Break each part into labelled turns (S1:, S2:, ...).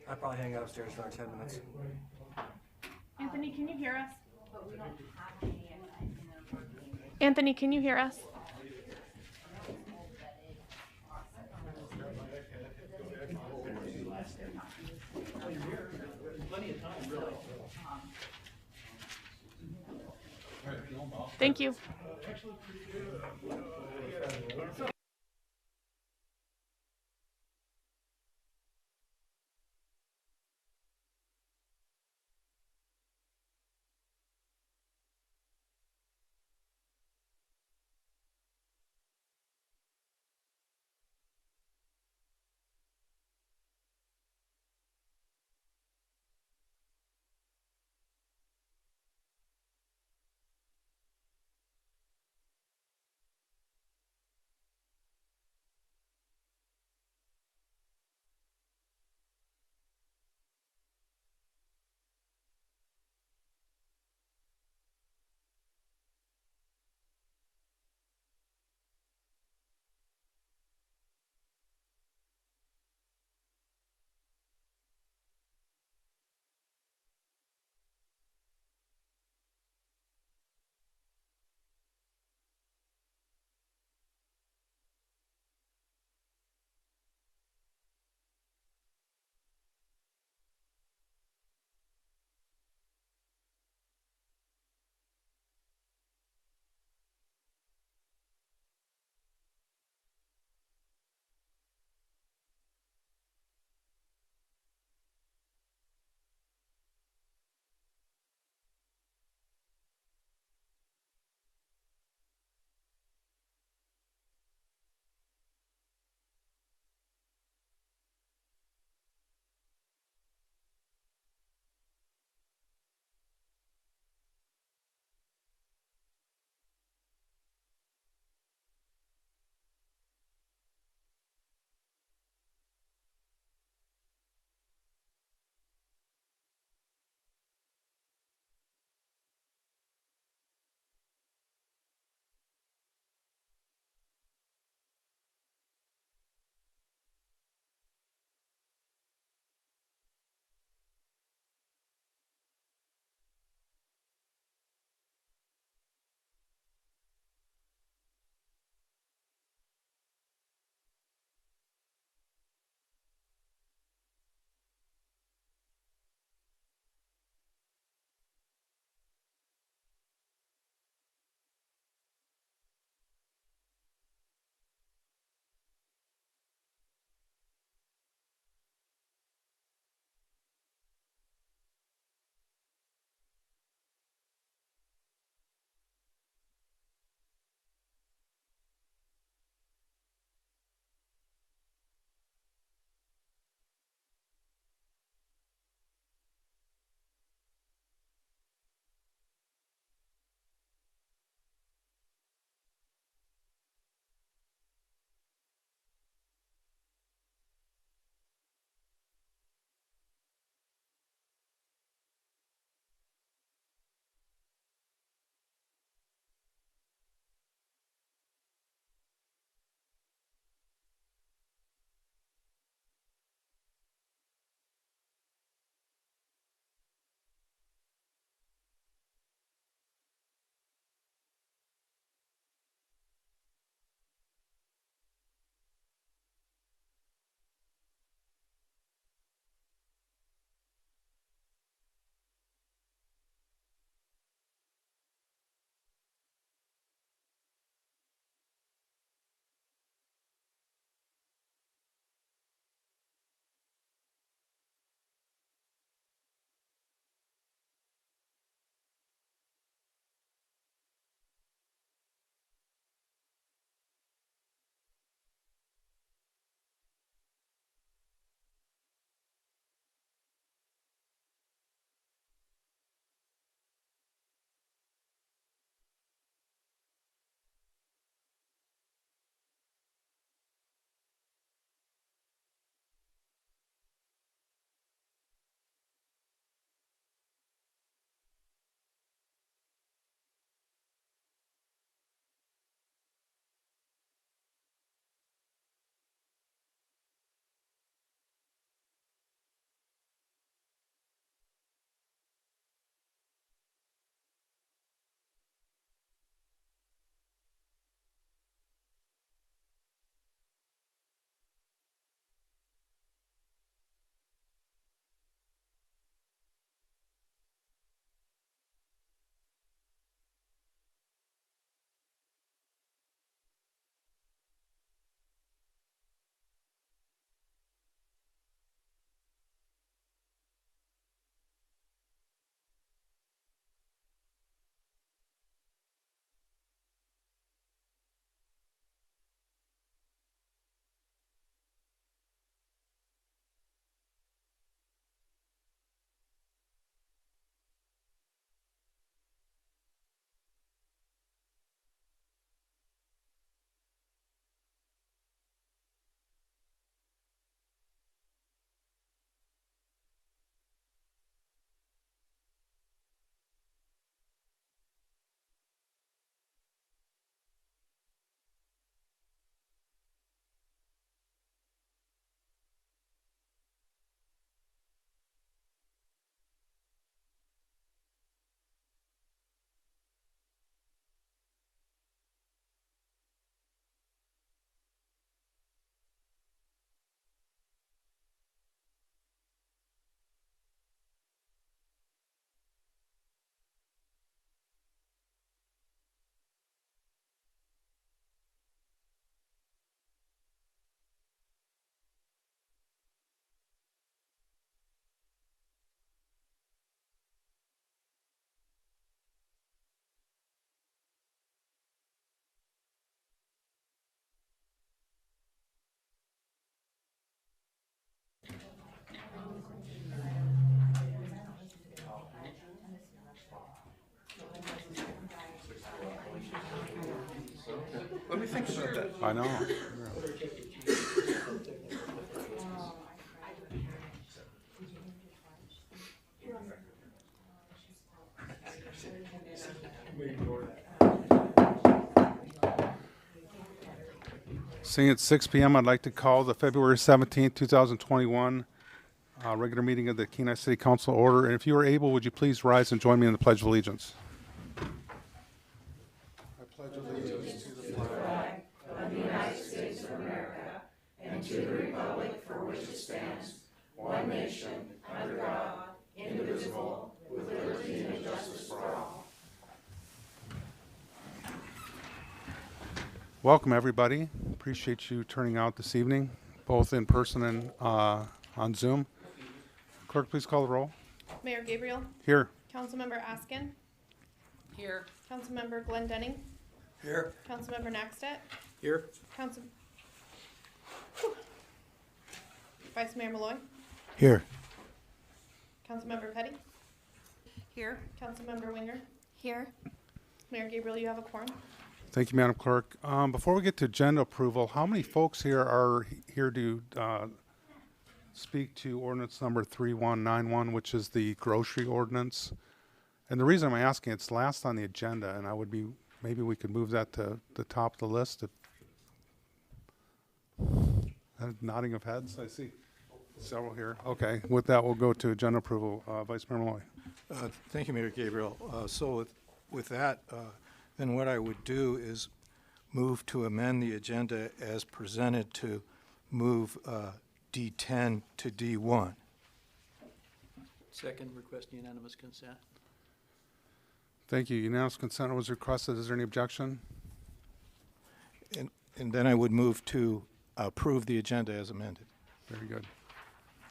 S1: I'll probably hang out upstairs for another 10 minutes.
S2: Anthony, can you hear us? Anthony, can you hear us? Thank you.
S3: I know. Seeing it's 6 p.m., I'd like to call the February 17th, 2021 regular meeting of the Kenai City Council order. And if you are able, would you please rise and join me in the Pledge of Allegiance? I pledge allegiance to the flag
S4: of the United States of America and to the republic for which it stands, one nation, under God, indivisible, with liberty and justice for all.
S3: Welcome, everybody. Appreciate you turning out this evening, both in person and on Zoom. Clerk, please call the roll.
S2: Mayor Gabriel,
S3: Here.
S2: Councilmember Askin,
S4: Here.
S2: Councilmember Glendenning,
S1: Here.
S2: Councilmember Nackstedt,
S1: Here.
S2: Council Vice Mayor Malloy,
S1: Here.
S2: Councilmember Petty,
S4: Here.
S2: Councilmember Winger,
S4: Here.
S2: Mayor Gabriel, you have a quorum.
S3: Thank you, Madam Clerk. Before we get to agenda approval, how many folks here are here to speak to ordinance number 3191, which is the grocery ordinance? And the reason I'm asking, it's last on the agenda, and maybe we could move that to the top of the list. Nodding of heads, I see several here. Okay, with that, we'll go to agenda approval. Vice Mayor Malloy.
S5: Thank you, Mayor Gabriel. So with that, then what I would do is move to amend the agenda as presented to move D10 to D1.
S6: Second, request unanimous consent.
S3: Thank you. Unanimous consent was requested. Is there any objection?
S5: And then I would move to approve the agenda as amended
S3: Very good.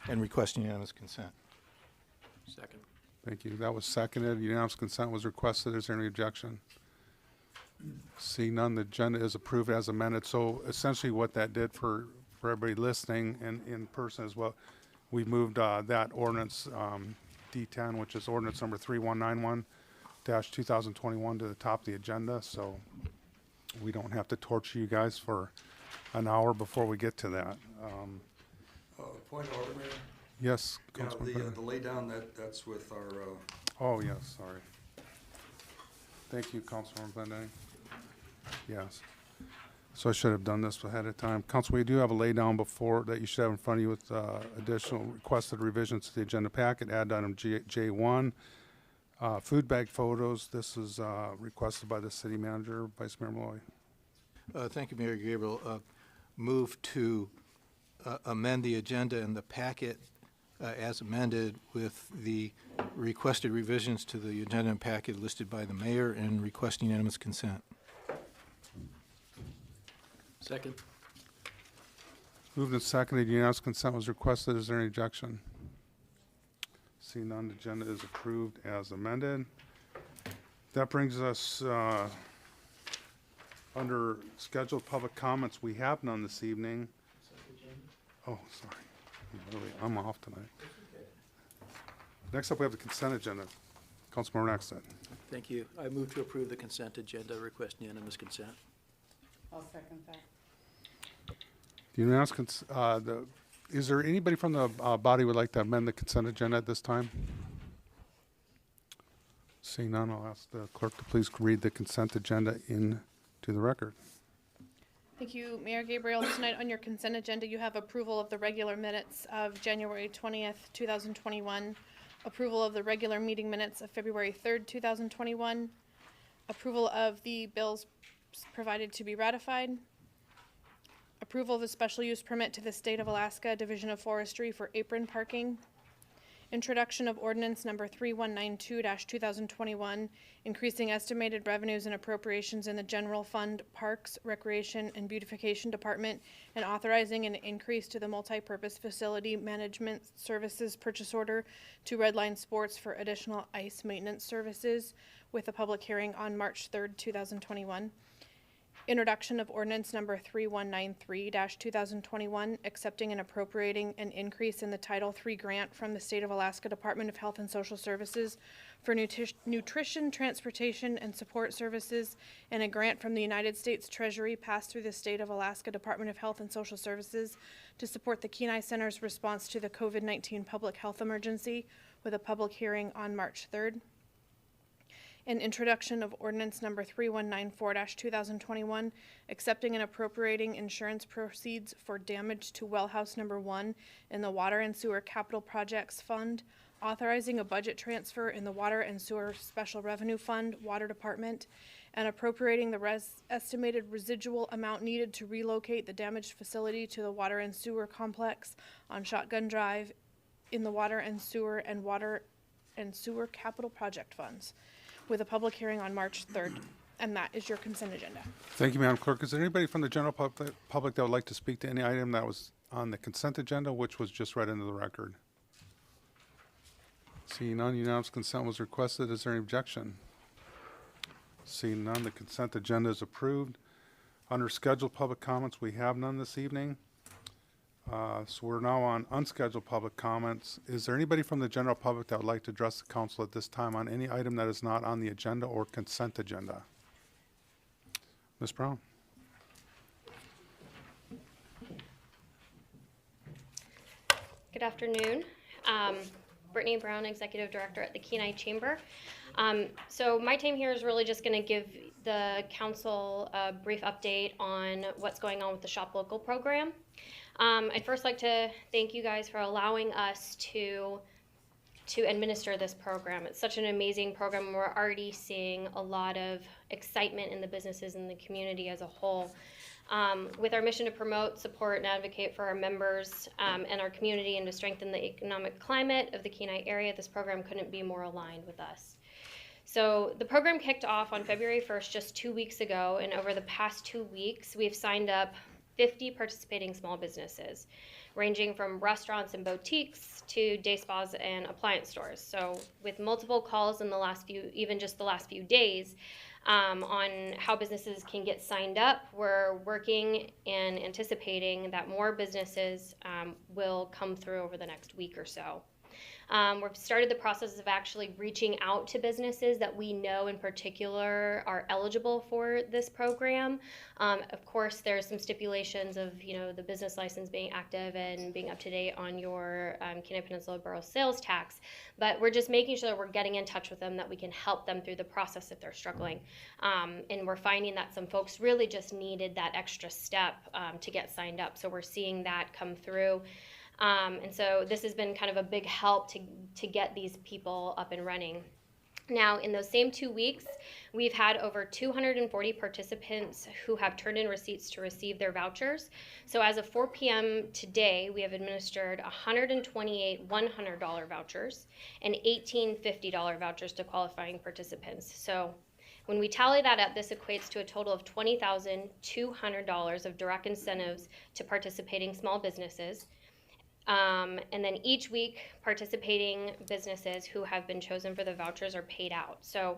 S5: and request unanimous consent.
S6: Second.
S3: Thank you. That was seconded. Unanimous consent was requested. Is there any objection? Seeing none, the agenda is approved as amended. So essentially what that did for everybody listening and in person as well, we moved that ordinance D10, which is ordinance number 3191-2021 to the top of the agenda. So we don't have to torture you guys for an hour before we get to that.
S7: Point of order, Mayor.
S3: Yes,
S7: Yeah,
S3: Councilman
S7: the
S3: Brennan.
S7: lay down, that's with our,
S3: Oh, yes, sorry. Thank you, Councilman Glendenning. Yes. So I should have done this ahead of time. Council, we do have a lay down before that you should have in front of you with additional requested revisions to the agenda packet. Add item J1, food bag photos. This is requested by the city manager, Vice Mayor Malloy.
S5: Thank you, Mayor Gabriel. Move to amend the agenda in the packet as amended with the requested revisions to the agenda and packet listed by the mayor and request unanimous consent.
S6: Second.
S3: Moved and seconded. Unanimous consent was requested. Is there any objection? Seeing none, the agenda is approved as amended. That brings us under scheduled public comments. We have none this evening. Oh, sorry. I'm off tonight. Next up, we have the consent agenda. Councilmember Nackstedt.
S6: Thank you. I move to approve the consent agenda, request unanimous consent.
S4: I'll second that.
S3: Is there anybody from the body who would like to amend the consent agenda at this time? Seeing none, I'll ask the clerk to please read the consent agenda into the record.
S2: Thank you, Mayor Gabriel. Tonight on your consent agenda, you have approval of the regular minutes of January 20th, 2021, approval of the regular meeting minutes of February 3rd, 2021, approval of the bills provided to be ratified, approval of a special use permit to the State of Alaska Division of Forestry for apron parking, introduction of ordinance number 3192-2021, increasing estimated revenues and appropriations in the general fund, parks, recreation, and beautification department, and authorizing an increase to the multi-purpose facility management services purchase order to Redline Sports for additional ice maintenance services, with a public hearing on March 3rd, 2021. Introduction of ordinance number 3193-2021, accepting and appropriating an increase in the Title III grant from the State of Alaska Department of Health and Social Services for nutrition, transportation, and support services, and a grant from the United States Treasury passed through the State of Alaska Department of Health and Social Services to support the Kenai Center's response to the COVID-19 public health emergency, with a public hearing on March 3rd. An introduction of ordinance number 3194-2021, accepting and appropriating insurance proceeds for damage to well house number 1 in the Water and Sewer Capital Projects Fund, authorizing a budget transfer in the Water and Sewer Special Revenue Fund, Water Department, and appropriating the estimated residual amount needed to relocate the damaged facility to the Water and Sewer Complex on Shotgun Drive in the Water and Sewer Capital Project Funds, with a public hearing on March 3rd. And that is your consent agenda.
S3: Thank you, Madam Clerk. Is there anybody from the general public that would like to speak to any item that was on the consent agenda, which was just read into the record? Seeing none, unanimous consent was requested. Is there any objection? Seeing none, the consent agenda is approved. Under scheduled public comments, we have none this evening. So we're now on unscheduled public comments. Is there anybody from the general public that would like to address the council at this time on any item that is not on the agenda or consent agenda? Ms. Brown.
S8: Good afternoon. Brittany Brown, Executive Director at the Kenai Chamber. So my team here is really just going to give the council a brief update on what's going on with the Shop Local program. I'd first like to thank you guys for allowing us to administer this program. It's such an amazing program. We're already seeing a lot of excitement in the businesses and the community as a whole. With our mission to promote, support, and advocate for our members and our community and to strengthen the economic climate of the Kenai area, this program couldn't be more aligned with us. So the program kicked off on February 1st, just 2 weeks ago, and over the past 2 weeks, we've signed up 50 participating small businesses, ranging from restaurants and boutiques to day spas and appliance stores. So with multiple calls in the last few, even just the last few days, on how businesses can get signed up, we're working and anticipating that more businesses will come through over the next week or so. We've started the process of actually reaching out to businesses that we know in particular are eligible for this program. Of course, there's some stipulations of, the business license being active and being up to date on your Kenai Peninsula Borough sales tax. But we're just making sure that we're getting in touch with them, that we can help them through the process if they're struggling. And we're finding that some folks really just needed that extra step to get signed up. So we're seeing that come through. And so this has been kind of a big help to get these people up and running. Now, in those same 2 weeks, we've had over 240 participants who have turned in receipts to receive their vouchers. So as of 4 p.m. today, we have administered 128 $100 vouchers and 18 $50 vouchers to qualifying participants. So when we tally that up, this equates to a total of $20,200 of direct incentives to participating small businesses. And then each week, participating businesses who have been chosen for the vouchers are paid out. So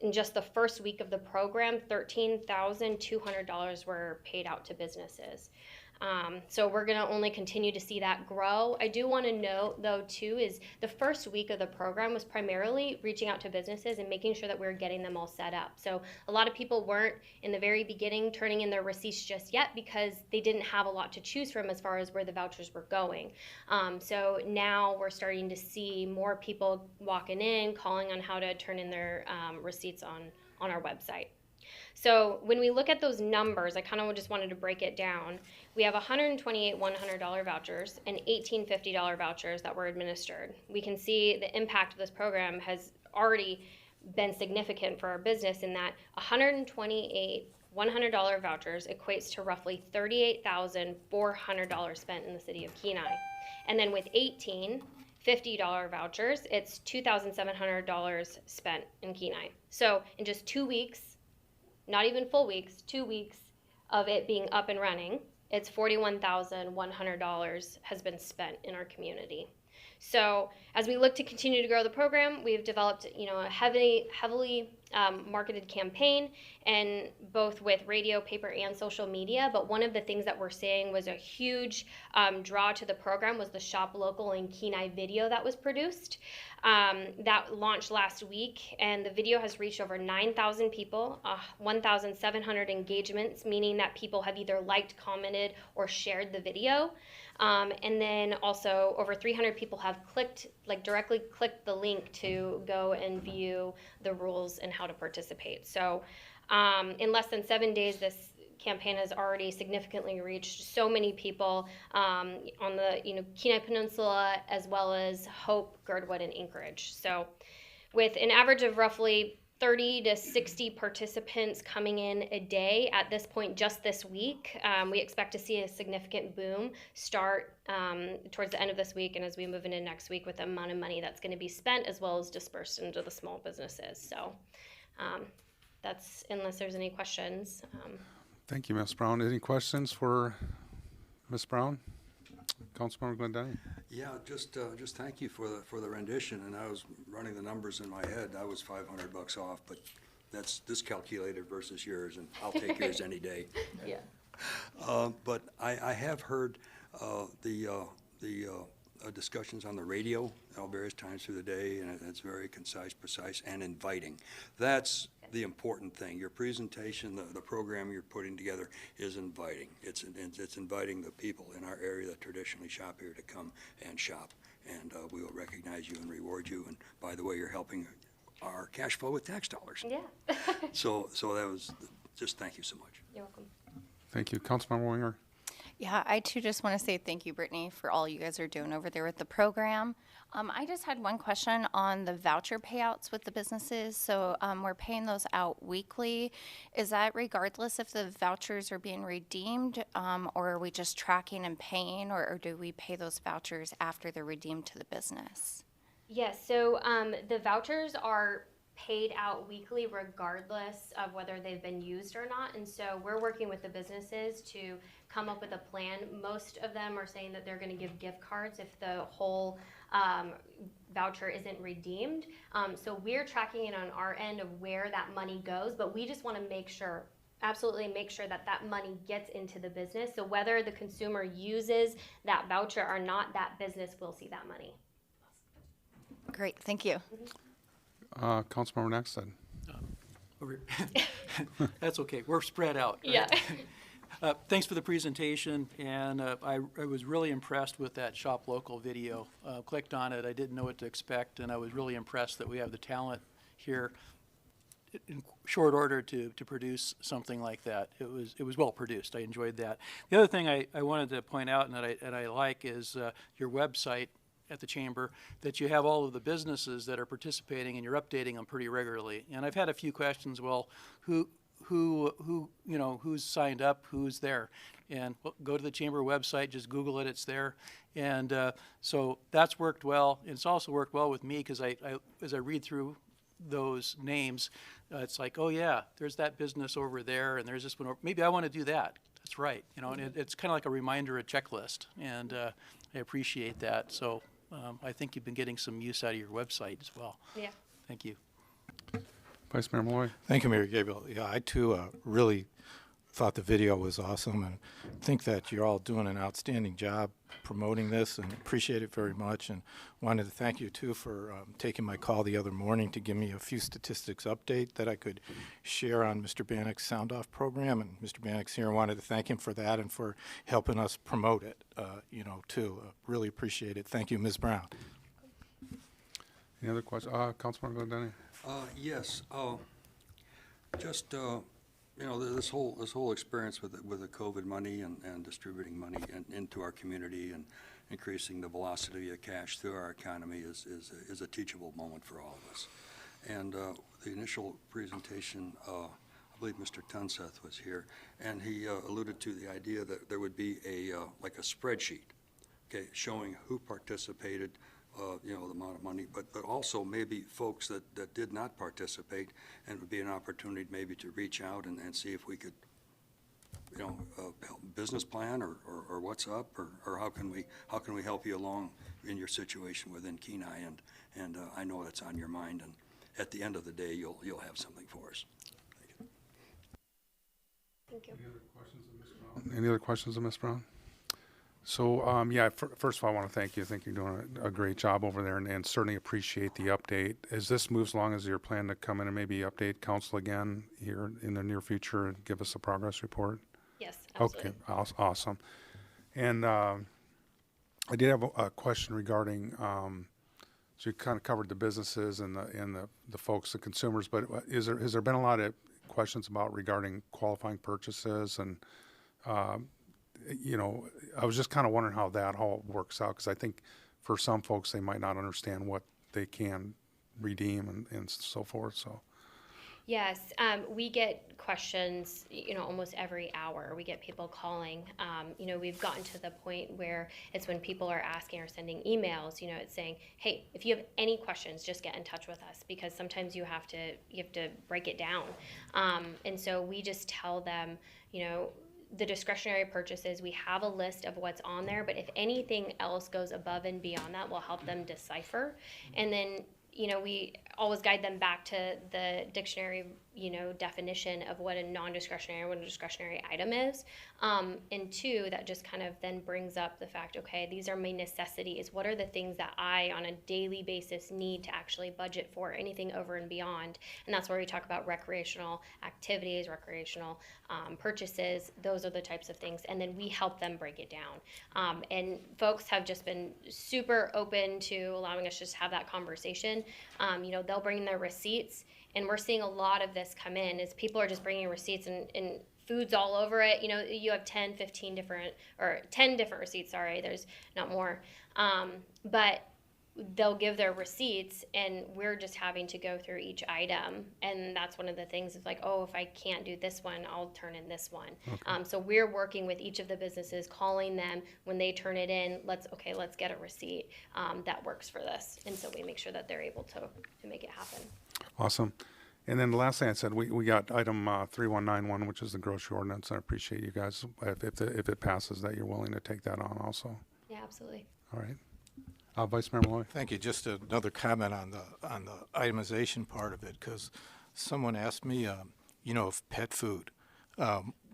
S8: in just the first week of the program, $13,200 were paid out to businesses. So we're going to only continue to see that grow. I do want to note, though, too, is the first week of the program was primarily reaching out to businesses and making sure that we were getting them all set up. So a lot of people weren't, in the very beginning, turning in their receipts just yet because they didn't have a lot to choose from as far as where the vouchers were going. So now we're starting to see more people walking in, calling on how to turn in their receipts on our website. So when we look at those numbers, I kind of just wanted to break it down. We have 128 $100 vouchers and 18 $50 vouchers that were administered. We can see the impact of this program has already been significant for our business in that 128 $100 vouchers equates to roughly $38,400 spent in the city of Kenai. And then with 18 $50 vouchers, it's $2,700 spent in Kenai. So in just 2 weeks, not even full weeks, 2 weeks of it being up and running, it's $41,100 has been spent in our community. So as we look to continue to grow the program, we've developed, a heavily marketed campaign, and both with radio, paper, and social media. But one of the things that we're seeing was a huge draw to the program was the Shop Local and Kenai video that was produced. That launched last week, and the video has reached over 9,000 people, 1,700 engagements, meaning that people have either liked, commented, or shared the video. And then also over 300 people have directly clicked the link to go and view the rules and how to participate. So in less than 7 days, this campaign has already significantly reached so many people on the Kenai Peninsula, as well as Hope, Girdwood, and Anchorage. So with an average of roughly 30 to 60 participants coming in a day at this point just this week, we expect to see a significant boom start towards the end of this week and as we move into next week with the amount of money that's going to be spent as well as dispersed into the small businesses. So that's, unless there's any questions.
S3: Thank you, Ms. Brown. Any questions for Ms. Brown? Councilmember Glendenny?
S7: Yeah, just thank you for the rendition, and I was running the numbers in my head. I was $500 off, but that's discalculated versus yours, and I'll take yours any day.
S8: Yeah.
S7: But I have heard the discussions on the radio various times through the day, and it's very concise, precise, and inviting. That's the important thing. Your presentation, the program you're putting together is inviting. It's inviting the people in our area that traditionally shop here to come and shop, and we will recognize you and reward you. And by the way, you're helping our cash flow with tax dollars.
S8: Yeah.
S7: So that was just thank you so much.
S8: You're welcome.
S3: Thank you. Councilmember Winger?
S9: Yeah, I too just want to say thank you, Brittany, for all you guys are doing over there with the program. I just had one question on the voucher payouts with the businesses. So we're paying those out weekly. Is that regardless if the vouchers are being redeemed, or are we just tracking and paying, or do we pay those vouchers after they're redeemed to the business?
S8: Yes, so the vouchers are paid out weekly regardless of whether they've been used or not. And so we're working with the businesses to come up with a plan. Most of them are saying that they're going to give gift cards if the whole voucher isn't redeemed. So we're tracking it on our end of where that money goes, but we just want to make sure, absolutely make sure that that money gets into the business. So whether the consumer uses that voucher or not, that business will see that money.
S9: Great, thank you.
S3: Councilmember Nexted.
S6: That's okay. We're spread out. Right?
S8: Yeah.
S6: Thanks for the presentation, and I was really impressed with that Shop Local video. Clicked on it. I didn't know what to expect, and I was really impressed that we have the talent here in short order to produce something like that. It was well produced. I enjoyed that. The other thing I wanted to point out and that I like is your website at the chamber, that you have all of the businesses that are participating and you're updating them pretty regularly. And I've had a few questions. Well, who's signed up, who's there? And go to the chamber website, just Google it, it's there. And so that's worked well. It's also worked well with me because as I read through those names, it's like, oh yeah, there's that business over there, and there's this one over. Maybe I want to do that. That's right. And it's kind of like a reminder, a checklist, and I appreciate that. So I think you've been getting some use out of your website as well.
S8: Yeah.
S6: Thank you.
S3: Vice Mayor Malloy?
S5: Thank you, Mayor Gabriel. Yeah, I too really thought the video was awesome and think that you're all doing an outstanding job promoting this and appreciate it very much, and wanted to thank you too for taking my call the other morning to give me a few statistics update that I could share on Mr. Bannock's Sound Off program, and Mr. Bannock's here. I wanted to thank him for that and for helping us promote it, too. Really appreciate it. Thank you, Ms. Brown.
S3: Any other questions? Councilmember Glendenny?
S7: Yes. Just this whole experience with the COVID money and distributing money into our community and increasing the velocity of cash through our economy is a teachable moment for all of us. And the initial presentation, I believe Mr. Tunseth was here, and he alluded to the idea that there would be like a spreadsheet, okay, showing who participated, the amount of money, but also maybe folks that did not participate, and it would be an opportunity maybe to reach out and see if we could, help business plan or what's up, or how can we help you along in your situation within Kenai, and I know that's on your mind, and at the end of the day, you'll have something for us.
S8: Thank you.
S3: Any other questions of Ms. Brown? So, yeah, first of all, I want to thank you. I think you're doing a great job over there, and certainly appreciate the update. As this moves along, is your plan to come in and maybe update council again here in the near future and give us a progress report?
S8: Yes, absolutely.
S3: Okay, awesome. And I did have a question regarding, so you kind of covered the businesses and the folks, the consumers, but has there been a lot of questions about regarding qualifying purchases and, you know, I was just kind of wondering how that all works out, because I think for some folks, they might not understand what they can redeem and so forth, so.
S8: Yes, we get questions, you know, almost every hour. We get people calling. You know, we've gotten to the point where it's when people are asking or sending emails, you know, it's saying, hey, if you have any questions, just get in touch with us, because sometimes you have to break it down. And so we just tell them, you know, the discretionary purchases, we have a list of what's on there, but if anything else goes above and beyond that, we'll help them decipher. And then, you know, we always guide them back to the dictionary, you know, definition of what a non-discretionary and what a discretionary item is. And two, that just kind of then brings up the fact, okay, these are my necessities. What are the things that I, on a daily basis, need to actually budget for, anything over and beyond? And that's where we talk about recreational activities, recreational purchases. Those are the types of things. And then we help them break it down. And folks have just been super open to allowing us just have that conversation. You know, they'll bring their receipts, and we're seeing a lot of this come in as people are just bringing receipts and food's all over it. You know, you have 10 different receipts, sorry, there's not more. But they'll give their receipts, and we're just having to go through each item. And that's one of the things is like, oh, if I can't do this one, I'll turn in this one. Okay. So we're working with each of the businesses, calling them when they turn it in, let's get a receipt that works for this. And so we make sure that they're able to make it happen.
S3: Awesome. And then the last thing I said, we got item 3191, which is the grocery ordinance. I appreciate you guys, if it passes, that you're willing to take that on also.
S8: Yeah, absolutely.
S3: All right. Vice Mayor Malloy.
S5: Thank you. Just another comment on the itemization part of it, because someone asked me, you know, if pet food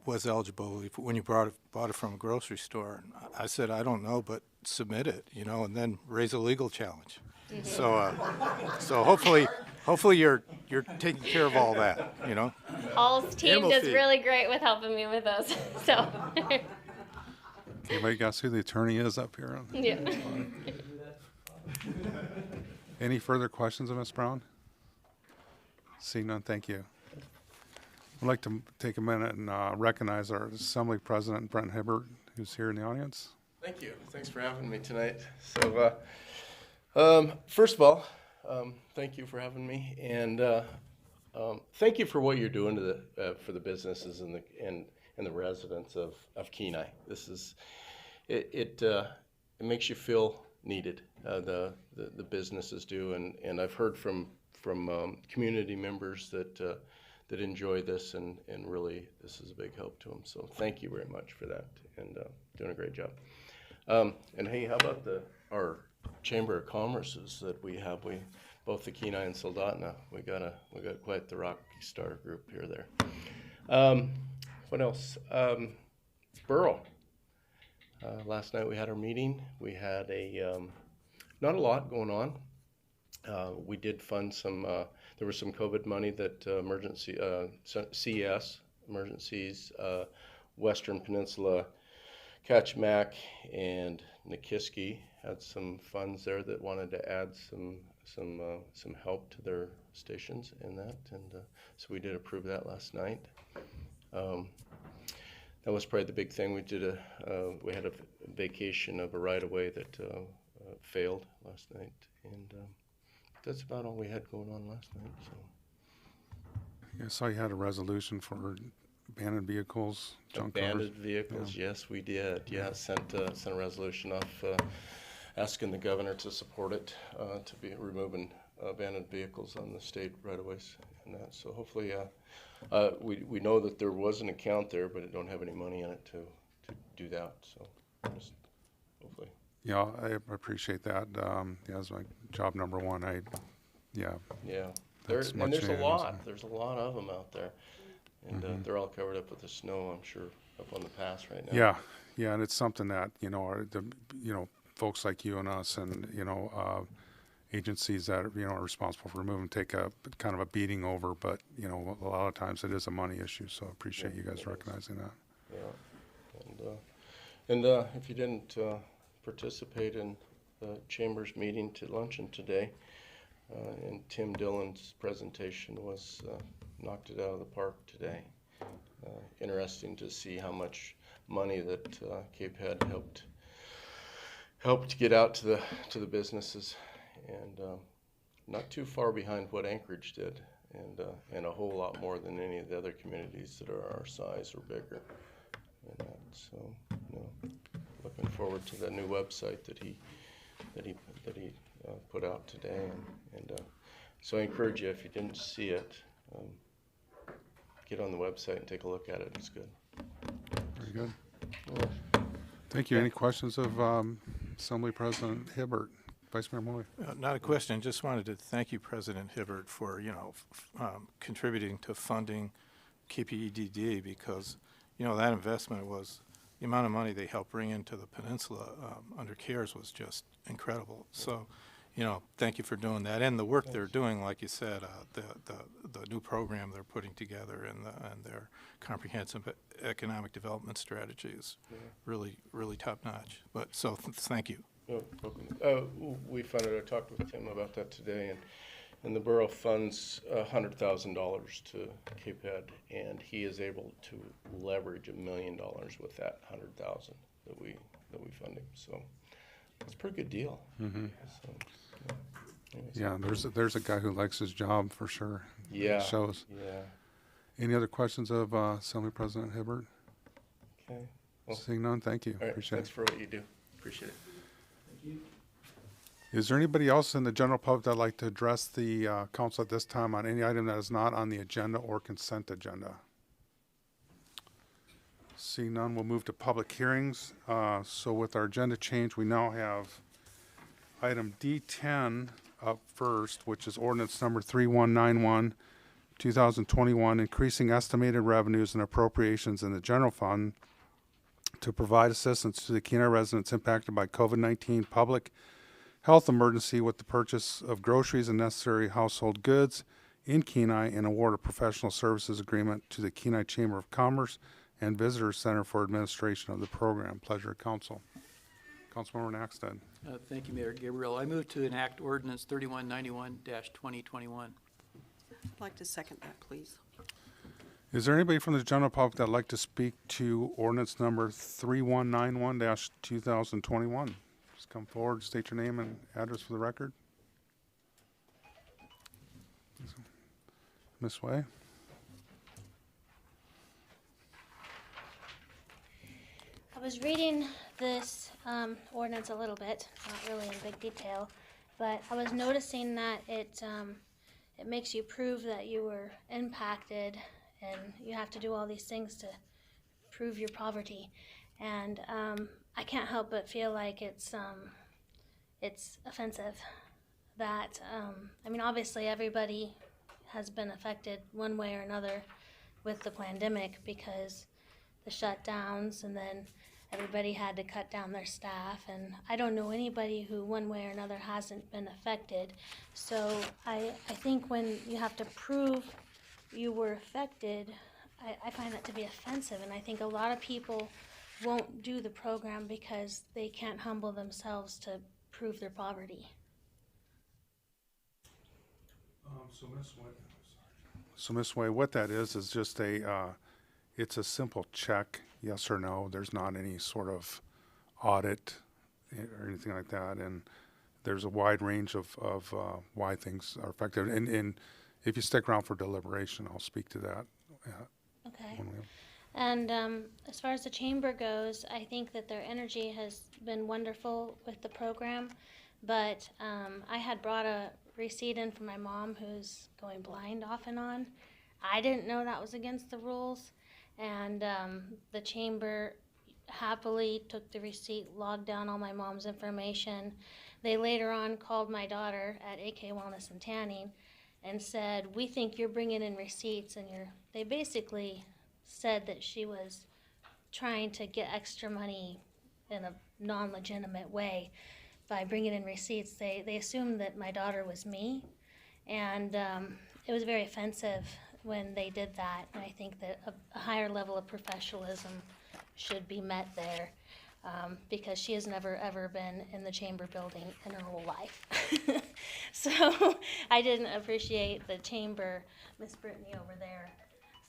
S5: was eligible when you bought it from a grocery store. And I said, I don't know, but submit it, you know, and then raise a legal challenge. Mm-hmm. So hopefully you're taking care of all that, you know.
S8: Paul's team does really great with helping me with those. So.
S3: Anybody guess who the attorney is up here?
S8: Yeah.
S3: Any further questions of Ms. Brown? Seeing none, thank you. I'd like to take a minute and recognize our Assembly President, Brent Hibbert, who's here in the audience.
S10: Thank you. Thanks for having me tonight. So, first of all, thank you for having me, and thank you for what you're doing to for the businesses and the residents of Kenai. This is it makes you feel needed. The businesses do, and I've heard from community members that enjoy this, and really this is a big help to them. So thank you very much for that, and doing a great job. And hey, how about our Chamber of Commerce's that we have? Both the Kenai and Soldotna. We got quite the rock star group here there. What else? Borough. Last night we had our meeting. We had not a lot going on. We did fund some. There was some COVID money that CES emergencies, Western Peninsula, Kachemak, and Nikiski had some funds there that wanted to add some help to their stations in that, and so we did approve that last night. That was probably the big thing. We had a vacation of a right-of-way that failed last night, and that's about all we had going on last night. So.
S3: I saw you had a resolution for abandoned vehicles, junk cars.
S10: Abandoned vehicles, yeah. Yes, we did. Yeah, sent a resolution off asking the governor to support it, to be removing abandoned vehicles on the state right-of-ways and that. So hopefully, we know that there was an account there, but it don't have any money in it to do that. So just hopefully.
S3: Yeah, I appreciate that. Yeah, that's my job number one. Yeah. that's
S10: and
S3: much
S10: there's a
S3: needed,
S10: lot.
S3: so.
S10: There's a lot of them out there, and they're all covered up with the snow. I'm sure up on the pass right now.
S3: Yeah, and it's something that, folks like you and us and, agencies that, are responsible for removing take a kind of a beating over, but, a lot of times it is a money issue, so I appreciate you guys recognizing that.
S10: Yeah, and if you didn't participate in the Chamber's meeting to luncheon today, and Tim Dillon's presentation was knocked it out of the park today. Interesting to see how much money that Cape Head helped get out to the businesses, and not too far behind what Anchorage did, and a whole lot more than any of the other communities that are our size or bigger. And so, looking forward to the new website that he put out today, and so I encourage you, if you didn't see it, get on the website and take a look at it. It's good.
S3: Very good. Thank you. Any questions of Assembly President Hibbert? Vice Mayor Moy?
S5: Not a question. Just wanted to thank you, President Hibbert, for contributing to funding KPEDD, because that investment was the amount of money they helped bring into the peninsula under CARES was just incredible. So, thank you for doing that, and the work they're doing. Like you said, the new program they're putting together and their comprehensive economic development strategy is really, really top notch. But so thank you.
S10: We funded. I talked with Tim about that today, and the borough funds $100,000 to Cape Head, and he is able to leverage $1 million with that $100,000 that we fund him. So it's a pretty good deal.
S3: Mm-hmm.
S10: So,
S3: yeah, there's a guy who likes his job for sure.
S10: Yeah.
S3: It shows.
S10: Yeah.
S3: Any other questions of Assembly President Hibbert?
S10: Okay. Well,
S3: Seeing none, thank you.
S10: all right.
S3: Appreciate
S10: Thanks
S3: it.
S10: for what you do. Appreciate it.
S3: Is there anybody else in the general public that'd like to address the council at this time on any item that is not on the agenda or consent agenda? Seeing none, we'll move to public hearings. So with our agenda change, we now have item D10 up first, which is ordinance number 3191, 2021, increasing estimated revenues and appropriations in the general fund to provide assistance to the Kenai residents impacted by COVID-19 public health emergency with the purchase of groceries and necessary household goods in Kenai, and award a professional services agreement to the Kenai Chamber of Commerce and Visitor Center for administration of the program. Pleasure of council. Councilmember Naxted.
S6: Thank you, Mayor Gabriel. I move to enact ordinance 3191-2021.
S11: I'd like to second that, please.
S3: Is there anybody from the general public that'd like to speak to ordinance number 3191-2021? Just come forward, state your name and address for the record. Ms. Way?
S12: I was reading this ordinance a little bit, not really in big detail, but I was noticing that it makes you prove that you were impacted, and you have to do all these things to prove your poverty. And I can't help but feel like it's offensive. That obviously everybody has been affected one way or another with the pandemic, because the shutdowns, and then everybody had to cut down their staff, and I don't know anybody who one way or another hasn't been affected. So I think when you have to prove you were affected, I find that to be offensive, and I think a lot of people won't do the program because they can't humble themselves to prove their poverty.
S3: So Ms. Way, what that is just it's a simple check, yes or no. There's not any sort of audit or anything like that, and there's a wide range of why things are affected. And if you stick around for deliberation, I'll speak to that.
S12: Okay. And as far as the chamber goes, I think that their energy has been wonderful with the program, but I had brought a receipt in for my mom who's going blind off and on. I didn't know that was against the rules, and the chamber happily took the receipt, logged down all my mom's information. They later on called my daughter at AK Wellness and Tanning, and said, "We think you're bringing in receipts," and they basically said that she was trying to get extra money in a non-legitimate way by bringing in receipts. They assumed that my daughter was me, and it was very offensive when they did that. And I think that a higher level of professionalism should be met there, because she has never ever been in the chamber building in her whole life. So I didn't appreciate the chamber, Miss Brittany over there,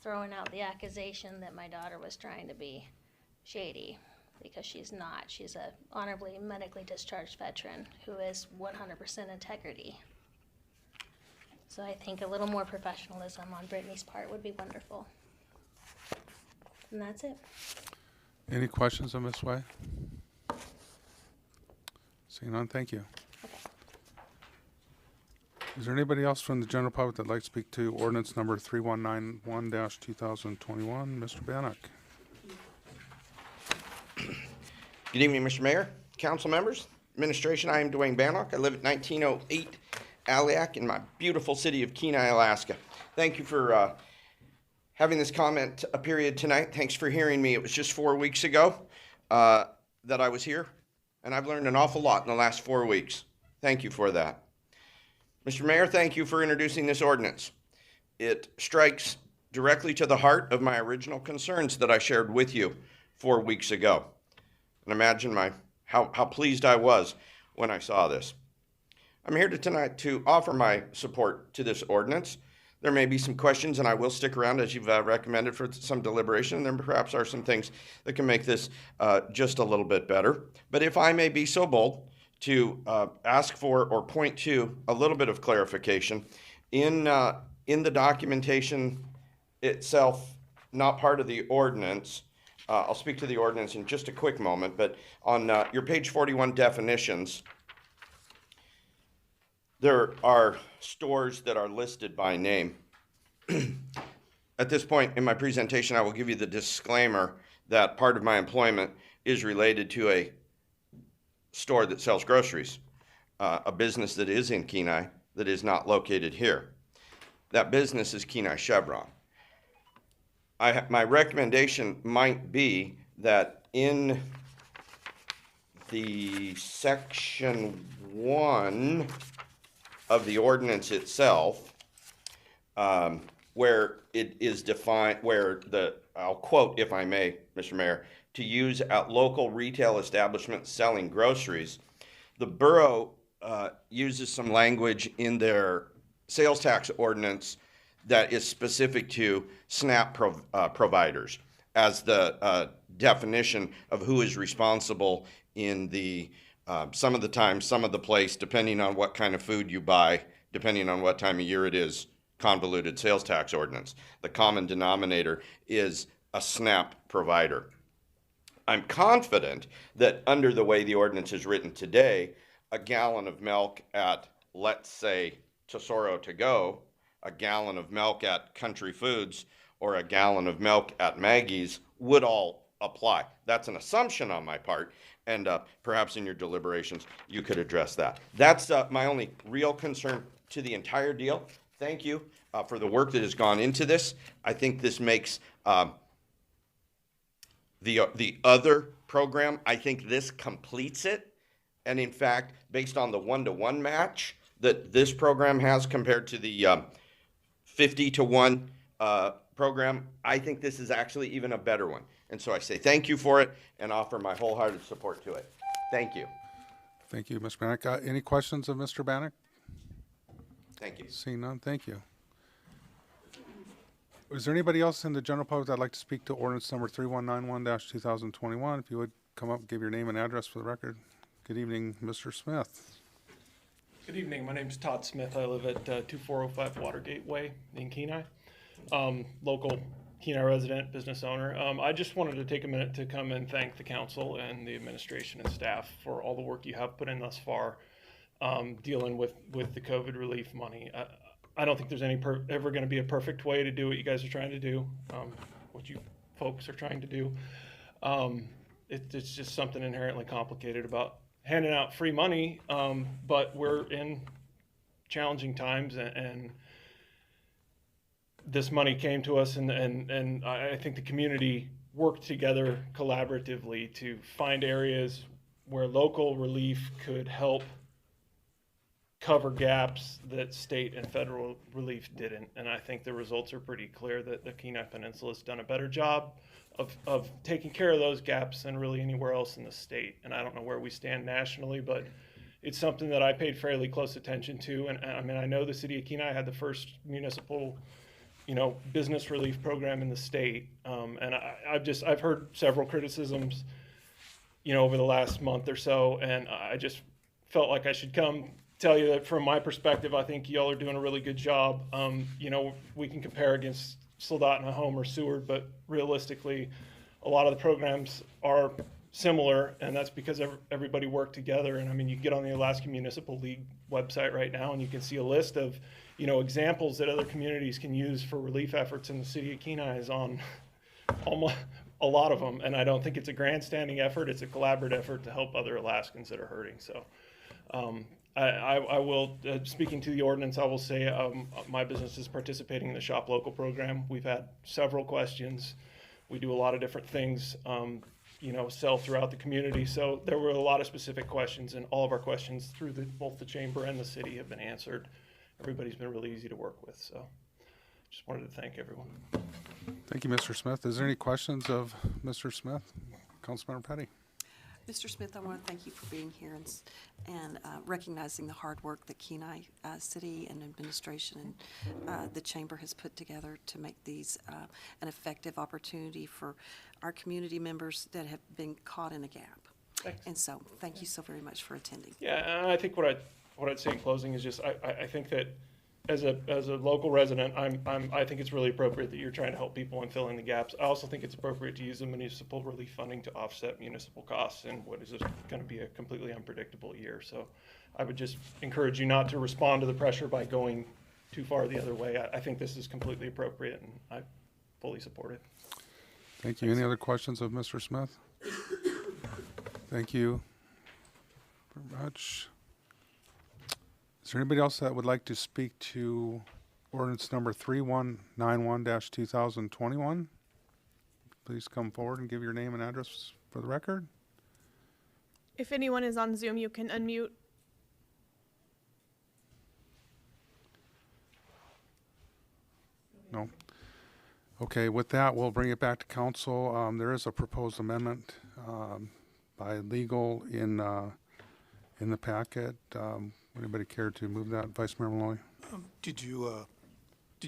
S12: throwing out the accusation that my daughter was trying to be shady, because she's not. She's a honorably medically discharged veteran who is 100% integrity. So I think a little more professionalism on Brittany's part would be wonderful. And that's it.
S3: Any questions of Ms. Way? Seeing none, thank you. Is there anybody else from the general public that'd like to speak to ordinance number 3191-2021? Mr. Bannock.
S13: Good evening, Mr. Mayor, council members, administration. I am Dwayne Bannock. I live at 1908 Aliac in my beautiful city of Kenai, Alaska. Thank you for having this comment period tonight. Thanks for hearing me. It was just 4 weeks ago that I was here, and I've learned an awful lot in the last 4 weeks. Thank you for that. Mr. Mayor, thank you for introducing this ordinance. It strikes directly to the heart of my original concerns that I shared with you 4 weeks ago. And imagine how pleased I was when I saw this. I'm here tonight to offer my support to this ordinance. There may be some questions, and I will stick around as you've recommended for some deliberation. There perhaps are some things that can make this just a little bit better. But if I may be so bold to ask for or point to a little bit of clarification in the documentation itself, not part of the ordinance. I'll speak to the ordinance in just a quick moment, but on your page 41 definitions, there are stores that are listed by name. At this point in my presentation, I will give you the disclaimer that part of my employment is related to a store that sells groceries, a business that is in Kenai that is not located here. That business is Kenai Chevron. My recommendation might be that in the section 1 of the ordinance itself, where it is defined, I'll quote, if I may, Mr. Mayor, to use at local retail establishments selling groceries, the borough uses some language in their sales tax ordinance that is specific to SNAP providers as the definition of who is responsible in the some of the time, some of the place, depending on what kind of food you buy, depending on what time of year it is, convoluted sales tax ordinance. The common denominator is a SNAP provider. I'm confident that under the way the ordinance is written today, a gallon of milk at, let's say, Tesoro To Go, a gallon of milk at Country Foods, or a gallon of milk at Maggie's would all apply. That's an assumption on my part, and perhaps in your deliberations you could address that. That's my only real concern to the entire deal. Thank you for the work that has gone into this. I think this makes the other program, I think this completes it. And in fact, based on the 1-to-1 match that this program has compared to the 50-to-1 program, I think this is actually even a better one. And so I say thank you for it and offer my wholehearted support to it. Thank you.
S3: Thank you, Mr. Bannock. Any questions of Mr. Bannock?
S13: Thank you.
S3: Seeing none, thank you. Is there anybody else in the general public that'd like to speak to ordinance number 3191-2021? If you would come up, give your name and address for the record. Good evening, Mr. Smith.
S14: Good evening. My name's Todd Smith. I live at 2405 Watergate Way in Kenai. Local Kenai resident, business owner. I just wanted to take a minute to come and thank the council and the administration and staff for all the work you have put in thus far dealing with the COVID relief money. I don't think there's ever going to be a perfect way to do what you guys are trying to do, what you folks are trying to do. It's just something inherently complicated about handing out free money, but we're in challenging times, and this money came to us, and I think the community worked together collaboratively to find areas where local relief could help cover gaps that state and federal relief didn't. And I think the results are pretty clear that the Kenai Peninsula has done a better job of taking care of those gaps than really anywhere else in the state. And I don't know where we stand nationally, but it's something that I paid fairly close attention to. And I mean, I know the city of Kenai had the first municipal, business relief program in the state. And I've heard several criticisms, over the last month or so, and I just felt like I should come tell you that from my perspective, I think y'all are doing a really good job. We can compare against Soldotna, Home, or Seward, but realistically, a lot of the programs are similar, and that's because everybody worked together. And I mean, you get on the Alaska Municipal League website right now, and you can see a list of, examples that other communities can use for relief efforts, and the city of Kenai is on almost a lot of them. And I don't think it's a grandstanding effort; it's a collaborative effort to help other Alaskans that are hurting. So. I will, speaking to the ordinance, I will say my business is participating in the Shop Local program. We've had several questions. We do a lot of different things, sell throughout the community. So there were a lot of specific questions, and all of our questions through both the chamber and the city have been answered. Everybody's been really easy to work with. So just wanted to thank everyone.
S3: Thank you, Mr. Smith. Is there any questions of Mr. Smith? Councilmember Petty.
S11: Mr. Smith, I want to thank you for being here and recognizing the hard work that Kenai City and administration and the Chamber has put together to make these an effective opportunity for our community members that have been caught in a gap.
S14: Thanks.
S11: And so, thank you so very much for attending.
S14: Yeah, and I think what I'd say in closing is just I think that as a local resident, I think it's really appropriate that you're trying to help people and fill in the gaps. I also think it's appropriate to use the municipal relief funding to offset municipal costs in what is going to be a completely unpredictable year. So I would just encourage you not to respond to the pressure by going too far the other way. I think this is completely appropriate, and I fully support it.
S3: Thank you. Any other questions of Mr. Smith? Thank you very much. Is there anybody else that would like to speak to ordinance number 3191-2021? Please come forward and give your name and address for the record.
S2: If anyone is on Zoom, you can unmute.
S3: No. Okay, with that, we'll bring it back to council. There is a proposed amendment by legal in the packet. Anybody care to move that, Vice Mayor Malloy?
S5: Did you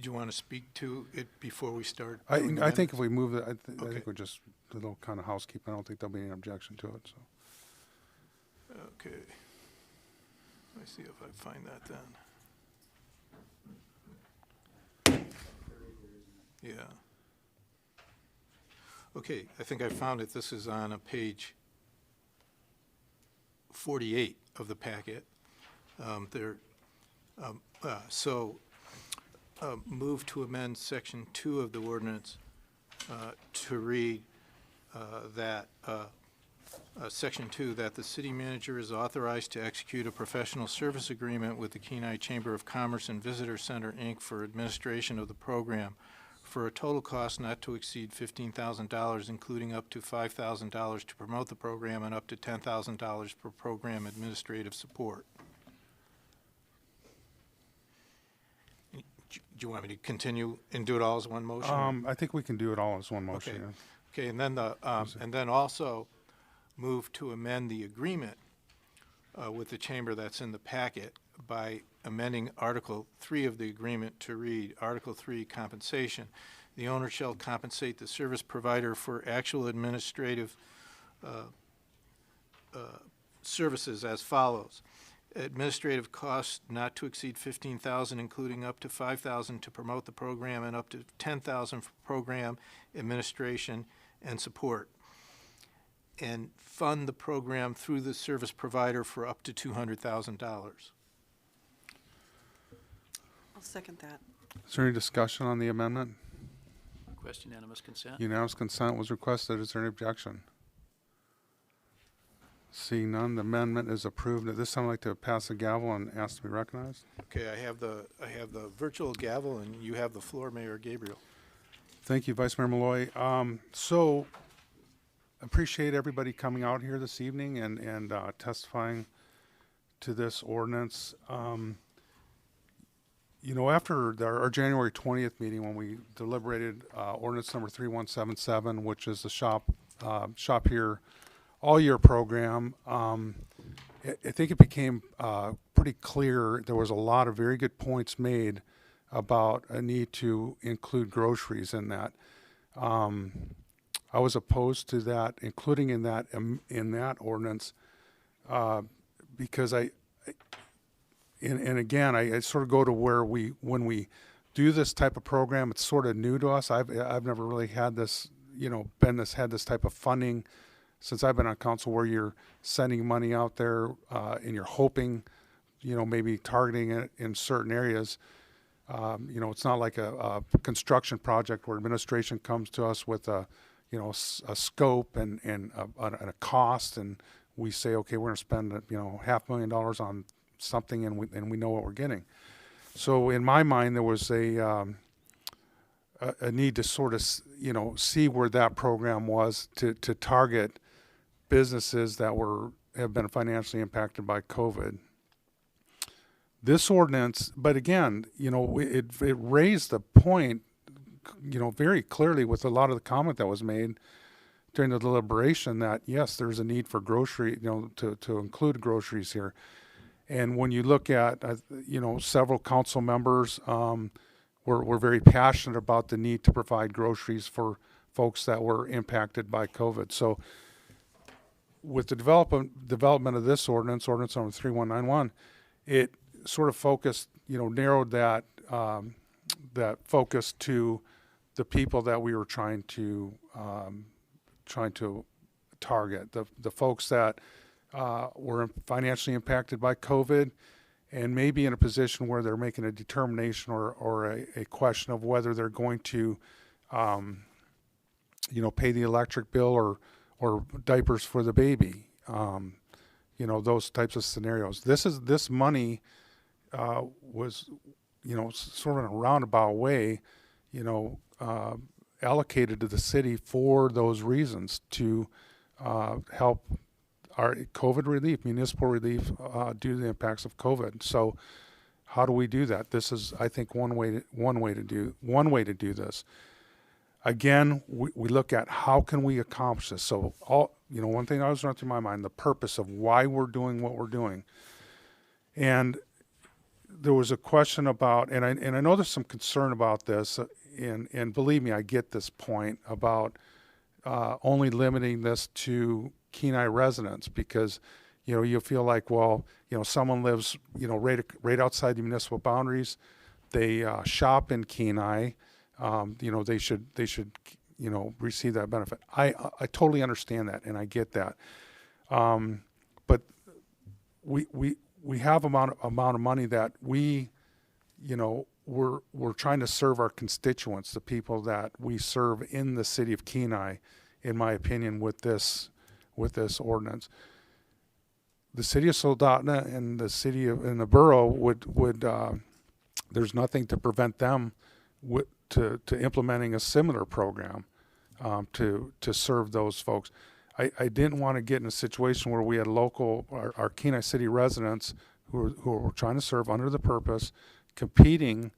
S5: want to speak to it before we start?
S3: I think
S5: amendments?
S3: if we move it, I
S5: Okay.
S3: think we're just a little kind of housekeeping. I don't think there'll be any objection to it. So.
S5: Okay. Let me see if I find that then. Yeah. Okay, I think I found it. This is on page 48 of the packet. Move to amend section 2 of the ordinance to read that section 2, that the city manager is authorized to execute a professional service agreement with the Kenai Chamber of Commerce and Visitor Center, Inc. for administration of the program for a total cost not to exceed $15,000, including up to $5,000 to promote the program and up to $10,000 for program administrative support. Do you want me to continue and do it all as one motion?
S3: I think we can do it all as one motion.
S5: Okay.
S3: Yeah.
S5: Okay, and then and then also move to amend the agreement with the chamber that's in the packet by amending Article 3 of the agreement to read, Article 3, compensation. The owner shall compensate the service provider for actual administrative services as follows. Administrative costs not to exceed $15,000, including up to $5,000 to promote the program and up to $10,000 for program administration and support. And fund the program through the service provider for up to $200,000.
S11: I'll second that.
S3: Is there any discussion on the amendment?
S6: Request unanimous consent.
S3: Unanimous consent was requested. Is there any objection? Seeing none, the amendment is approved. At this time, I'd like to pass the gavel and ask to be recognized.
S5: Okay, I have the virtual gavel, and you have the floor, Mayor Gabriel.
S3: Thank you, Vice Mayor Malloy. So appreciate everybody coming out here this evening and testifying to this ordinance. You know, after our January 20th meeting, when we deliberated ordinance number 3177, which is the Shop Here All Year program, I think it became pretty clear there was a lot of very good points made about a need to include groceries in that. I was opposed to that, including in that ordinance, because and again, I sort of go to where when we do this type of program, it's sort of new to us. I've never really had this, you know, had this type of funding since I've been on council, where you're sending money out there and you're hoping, you know, maybe targeting it in certain areas. You know, it's not like a construction project where administration comes to us with a scope and a cost, and we say, okay, we're going to spend, you know, $500,000 on something, and we know what we're getting. So in my mind, there was a need to sort of, you know, see where that program was to target businesses that have been financially impacted by COVID. This ordinance, but again, you know, it raised the point, you know, very clearly with a lot of the comment that was made during the deliberation that yes, there's a need for grocery, you know, to include groceries here. And when you look at, you know, several council members were very passionate about the need to provide groceries for folks that were impacted by COVID. So with the development of this ordinance number 3191, it sort of focused, you know, narrowed that focus to the people that we were trying to target, the folks that were financially impacted by COVID and maybe in a position where they're making a determination or a question of whether they're going to, you know, pay the electric bill or diapers for the baby. You know, those types of scenarios. This money was, you know, sort of in a roundabout way, you know, allocated to the city for those reasons to help our COVID relief, municipal relief due to the impacts of COVID. So how do we do that? This is, I think, one way to do this. Again, we look at how can we accomplish this. So you know, one thing I was running through my mind, the purpose of why we're doing what we're doing. And there was a question about, and I know there's some concern about this, and believe me, I get this point about only limiting this to Kenai residents, because, you know, you feel like, well, you know, someone lives, you know, right outside the municipal boundaries, they shop in Kenai, you know, they should, you know, receive that benefit. I totally understand that, and I get that, but we have amount of money that we, you know, we're trying to serve our constituents, the people that we serve in the city of Kenai, in my opinion, with this ordinance. The city of Soldotna and the borough would there's nothing to prevent them to implementing a similar program to serve those folks. I didn't want to get in a situation where we had our Kenai City residents who were trying to serve under the purpose, competing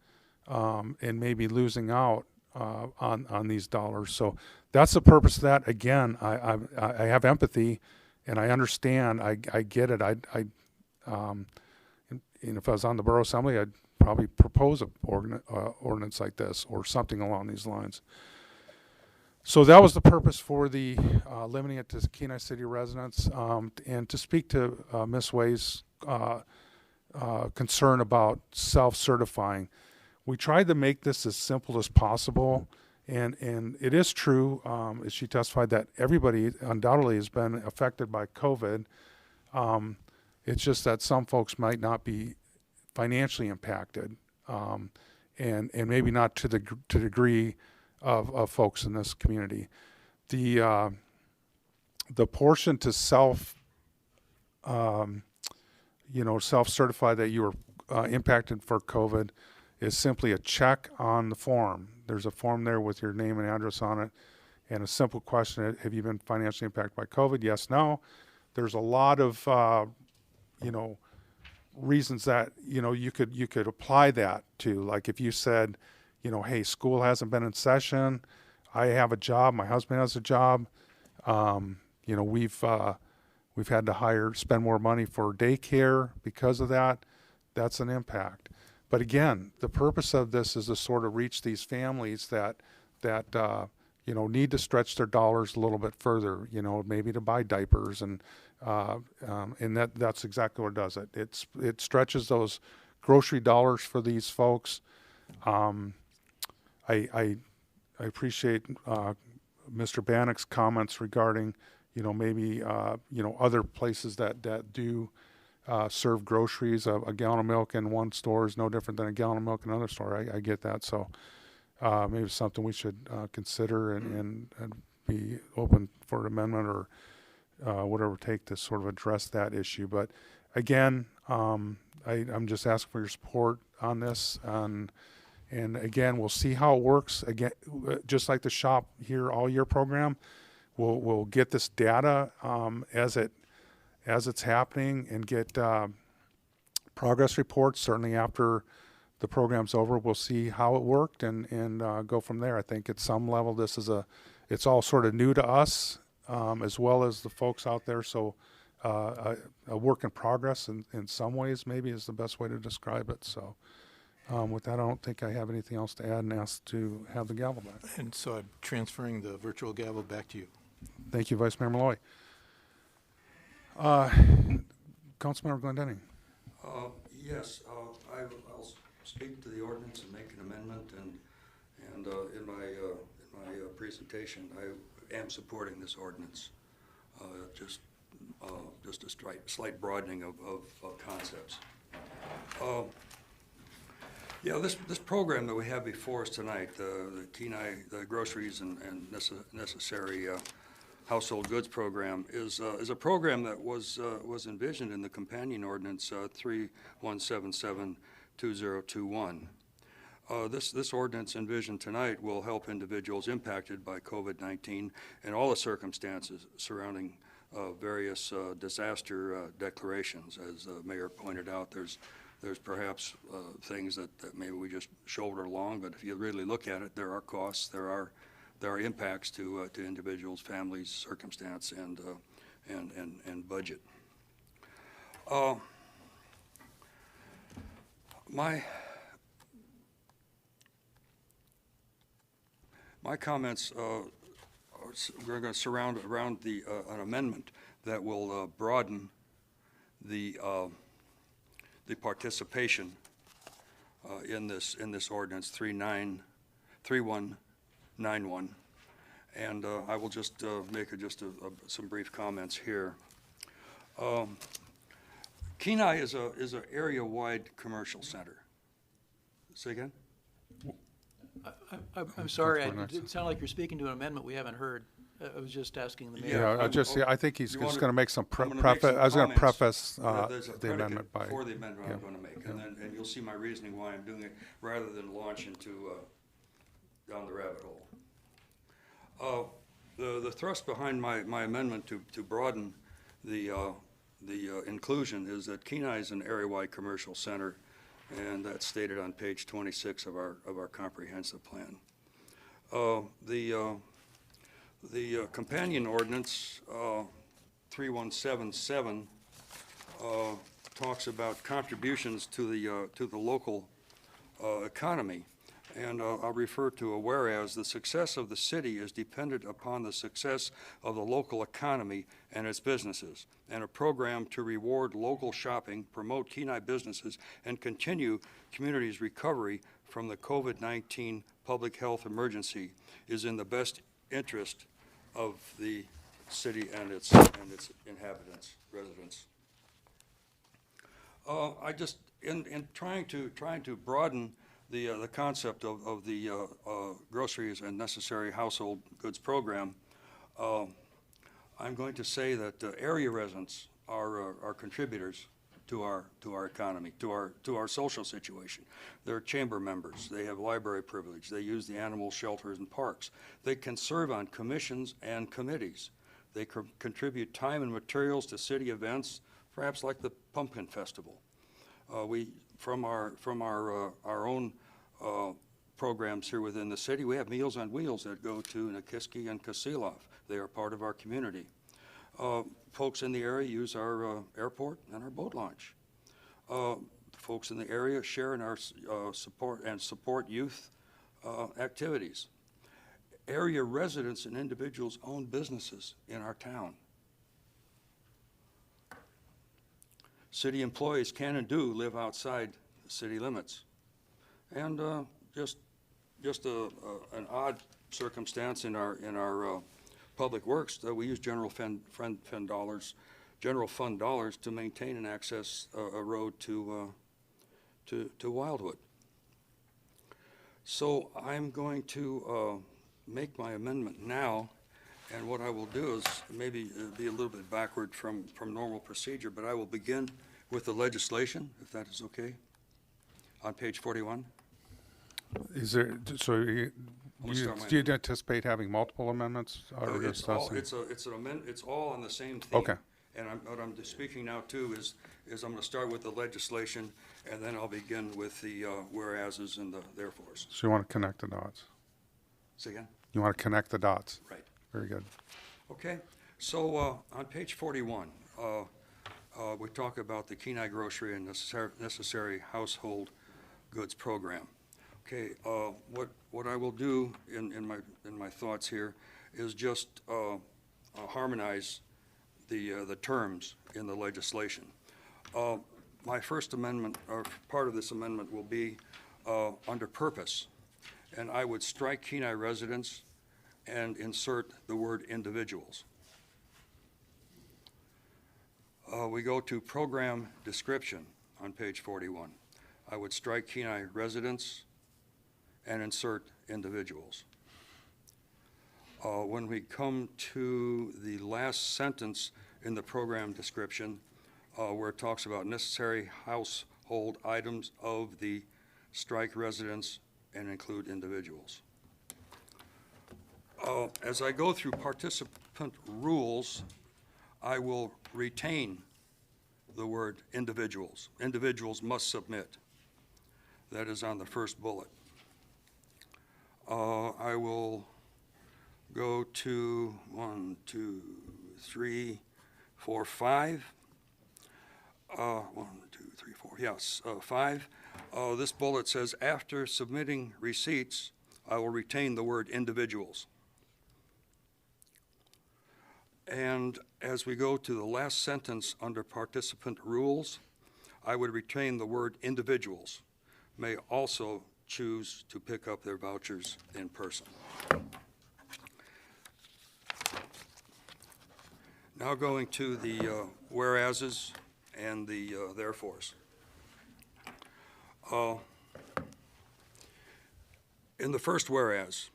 S3: and maybe losing out on these dollars. So that's the purpose of that. Again, I have empathy, and I understand. I get it. And if I was on the borough assembly, I'd probably propose an ordinance like this or something along these lines. So that was the purpose for the limiting it to Kenai City residents. And to speak to Ms. Way's concern about self-certifying, we tried to make this as simple as possible. And it is true, as she testified, that everybody undoubtedly has been affected by COVID. It's just that some folks might not be financially impacted, and maybe not to the degree of folks in this community. The portion to self self-certify that you were impacted for COVID is simply a check on the form. There's a form there with your name and address on it, and a simple question: have you been financially impacted by COVID? Yes, no. There's a lot of reasons that you could apply that to. Like if you said, hey, school hasn't been in session, I have a job, my husband has a job, we've had to spend more money for daycare because of that. That's an impact. But again, the purpose of this is to sort of reach these families that need to stretch their dollars a little bit further, maybe to buy diapers, and that's exactly what it does. It stretches those grocery dollars for these folks. I appreciate Mr. Bannock's comments regarding, maybe other places that do serve groceries. A gallon of milk in one store is no different than a gallon of milk in another store. I get that. So maybe it's something we should consider and be open for an amendment or whatever it takes to sort of address that issue. But again, I'm just asking for your support on this. And again, we'll see how it works. Again, just like the Shop Here All Year program, we'll get this data as it's happening and get progress reports. Certainly after the program's over, we'll see how it worked and go from there. I think at some level it's all sort of new to us, as well as the folks out there. So a work in progress in some ways maybe is the best way to describe it. So with that, I don't think I have anything else to add, and ask to have the gavel back.
S5: And so I'm transferring the virtual gavel back to you.
S3: Thank you, Vice Mayor Malloy. Councilmember Glendenning.
S7: Yes, I'll speak to the ordinance and make an amendment, and in my presentation, I am supporting this ordinance. Just a slight broadening of concepts. This program that we have before us tonight, the Kenai, the groceries and necessary household goods program, is a program that was envisioned in the companion ordinance 3177-2021. This ordinance envisioned tonight will help individuals impacted by COVID-19 and all the circumstances surrounding various disaster declarations. As the mayor pointed out, there's perhaps things that maybe we just shoulder along, but if you really look at it, there are costs, there are impacts to individuals, families, circumstance, and budget. My comments are going to surround around an amendment that will broaden the participation in this ordinance 3191, and I will just make some brief comments here. Kenai is an area-wide commercial center. Say again?
S6: I'm sorry, it didn't sound like you're speaking to an amendment we haven't heard. I was just asking the mayor.
S3: Yeah, I think he's just going to make some preface. I was going to preface the amendment by.
S7: For the amendment I'm going to make, and you'll see my reasoning why I'm doing it, rather than launch into down the rabbit hole. The thrust behind my amendment to broaden the inclusion is that Kenai is an area-wide commercial center, and that's stated on page 26 of our comprehensive plan. The companion ordinance 3177 talks about contributions to the local economy, and I'll refer to a whereas the success of the city is dependent upon the success of the local economy and its businesses, and a program to reward local shopping, promote Kenai businesses, and continue communities' recovery from the COVID-19 public health emergency is in the best interest of the city and its inhabitants, residents. I just in trying to broaden the concept of the groceries and necessary household goods program, I'm going to say that area residents are contributors to our economy, to our social situation. They're chamber members. They have library privilege. They use the animal shelters and parks. They can serve on commissions and committees. They contribute time and materials to city events, perhaps like the Pumpkin Festival. From our own programs here within the city, we have Meals on Wheels that go to Nikiski and Kasilov. They are part of our community. Folks in the area use our airport and our boat launch. Folks in the area share in our support youth activities. Area residents and individuals own businesses in our town. City employees can and do live outside the city limits. And just an odd circumstance in our public works that we use general fund dollars to maintain and access a road to Wildwood. So I'm going to make my amendment now, and what I will do is maybe be a little bit backward from normal procedure, but I will begin with the legislation, if that is okay, on page 41.
S3: Is there, so do you anticipate having multiple amendments? Or
S7: It's all on the same theme.
S3: Okay.
S7: And what I'm speaking now too is I'm going to start with the legislation, and then I'll begin with the whereases and the therefores.
S3: So you want to connect the dots?
S7: Say again?
S3: You want to connect the dots?
S7: Right.
S3: Very good.
S7: Okay. So on page 41, we talk about the Kenai Grocery and Necessary Household Goods Program. Okay. What I will do in my thoughts here is just harmonize the terms in the legislation. My first amendment, or part of this amendment, will be under purpose, and I would strike Kenai residents and insert the word individuals. We go to program description on page 41. I would strike Kenai residents and insert individuals. When we come to the last sentence in the program description, where it talks about necessary household items of the strike residents and include individuals. As I go through participant rules, I will retain the word individuals. Individuals must submit. That is on the first bullet. I will go to 1, 2, 3, 4, 5. 1, 2, 3, 4, yes, 5. This bullet says, after submitting receipts, I will retain the word individuals. And as we go to the last sentence under participant rules, I would retain the word individuals may also choose to pick up their vouchers in person. Now going to the whereases and the therefores. In the first whereas,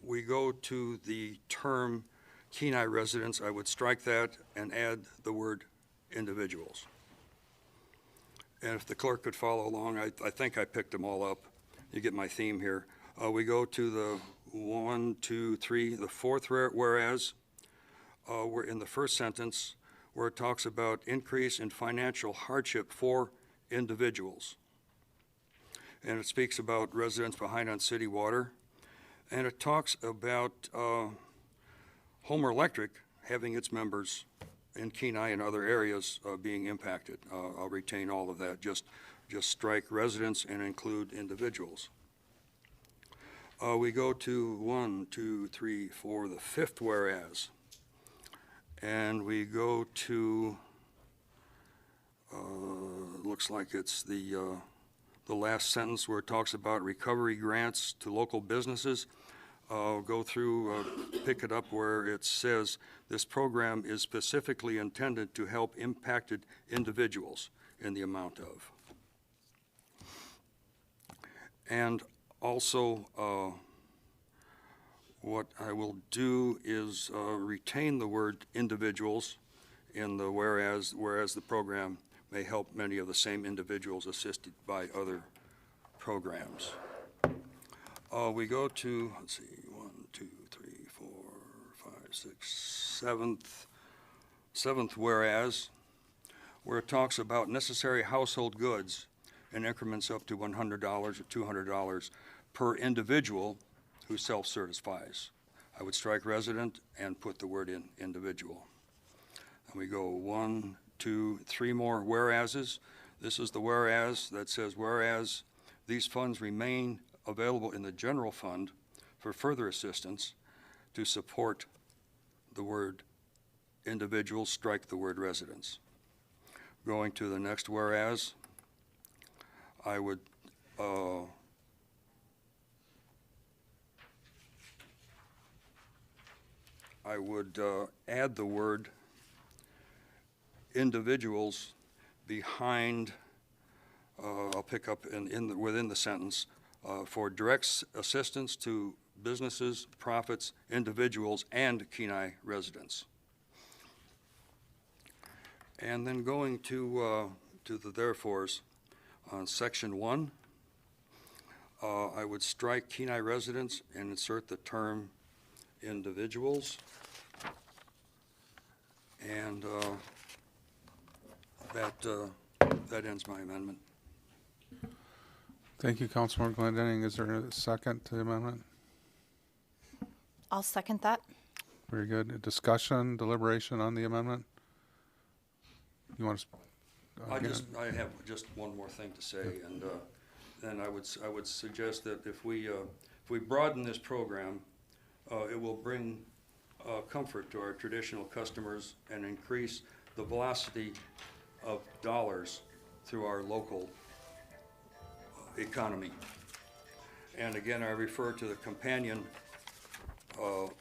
S7: we go to the term Kenai residents. I would strike that and add the word individuals. And if the clerk could follow along, I think I picked them all up. You get my theme here. We go to the 1, 2, 3, the fourth whereas. We're in the first sentence where it talks about increase in financial hardship for individuals. And it speaks about residents behind on city water. And it talks about Homer Electric having its members in Kenai and other areas being impacted. I'll retain all of that. Just strike residents and include individuals. We go to 1, 2, 3, 4, the fifth whereas. And we go to, looks like it's the last sentence where it talks about recovery grants to local businesses. Go through, pick it up where it says this program is specifically intended to help impacted individuals in the amount of. And also, what I will do is retain the word individuals in the whereas the program may help many of the same individuals assisted by other programs. We go to, let's see, 1, 2, 3, 4, 5, 6, seventh whereas, where it talks about necessary household goods in increments up to $100 or $200 per individual who self-certifies. I would strike resident and put the word in individual. And we go 1, 2, 3 more whereases. This is the whereas that says, whereas these funds remain available in the general fund for further assistance to support the word individuals, strike the word residents. Going to the next whereas, I would add the word individuals behind, I'll pick up within the sentence, for direct assistance to businesses, profits, individuals, and Kenai residents. And then going to the therefores, on section 1, I would strike Kenai residents and insert the term individuals. And that ends my amendment.
S3: Thank you, Councilmember Glendenning. Is there a second to the amendment?
S9: I'll second that.
S3: Very good. Discussion, deliberation on the amendment? You want to?
S7: I have just one more thing to say, and then I would suggest that if we broaden this program, it will bring comfort to our traditional customers and increase the velocity of dollars through our local economy. And again, I refer to the companion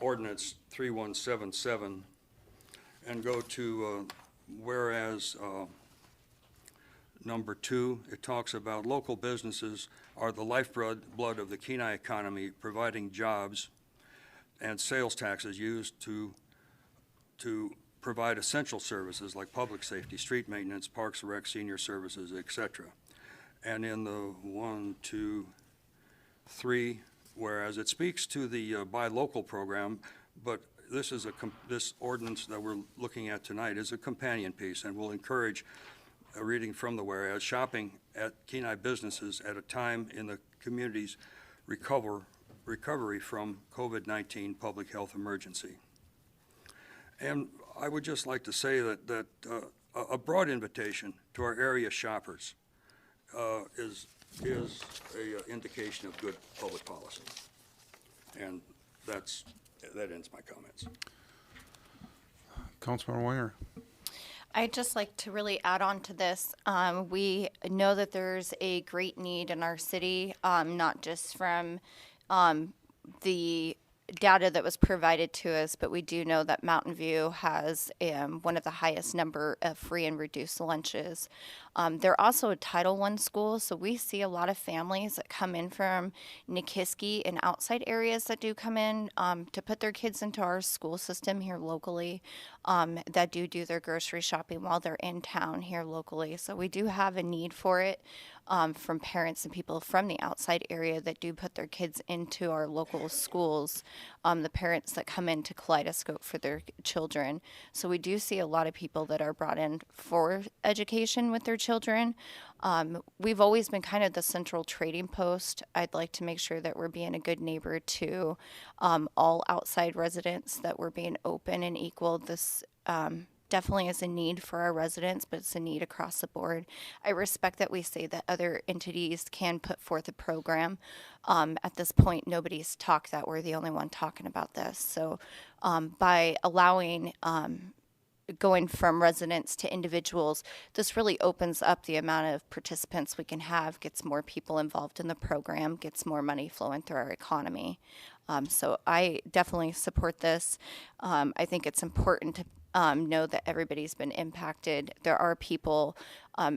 S7: Ordinance 3177 and go to whereas number 2, it talks about local businesses are the lifeblood of the Kenai economy, providing jobs and sales taxes used to provide essential services like public safety, street maintenance, parks and rec, senior services, etc. And in the 1, 2, 3, whereas it speaks to the buy local program, but this ordinance that we're looking at tonight is a companion piece and will encourage a reading from the whereas, shopping at Kenai businesses at a time in the community's recovery from COVID-19 public health emergency. And I would just like to say that a broad invitation to our area shoppers is a indication of good public policy. And that ends my comments.
S3: Councilmember Winger.
S9: I'd just like to really add on to this. We know that there's a great need in our city, not just from the data that was provided to us, but we do know that Mountain View has one of the highest number of free and reduced lunches. They're also a Title I school, so we see a lot of families that come in from Nikiski and outside areas that do come in to put their kids into our school system here locally, that do their grocery shopping while they're in town here locally. So we do have a need for it from parents and people from the outside area that do put their kids into our local schools, the parents that come into Kaleidoscope for their children. So we do see a lot of people that are brought in for education with their children. We've always been kind of the central trading post. I'd like to make sure that we're being a good neighbor to all outside residents, that we're being open and equal. This definitely is a need for our residents, but it's a need across the board. I respect that we say that other entities can put forth a program. At this point, nobody's talked that. We're the only one talking about this. So by allowing going from residents to individuals, this really opens up the amount of participants we can have, gets more people involved in the program, gets more money flowing through our economy. So I definitely support this. I think it's important to know that everybody's been impacted. There are people,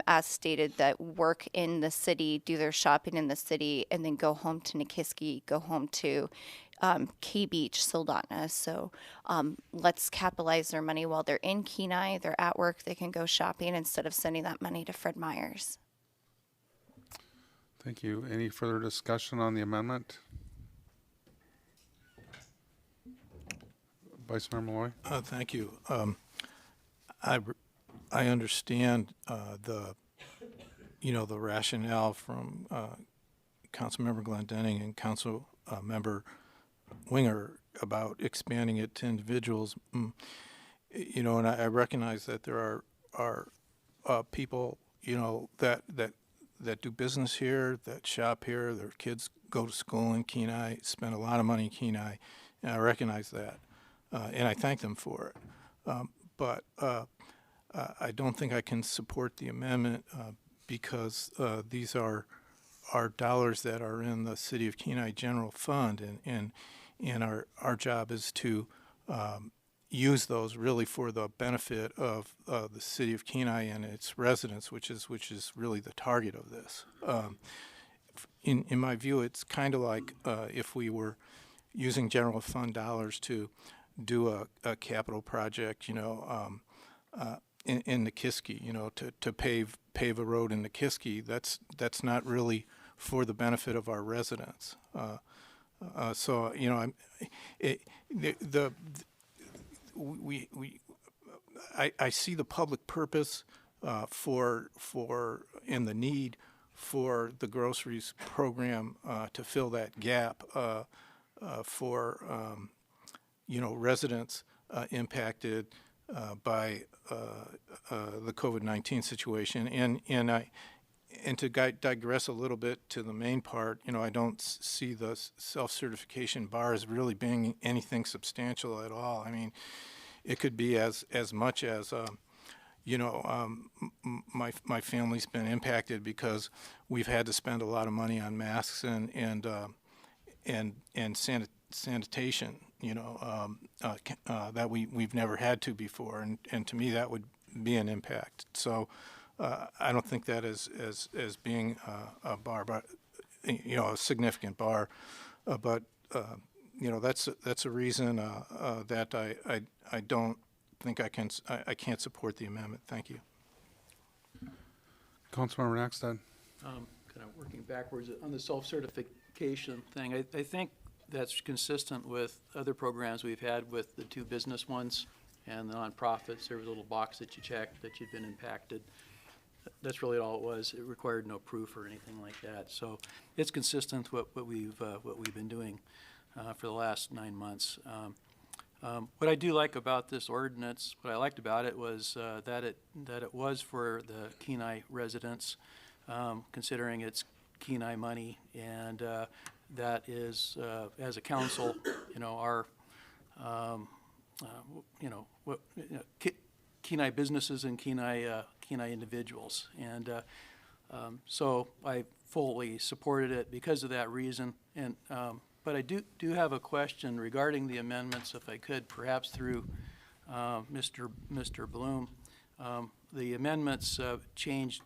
S9: as stated, that work in the city, do their shopping in the city, and then go home to Nikiski, go home to K Beach, Sildana. So let's capitalize their money while they're in Kenai. They're at work. They can go shopping instead of sending that money to Fred Meyer's.
S3: Thank you. Any further discussion on the amendment? Vice Mayor Malloy?
S5: Thank you. I understand the rationale from Councilmember Glendenning and Councilmember Winger about expanding it to individuals. And I recognize that there are people, that do business here, that shop here, their kids go to school in Kenai, spend a lot of money in Kenai, and I recognize that, and I thank them for it. But I don't think I can support the amendment because these are dollars that are in the City of Kenai General Fund, and our job is to use those really for the benefit of the City of Kenai and its residents, which is really the target of this. In my view, it's kind of like if we were using general fund dollars to do a capital project, in Nikiski, to pave a road in Nikiski. That's not really for the benefit of our residents. So I see the public purpose for and the need for the groceries program to fill that gap for residents impacted by the COVID-19 situation, and to digress a little bit to the main part, I don't see the self-certification bar as really being anything substantial at all. I mean, it could be as much as, my family's been impacted because we've had to spend a lot of money on masks and sanitation, that we've never had to before, and to me that would be an impact. So I don't think that as being a bar, but a significant bar, but that's a reason that I don't think I can't support the amendment. Thank you.
S3: Councilmember Naxton.
S6: Kind of working backwards on the self-certification thing. I think that's consistent with other programs we've had with the two business ones and the nonprofits. There was a little box that you checked that you'd been impacted. That's really all it was. It required no proof or anything like that. So it's consistent with what we've been doing for the last 9 months. What I do like about this ordinance, what I liked about it was that it was for the Kenai residents, considering it's Kenai money, and that is, as a council, our Kenai businesses and Kenai individuals, and so I fully supported it because of that reason. And but I do have a question regarding the amendments, if I could, perhaps through Mr. Bloom. The amendments changed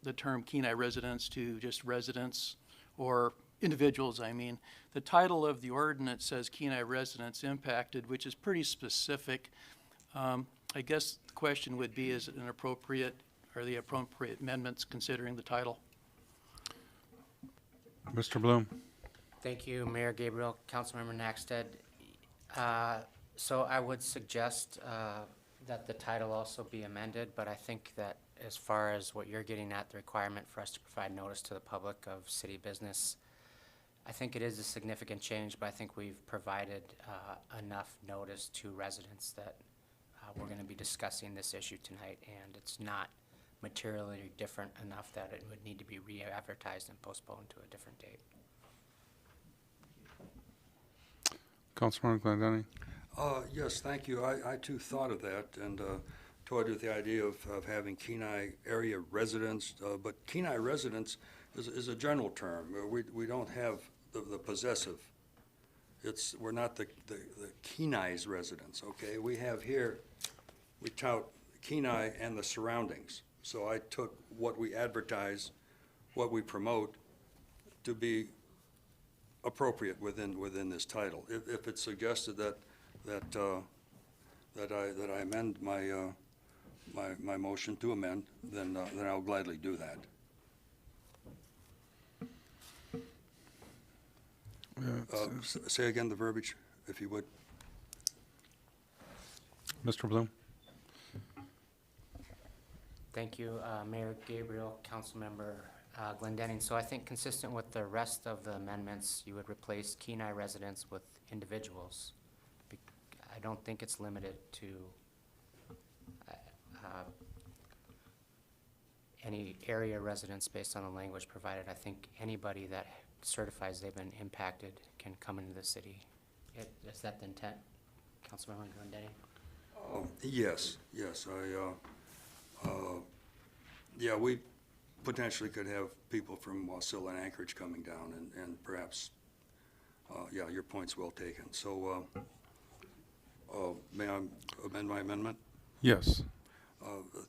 S6: the term Kenai residents to just residents, or individuals, I mean. The title of the ordinance says Kenai residents impacted, which is pretty specific. I guess the question would be, is it are the appropriate amendments considering the title?
S3: Mr. Bloom.
S1: Thank you, Mayor Gabriel, Councilmember Naxted. So I would suggest that the title also be amended, but I think that as far as what you're getting at, the requirement for us to provide notice to the public of city business, I think it is a significant change, but I think we've provided enough notice to residents that we're going to be discussing this issue tonight, and it's not materially different enough that it would need to be re-advertised and postponed to a different date.
S3: Councilmember Glendenning.
S7: Yes, thank you. I too thought of that and toyed with the idea of having Kenai area residents, but Kenai residents is a general term. We don't have the possessive. We're not the Kenai's residents, okay? We have here, we tout Kenai and the surroundings. So I took what we advertise, what we promote, to be appropriate within this title. If it's suggested that I amend my motion to amend, then I'll gladly do that. Say again the verbiage, if you would.
S3: Mr. Bloom?
S1: Thank you, Mayor Gabriel, Councilmember Glendenning. So I think consistent with the rest of the amendments, you would replace Kenai residents with individuals. I don't think it's limited to any area residents based on the language provided. I think anybody that certifies they've been impacted can come into the city. Is that the intent, Councilmember Glendenning?
S7: Yes, yeah, we potentially could have people from Wasilla and Anchorage coming down, and perhaps, yeah, your point's well taken. So, may I amend my amendment?
S3: Yes.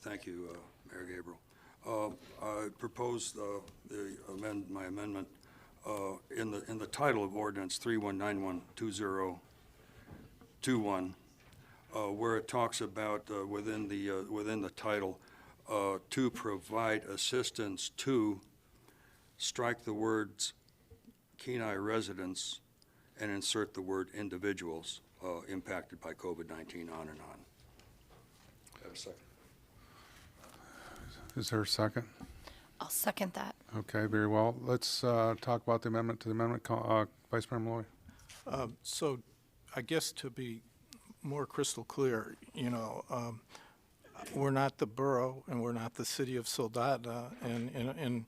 S7: Thank you, Mayor Gabriel. I propose my amendment in the title of Ordinance 31912021, where it talks about within the title to provide assistance to, strike the words Kenai residents and insert the word individuals impacted by COVID-19 on and on. Have a second.
S3: Is there a second?
S9: I'll second that.
S3: Okay, very well. Let's talk about the amendment to the amendment. Vice Mayor Malloy.
S5: So I guess to be more crystal clear, we're not the borough and we're not the city of Soldotna, and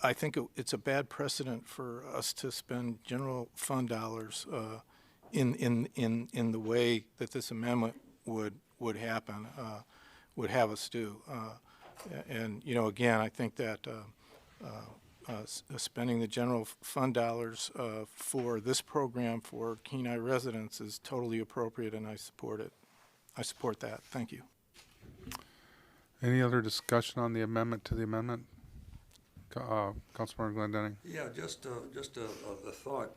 S5: I think it's a bad precedent for us to spend general fund dollars in the way that this amendment would happen, would have us do. And again, I think that spending the general fund dollars for this program for Kenai residents is totally appropriate, and I support it. I support that. Thank you.
S3: Any other discussion on the amendment to the amendment? Councilmember Glendenning.
S7: Yeah, just a thought.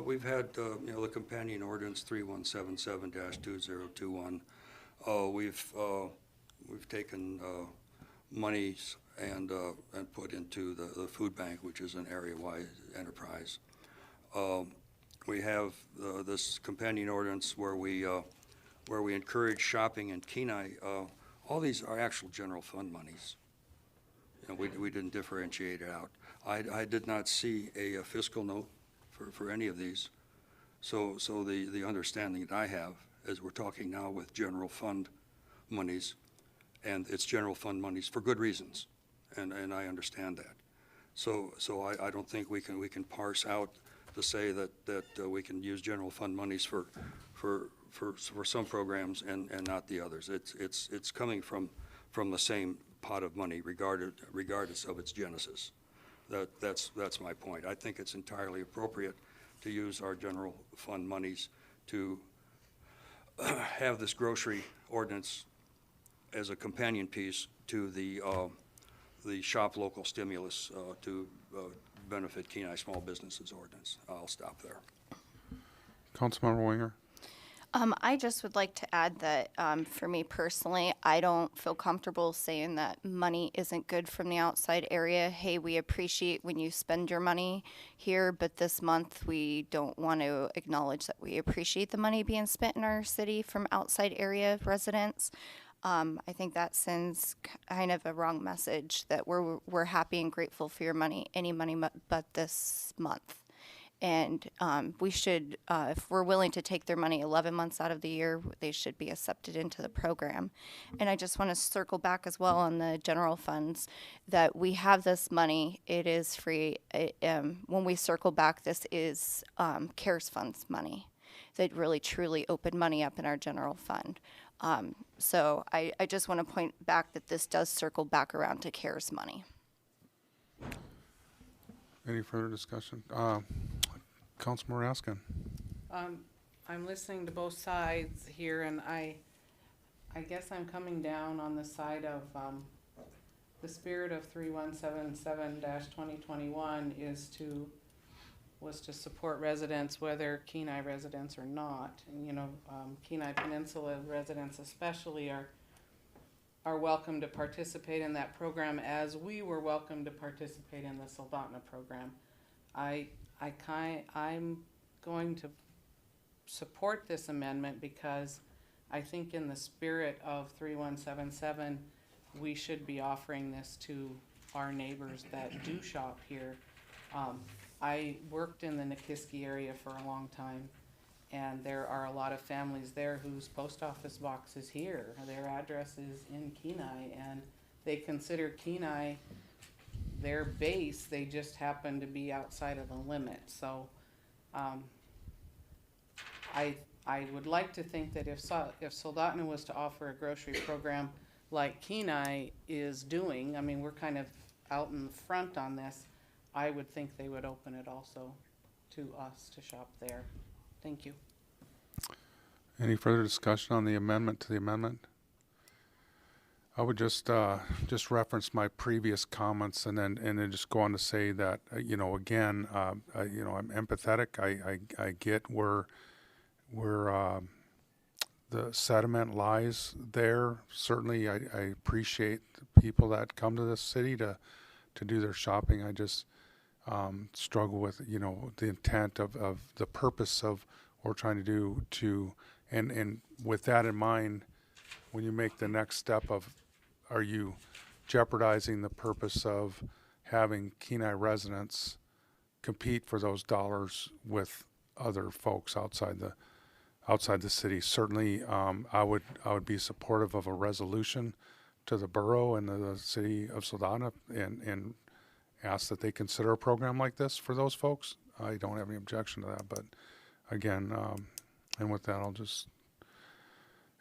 S7: We've had the companion ordinance 3177-2021. We've taken monies and put into the food bank, which is an area-wide enterprise. We have this companion ordinance where we encourage shopping in Kenai. All these are actual general fund monies. We didn't differentiate it out. I did not see a fiscal note for any of these. So the understanding that I have is we're talking now with general fund monies, and it's general fund monies for good reasons, and I understand that. So I don't think we can parse out to say that we can use general fund monies for some programs and not the others. It's coming from the same pot of money, regardless of its genesis. That's my point. I think it's entirely appropriate to use our general fund monies to have this grocery ordinance as a companion piece to the shop local stimulus to benefit Kenai small businesses ordinance. I'll stop there.
S3: Councilmember Winger.
S9: I just would like to add that for me personally, I don't feel comfortable saying that money isn't good from the outside area. Hey, we appreciate when you spend your money here, but this month we don't want to acknowledge that we appreciate the money being spent in our city from outside area residents. I think that sends kind of a wrong message that we're happy and grateful for your money, any money but this month. And we should, if we're willing to take their money 11 months out of the year, they should be accepted into the program. And I just want to circle back as well on the general funds, that we have this money. It is free. When we circle back, this is CARES funds money that really truly opened money up in our general fund. So I just want to point back that this does circle back around to CARES money.
S3: Any further discussion? Councilman Raskin.
S15: I'm listening to both sides here, and I guess I'm coming down on the side of the spirit of 3177-2021 was to support residents, whether Kenai residents or not. And, you know, Kenai Peninsula residents especially are welcome to participate in that program as we were welcome to participate in the Soldotna program. I'm going to support this amendment because I think in the spirit of 3177, we should be offering this to our neighbors that do shop here. I worked in the Nikiski area for a long time, and there are a lot of families there whose post office box is here. Their address is in Kenai, and they consider Kenai their base. They just happen to be outside of the limit. So I would like to think that if Soldotna was to offer a grocery program like Kenai is doing, I mean, we're kind of out in front on this, I would think they would open it also to us to shop there. Thank you.
S3: Any further discussion on the amendment to the amendment? I would just reference my previous comments and then just go on to say that, you know, again, you know, I'm empathetic. I get where the sediment lies there. Certainly, I appreciate the people that come to this city to do their shopping. I just struggle with, you know, the intent of the purpose of what we're trying to do and with that in mind, when you make the next step of, are you jeopardizing the purpose of having Kenai residents compete for those dollars with other folks outside the city? Certainly, I would be supportive of a resolution to the borough and the city of Soldotna and ask that they consider a program like this for those folks. I don't have any objection to that, but again, and with that, I'll just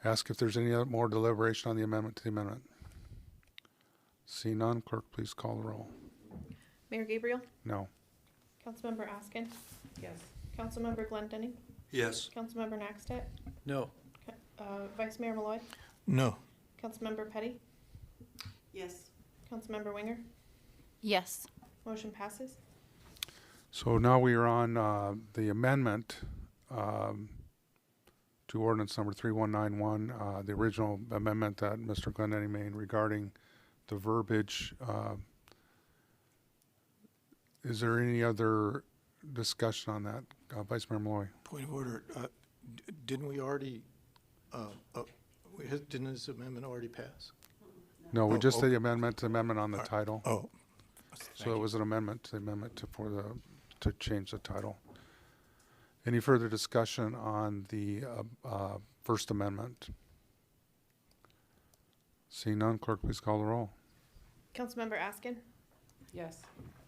S3: ask if there's any more deliberation on the amendment to the amendment. See none, clerk, please call the roll.
S2: Mayor Gabriel?
S3: No.
S2: Councilmember Askin?
S15: Yes.
S2: Councilmember Glendenning?
S7: Yes.
S2: Councilmember Naxtat?
S6: No.
S2: Vice Mayor Malloy?
S5: No.
S2: Councilmember Petty?
S11: Yes.
S2: Councilmember Winger?
S9: Yes.
S2: Motion passes.
S3: So now we are on the amendment to ordinance number 3191, the original amendment that Mr. Glendenning made regarding the verbiage. Is there any other discussion on that? Vice Mayor Malloy.
S5: Point of order. Didn't we already, didn't this amendment already pass?
S3: No, we just
S5: okay.
S3: did the amendment to the amendment on the title.
S5: Oh.
S3: So it was an amendment to the amendment to change the title. Any further discussion on the First Amendment? Seeing none, clerk, please call the roll.
S2: Councilmember Askin?
S15: Yes.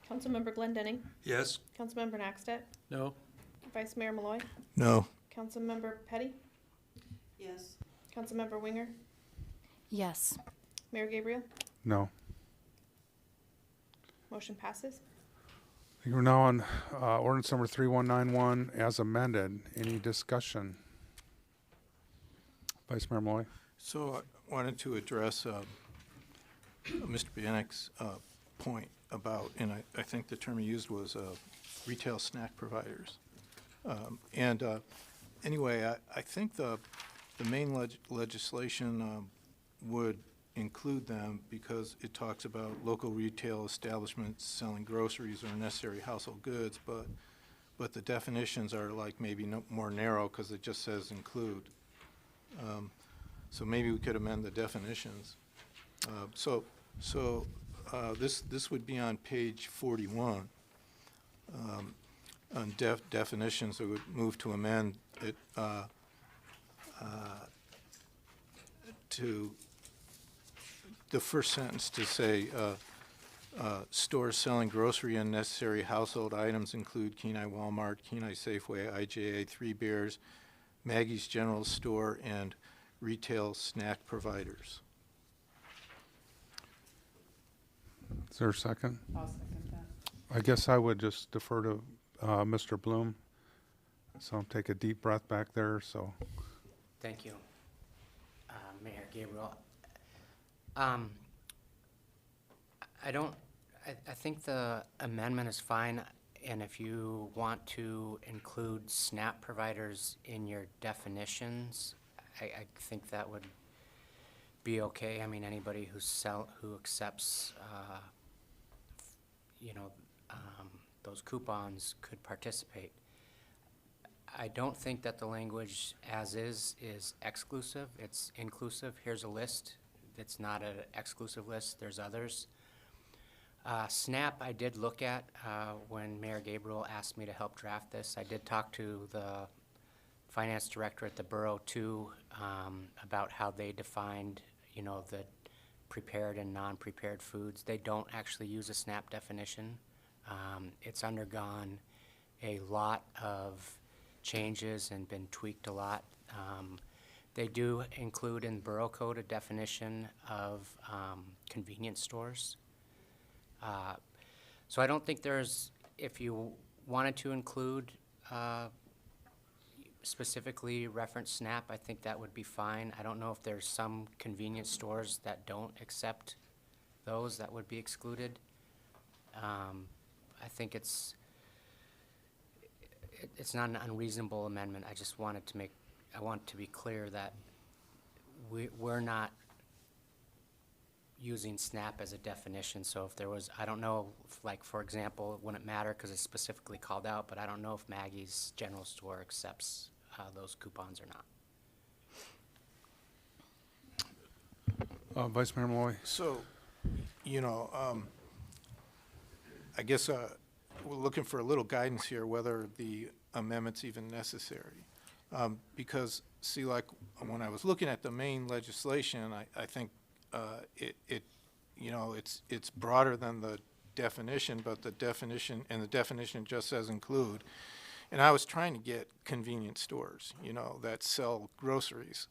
S2: Councilmember Glendenning?
S7: Yes.
S2: Councilmember Naxtat?
S6: No.
S2: Vice Mayor Malloy?
S5: No.
S2: Councilmember Petty?
S11: Yes.
S2: Councilmember Winger?
S9: Yes.
S2: Mayor Gabriel?
S3: No.
S2: Motion passes.
S3: We're now on ordinance number 3191 as amended. Any discussion? Vice Mayor Malloy.
S5: So I wanted to address Mr. Bianek's point about, and I think the term he used was retail snack providers. Anyway, I think the main legislation would include them because it talks about local retail establishments selling groceries or necessary household goods, but the definitions are like maybe more narrow because it just says include. So maybe we could amend the definitions. This would be on page 41. On definitions, it would move to amend it to the first sentence to say, stores selling grocery and necessary household items include Kenai Walmart, Kenai Safeway, IGA, Three Bears, Maggie's General Store, and retail snack providers.
S3: Is there a second?
S15: I'll second that.
S3: I guess I would just defer to Mr. Bloom. So take a deep breath back there. So,
S1: Thank you, Mayor Gabriel. I don't, I think the amendment is fine, and if you want to include SNAP providers in your definitions, I think that would be okay. I mean, anybody who accepts, those coupons could participate. I don't think that the language as is exclusive, it's inclusive. Here's a list. It's not an exclusive list, there's others. SNAP I did look at when Mayor Gabriel asked me to help draft this. I did talk to the finance director at the borough too, about how they defined, the prepared and non-prepared foods. They don't actually use a SNAP definition. It's undergone a lot of changes and been tweaked a lot. They do include in Borough Code a definition of convenience stores. So I don't think there's, if you wanted to include specifically reference SNAP, I think that would be fine. I don't know if there's some convenience stores that don't accept those that would be excluded. I think it's not an unreasonable amendment. I just wanted to I want to be clear that we're not using SNAP as a definition. So if there was, I don't know, if, like, for example, it wouldn't matter because it's specifically called out, but I don't know if Maggie's General Store accepts those coupons or not.
S3: Vice Mayor Malloy.
S5: So, I guess we're looking for a little guidance here whether the amendment's even necessary. Because, see, like, when I was looking at the main legislation, I think it's broader than the definition, but the definition just says include. And I was trying to get convenience stores, that sell groceries.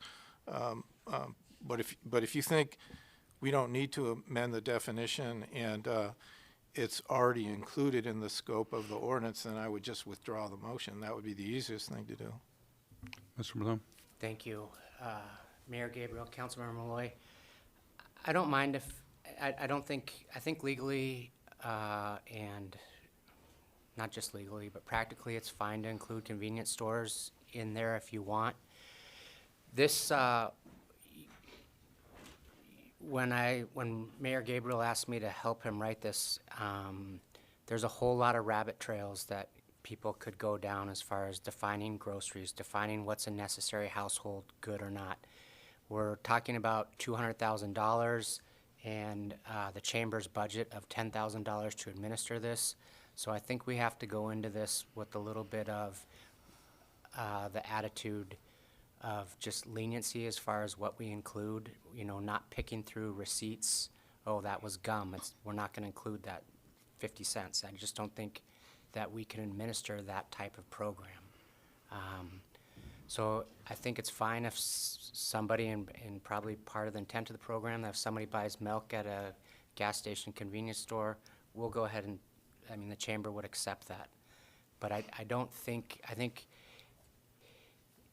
S5: But if you think we don't need to amend the definition and it's already included in the scope of the ordinance, then I would just withdraw the motion. That would be the easiest thing to do.
S3: Mr. Bloom.
S1: Thank you. Mayor Gabriel, Councilmember Malloy. I don't mind if, I think legally, and not just legally, but practically, it's fine to include convenience stores in there if you want. This, when Mayor Gabriel asked me to help him write this, there's a whole lot of rabbit trails that people could go down as far as defining groceries, defining what's a necessary household good or not. We're talking about $200,000 and the chamber's budget of $10,000 to administer this. So I think we have to go into this with a little bit of the attitude of just leniency as far as what we include, not picking through receipts. Oh, that was gum. We're not going to include that 50 cents. I just don't think that we can administer that type of program. So I think it's fine if somebody, and probably part of the intent of the program, that if somebody buys milk at a gas station convenience store, we'll go ahead and, the chamber would accept that. But I think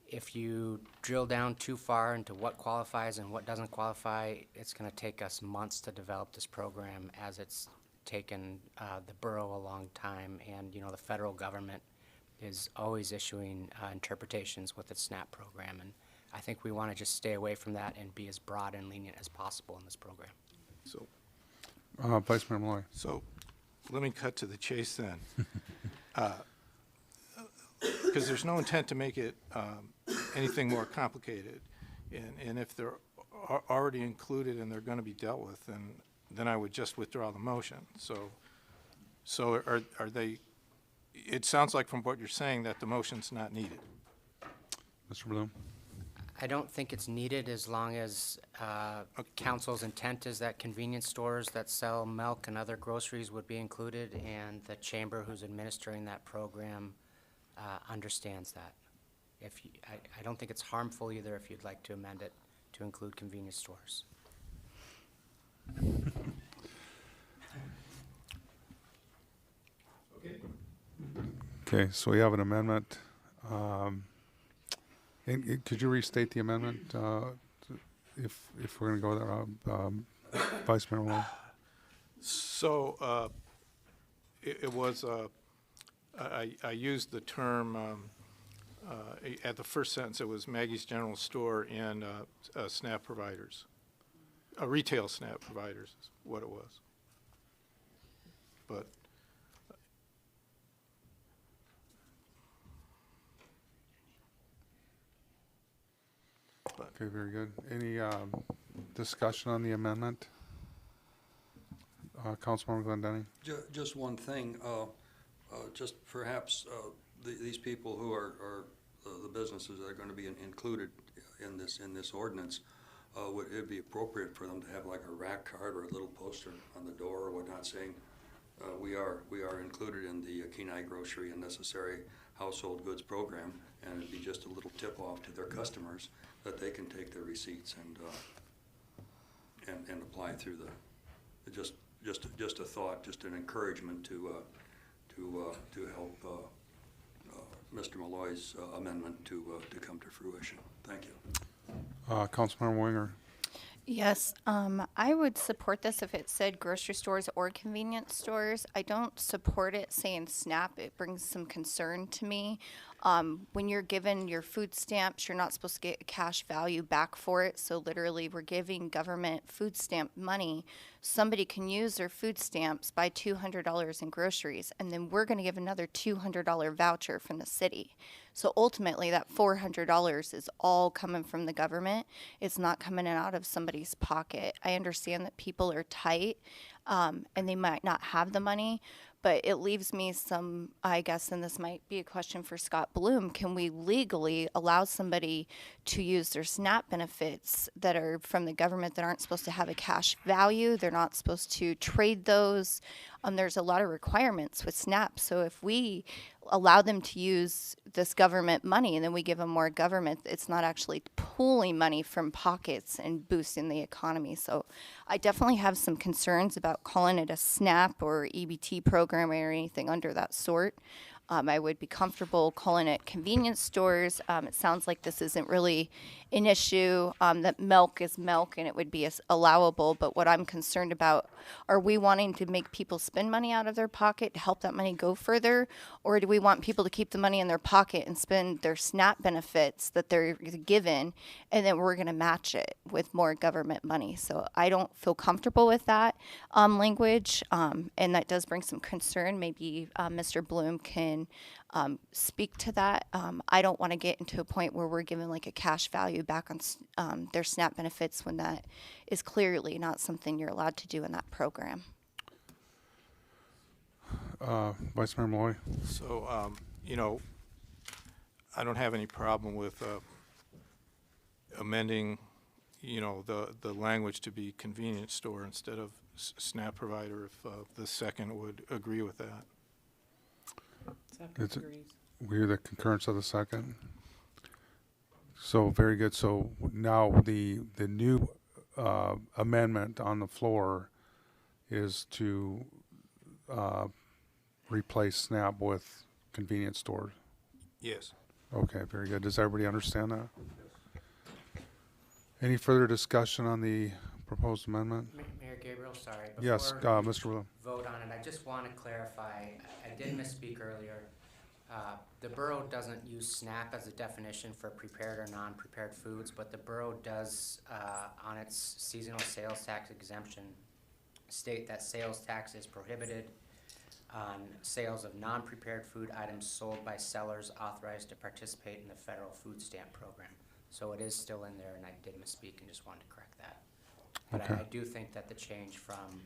S1: if you drill down too far into what qualifies and what doesn't qualify, it's going to take us months to develop this program, as it's taken the borough a long time, and the federal government is always issuing interpretations with its SNAP program, and I think we want to just stay away from that and be as broad and lenient as possible in this program.
S5: So,
S3: Vice Mayor Malloy.
S5: So let me cut to the chase then. Because there's no intent to make it anything more complicated. And if they're already included and they're going to be dealt with, then I would just withdraw the motion. So are they, it sounds like from what you're saying that the motion's not needed.
S3: Mr. Bloom.
S1: I don't think it's needed as long as council's intent is that convenience stores that sell milk and other groceries would be included, and the chamber who's administering that program understands that. I don't think it's harmful either if you'd like to amend it to include convenience stores.
S3: Okay, so we have an amendment. And could you restate the amendment if we're going to go there, Vice Mayor Malloy?
S5: So it was, I used the term, at the first sentence, it was Maggie's General Store and SNAP providers. Retail SNAP providers is what it was. But
S3: Okay, very good. Any discussion on the amendment? Councilmember Glendenning?
S7: Just one thing, just perhaps these people who are the businesses that are going to be included in this ordinance, would it be appropriate for them to have like a rack card or a little poster on the door or whatnot saying, we are included in the Kenai Grocery and Necessary Household Goods Program, and it'd be just a little tip off to their customers that they can take their receipts and apply through the, just a thought, just an encouragement to help Mr. Malloy's amendment to come to fruition. Thank you.
S3: Councilmember Winger?
S9: Yes, I would support this if it said grocery stores or convenience stores. I don't support it saying SNAP. It brings some concern to me. When you're given your food stamps, you're not supposed to get cash value back for it. So literally, we're giving government food stamp money. Somebody can use their food stamps, buy $200 in groceries, and then we're going to give another $200 voucher from the city. So ultimately, that $400 is all coming from the government. It's not coming out of somebody's pocket. I understand that people are tight and they might not have the money, but it leaves me some, I guess, and this might be a question for Scott Bloom, can we legally allow somebody to use their SNAP benefits that are from the government that aren't supposed to have a cash value? They're not supposed to trade those. There's a lot of requirements with SNAP. So if we allow them to use this government money and then we give them more government, it's not actually pulling money from pockets and boosting the economy. So I definitely have some concerns about calling it a SNAP or EBT program or anything under that sort. I would be comfortable calling it convenience stores. It sounds like this isn't really an issue, that milk is milk and it would be allowable. But what I'm concerned about, are we wanting to make people spend money out of their pocket to help that money go further? Or do we want people to keep the money in their pocket and spend their SNAP benefits that they're given, and then we're going to match it with more government money? So I don't feel comfortable with that language, and that does bring some concern. Maybe Mr. Bloom can speak to that. I don't want to get into a point where we're giving like a cash value back on their SNAP benefits when that is clearly not something you're allowed to do in that program.
S3: Vice Mayor Malloy?
S5: So, I don't have any problem with amending, the language to be convenience store instead of SNAP provider if the second would agree with that.
S3: It's we hear the concurrence of the second. So very good. So now the new amendment on the floor is to replace SNAP with convenience stores.
S5: Yes.
S3: Okay, very good. Does everybody understand that? Any further discussion on the proposed amendment?
S1: Mayor Gabriel, sorry.
S3: Yes,
S1: Before
S3: Mr. Bloom.
S1: vote on it, I just want to clarify, I did misspeak earlier. The borough doesn't use SNAP as a definition for prepared or non-prepared foods, but the borough does, on its seasonal sales tax exemption, state that sales tax is prohibited on sales of non-prepared food items sold by sellers authorized to participate in the federal food stamp program. So it is still in there, and I did misspeak and just wanted to correct that. But
S3: Okay.
S1: I do think that the change from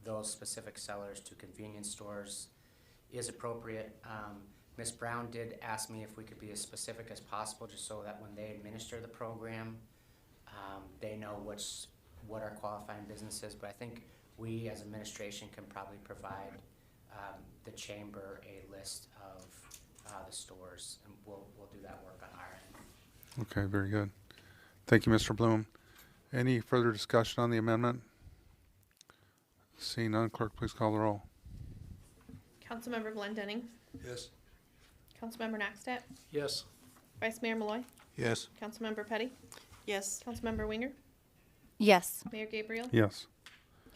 S1: those specific sellers to convenience stores is appropriate. Ms. Brown did ask me if we could be as specific as possible, just so that when they administer the program, they know what our qualifying business is. But I think we as administration can probably provide the chamber a list of the stores, and we'll do that work on our end.
S3: Okay, very good. Thank you, Mr. Bloom. Any further discussion on the amendment? Seeing none, clerk, please call the roll.
S2: Councilmember Glendenning.
S7: Yes.
S2: Councilmember Naxtat.
S6: Yes.
S2: Vice Mayor Malloy.
S5: Yes.
S2: Councilmember Petty.
S11: Yes.
S2: Councilmember Winger.
S9: Yes.
S2: Mayor Gabriel.
S3: Yes.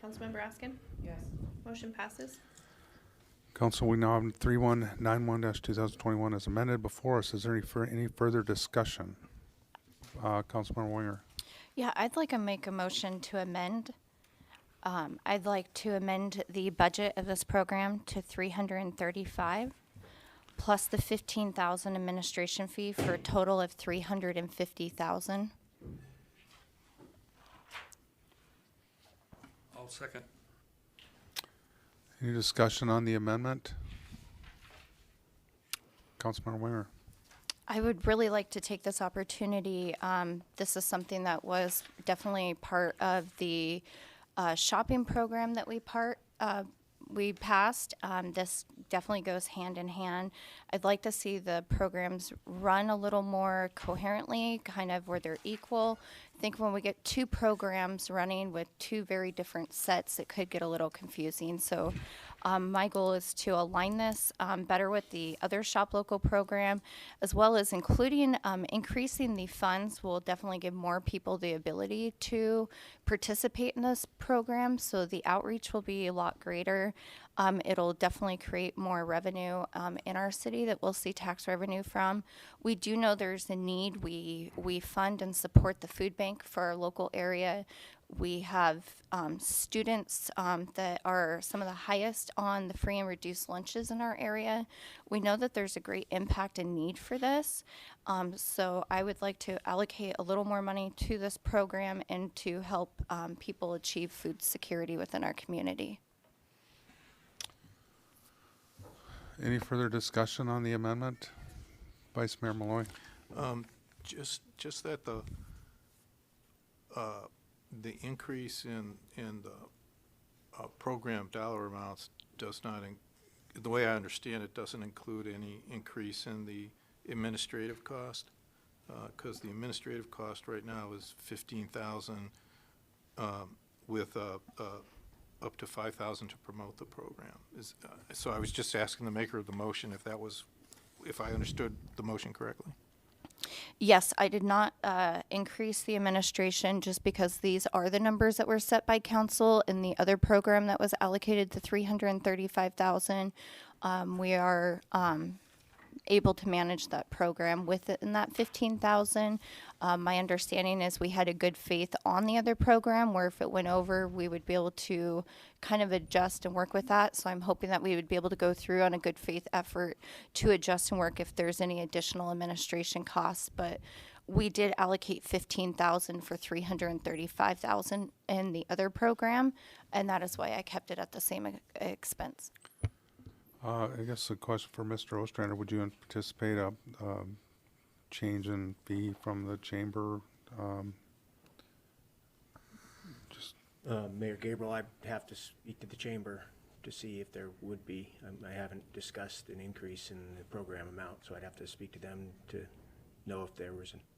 S2: Councilmember Askin?
S15: Yes.
S2: Motion passes.
S3: Council, we now have 3191-2021 as amended before us. Is there any further discussion? Councilmember Winger.
S9: Yeah, I'd like to make a motion to amend. I'd like to amend the budget of this program to 335 plus the 15,000 administration fee for a total of 350,000.
S7: I'll second.
S3: Any discussion on the amendment? Councilmember Winger.
S9: I would really like to take this opportunity. This is something that was definitely part of the shopping program that we passed. This definitely goes hand in hand. I'd like to see the programs run a little more coherently, kind of where they're equal. I think when we get two programs running with two very different sets, it could get a little confusing. So my goal is to align this better with the other Shop Local program, as well as including increasing the funds will definitely give more people the ability to participate in this program. So the outreach will be a lot greater. It'll definitely create more revenue in our city that we'll see tax revenue from. We do know there's a need. We fund and support the food bank for our local area. We have students that are some of the highest on the free and reduced lunches in our area. We know that there's a great impact and need for this. So I would like to allocate a little more money to this program and to help people achieve food security within our community.
S3: Any further discussion on the amendment? Vice Mayor Malloy.
S5: Just that the increase in the program dollar amounts does not, the way I understand it, doesn't include any increase in the administrative cost, because the administrative cost right now is 15,000 with up to 5,000 to promote the program. So I was just asking the maker of the motion if I understood the motion correctly.
S9: Yes, I did not increase the administration just because these are the numbers that were set by council. In the other program that was allocated to 335,000, we are able to manage that program within that 15,000. My understanding is we had a good faith on the other program where if it went over, we would be able to kind of adjust and work with that. So I'm hoping that we would be able to go through on a good faith effort to adjust and work if there's any additional administration costs. But we did allocate 15,000 for 335,000 in the other program, and that is why I kept it at the same expense.
S3: I guess a question for Mr. Ostrander. Would you anticipate a change in fee from the chamber?
S16: Mayor Gabriel, I'd have to speak to the chamber to see if there would be. I haven't discussed an increase in the program amount, so I'd have to speak to them to know if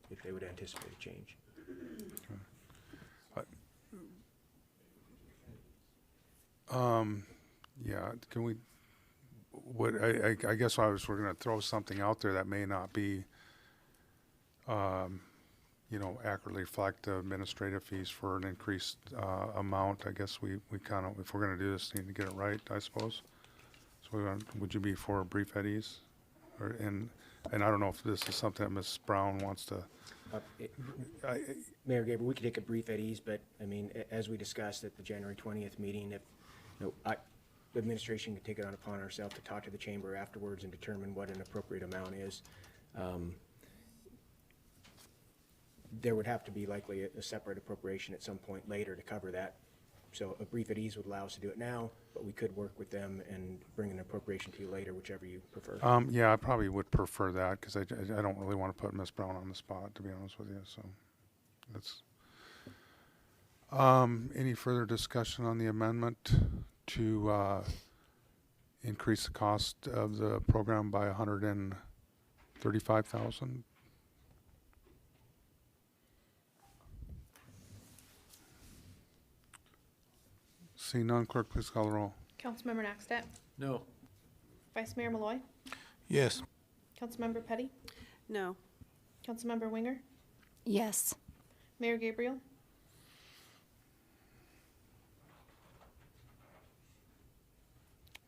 S16: if they would anticipate a change.
S3: Yeah, can we? I guess we're going to throw something out there that may not be, accurately reflect the administrative fees for an increased amount. I guess we kind of, if we're going to do this, need to get it right, I suppose. So would you be for a brief at ease? And I don't know if this is something that Ms. Brown wants to.
S16: Mayor Gabriel, we could take a brief at ease, but I mean, as we discussed at the January 20th meeting, if the administration can take it upon ourselves to talk to the chamber afterwards and determine what an appropriate amount is. There would have to be likely a separate appropriation at some point later to cover that. So a brief at ease would allow us to do it now, but we could work with them and bring an appropriation to you later, whichever you prefer.
S3: Yeah, I probably would prefer that because I don't really want to put Ms. Brown on the spot, to be honest with you. So that's. Any further discussion on the amendment to increase the cost of the program by 135,000? Seeing none, clerk, please call the roll.
S2: Councilmember Naxtat?
S6: No.
S2: Vice Mayor Malloy?
S5: Yes.
S2: Councilmember Petty?
S11: No.
S2: Councilmember Winger?
S9: Yes.
S2: Mayor Gabriel?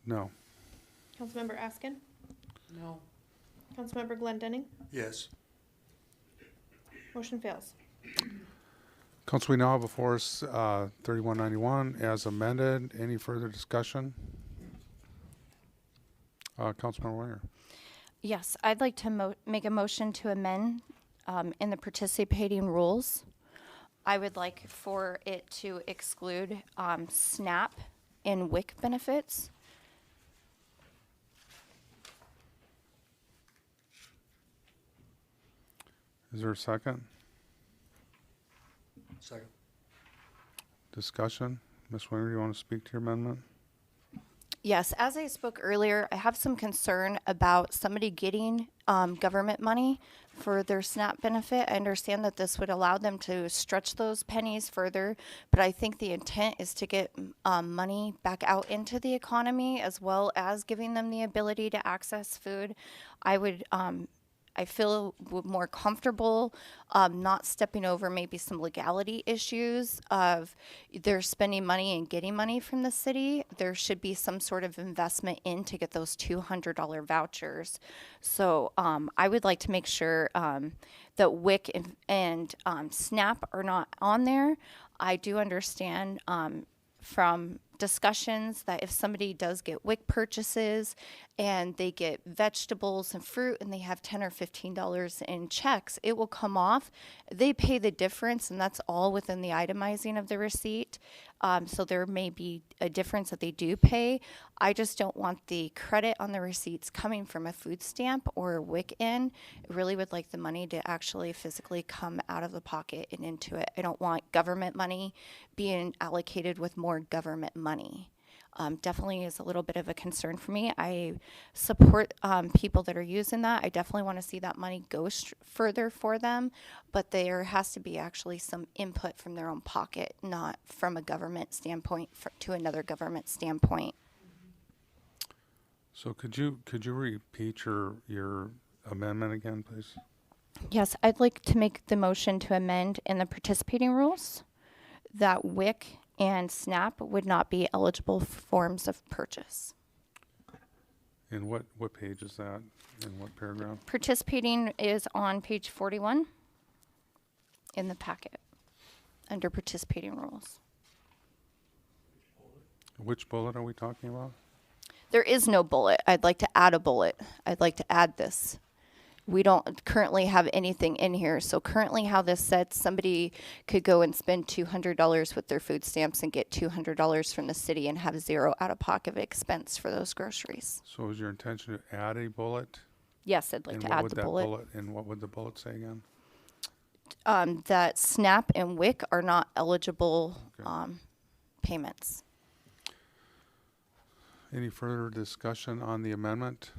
S3: No.
S2: Councilmember Askin?
S15: No.
S2: Councilmember Glendenning?
S7: Yes.
S2: Motion fails.
S3: Council, we now have before us 3191 as amended. Any further discussion? Councilmember Winger.
S9: Yes, I'd like to make a motion to amend in the participating rules. I would like for it to exclude SNAP and WIC benefits.
S3: Is there a second?
S7: Second.
S3: Discussion? Ms. Winger, do you want to speak to your amendment?
S9: Yes, as I spoke earlier, I have some concern about somebody getting government money for their SNAP benefit. I understand that this would allow them to stretch those pennies further, but I think the intent is to get money back out into the economy as well as giving them the ability to access food. I feel more comfortable not stepping over maybe some legality issues of they're spending money and getting money from the city. There should be some sort of investment in to get those $200 vouchers. So I would like to make sure that WIC and SNAP are not on there. I do understand from discussions that if somebody does get WIC purchases and they get vegetables and fruit and they have $10 or $15 in checks, it will come off. They pay the difference, and that's all within the itemizing of the receipt. So there may be a difference that they do pay. I just don't want the credit on the receipts coming from a food stamp or a WIC in. I really would like the money to actually physically come out of the pocket and into it. I don't want government money being allocated with more government money. Definitely is a little bit of a concern for me. I support people that are using that. I definitely want to see that money go further for them, but there has to be actually some input from their own pocket, not from a government standpoint to another government standpoint.
S3: So could you repeat your amendment again, please?
S9: Yes, I'd like to make the motion to amend in the participating rules that WIC and SNAP would not be eligible forms of purchase.
S3: And what page is that? In what paragraph?
S9: Participating is on page 41 in the packet under participating rules.
S3: Which bullet are we talking about?
S9: There is no bullet. I'd like to add a bullet. I'd like to add this. We don't currently have anything in here. So currently how this sets, somebody could go and spend $200 with their food stamps and get $200 from the city and have zero out-of-pocket expense for those groceries.
S3: So is your intention to add a bullet?
S9: Yes, I'd like
S3: And
S9: to
S3: what
S9: add
S3: would
S9: the
S3: that
S9: bullet.
S3: And what would the bullet say again?
S9: That SNAP and WIC are not eligible payments.
S3: Any further discussion on the amendment?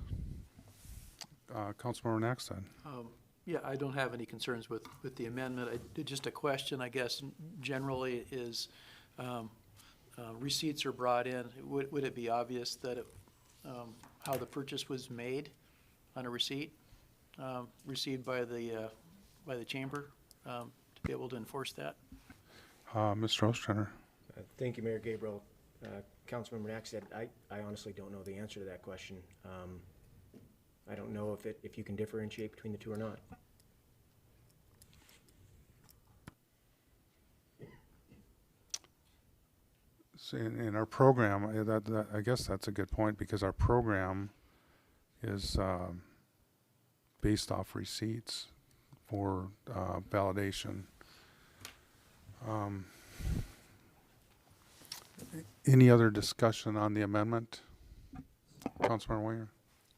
S3: Councilmember Naxton.
S6: Yeah, I don't have any concerns with the amendment. Just a question, I guess, generally is receipts are brought in. Would it be obvious that how the purchase was made on a receipt received by the chamber to be able to enforce that?
S3: Mr. Ostrander.
S16: Thank you, Mayor Gabriel. Councilmember Naxted, I honestly don't know the answer to that question. I don't know if you can differentiate between the two or not.
S3: So in our program, I guess that's a good point, because our program is based off receipts for validation. Any other discussion on the amendment? Councilmember Winger.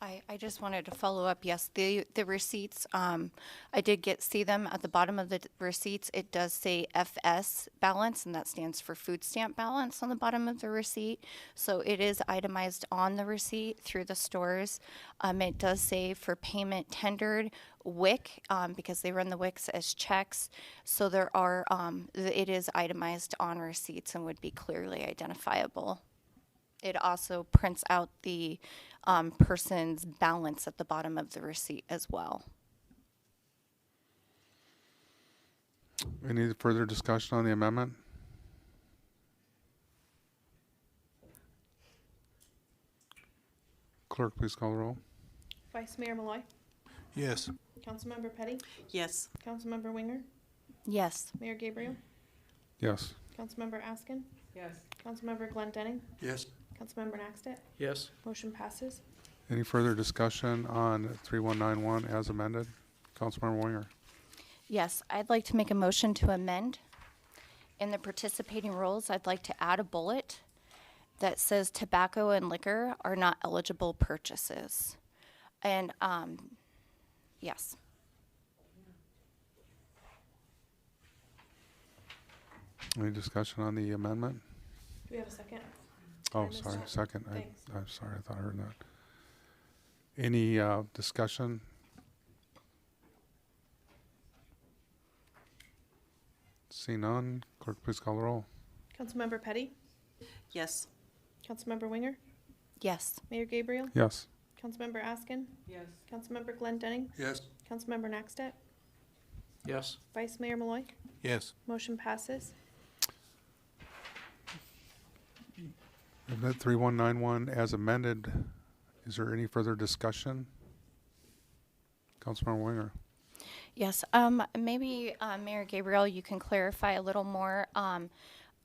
S9: I just wanted to follow up. Yes, the receipts, I did see them at the bottom of the receipts. It does say FS balance, and that stands for food stamp balance on the bottom of the receipt. So it is itemized on the receipt through the stores. It does say for payment tendered WIC, because they run the WICs as checks. So there are, it is itemized on receipts and would be clearly identifiable. It also prints out the person's balance at the bottom of the receipt as well.
S3: Any further discussion on the amendment? Clerk, please call the roll.
S2: Vice Mayor Malloy.
S5: Yes.
S2: Councilmember Petty.
S11: Yes.
S2: Councilmember Winger.
S9: Yes.
S2: Mayor Gabriel.
S3: Yes.
S2: Councilmember Askin.
S15: Yes.
S2: Councilmember Glendenning.
S7: Yes.
S2: Councilmember Naxtet.
S6: Yes.
S2: Motion passes.
S3: Any further discussion on 3191 as amended? Councilmember Winger.
S9: Yes, I'd like to make a motion to amend. In the participating roles, I'd like to add a bullet that says tobacco and liquor are not eligible purchases. And, yes.
S3: Any discussion on the amendment?
S2: Do we have a second?
S3: Oh,
S2: missed
S3: sorry,
S2: that.
S3: second.
S2: Thanks.
S3: I'm sorry, I thought I heard that. Any discussion? See none, clerk, please call the roll.
S2: Councilmember Petty.
S11: Yes.
S2: Councilmember Winger.
S9: Yes.
S2: Mayor Gabriel.
S3: Yes.
S2: Councilmember Askin.
S15: Yes.
S2: Councilmember Glendenning.
S7: Yes.
S2: Councilmember Naxtet.
S6: Yes.
S2: Vice Mayor Malloy.
S5: Yes.
S2: Motion passes.
S3: Amendment 3191 as amended. Is there any further discussion? Councilmember Winger.
S9: Yes, maybe, Mayor Gabriel, you can clarify a little more,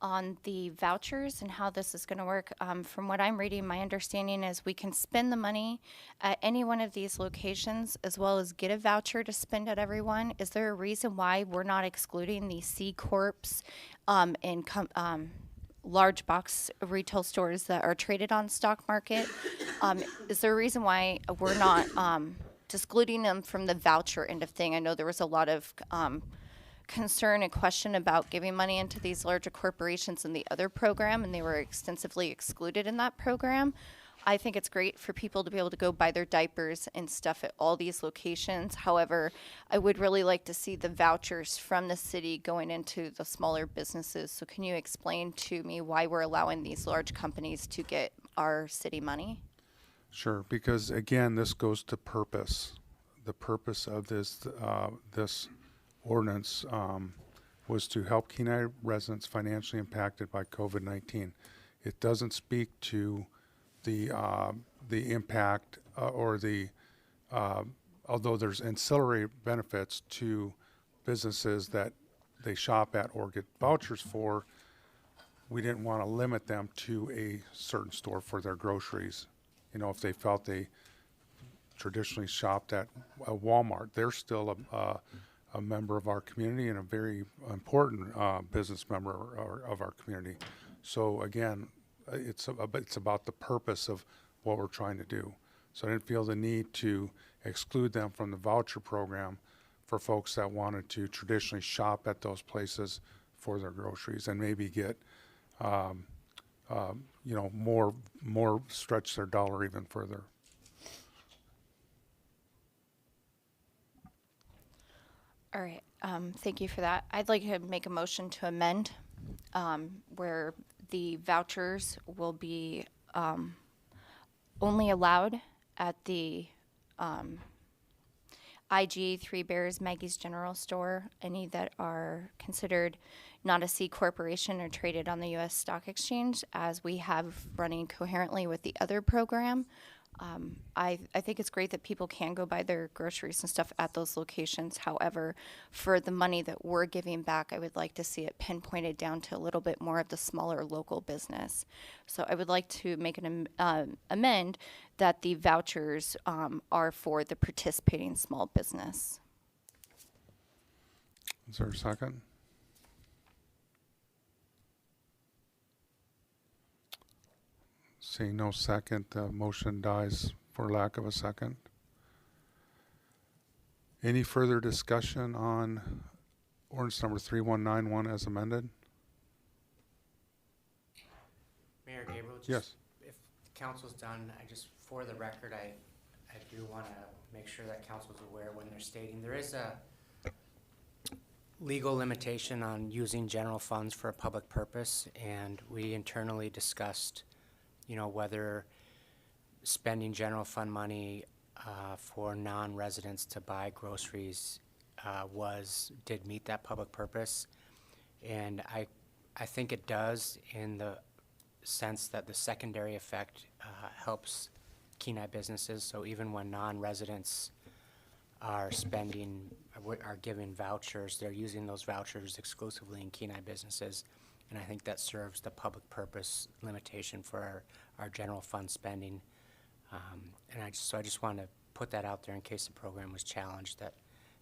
S9: on the vouchers and how this is gonna work. From what I'm reading, my understanding is we can spend the money at any one of these locations as well as get a voucher to spend at every one. Is there a reason why we're not excluding the C Corps, and large box retail stores that are traded on stock market? Is there a reason why we're not, excluding them from the voucher end of thing? I know there was a lot of concern and question about giving money into these larger corporations in the other program, and they were extensively excluded in that program. I think it's great for people to be able to go buy their diapers and stuff at all these locations. However, I would really like to see the vouchers from the city going into the smaller businesses. So can you explain to me why we're allowing these large companies to get our city money?
S3: Sure, because again, this goes to purpose. The purpose of this ordinance was to help Kenai residents financially impacted by COVID-19. It doesn't speak to the impact or the although there's ancillary benefits to businesses that they shop at or get vouchers for. We didn't want to limit them to a certain store for their groceries. You know, if they felt they traditionally shopped at a Walmart, they're still a member of our community and a very important business member of our community. So again, it's about the purpose of what we're trying to do. So I didn't feel the need to exclude them from the voucher program for folks that wanted to traditionally shop at those places for their groceries and maybe get you know, more stretch their dollar even further.
S9: All right, thank you for that. I'd like to make a motion to amend, where the vouchers will be, only allowed at the, IG, Three Bears, Maggie's General Store, any that are considered not a C corporation or traded on the U.S. Stock Exchange, as we have running coherently with the other program. I think it's great that people can go buy their groceries and stuff at those locations. However, for the money that we're giving back, I would like to see it pinpointed down to a little bit more of the smaller local business. So I would like to make an amend that the vouchers are for the participating small business.
S3: Is there a second? Seeing no second, the motion dies for lack of a second. Any further discussion on ordinance number 3191 as amended?
S1: Mayor Gabriel, just
S3: Yes.
S1: if council's done, I just, for the record, I do want to make sure that council's aware when they're stating there is a legal limitation on using general funds for a public purpose, and we internally discussed, you know, whether spending general fund money for non-residents to buy groceries did meet that public purpose. And I think it does, in the sense that the secondary effect helps Kenai businesses. So even when non-residents are are giving vouchers, they're using those vouchers exclusively in Kenai businesses. And I think that serves the public purpose limitation for our general fund spending. And I just want to put that out there in case the program was challenged, that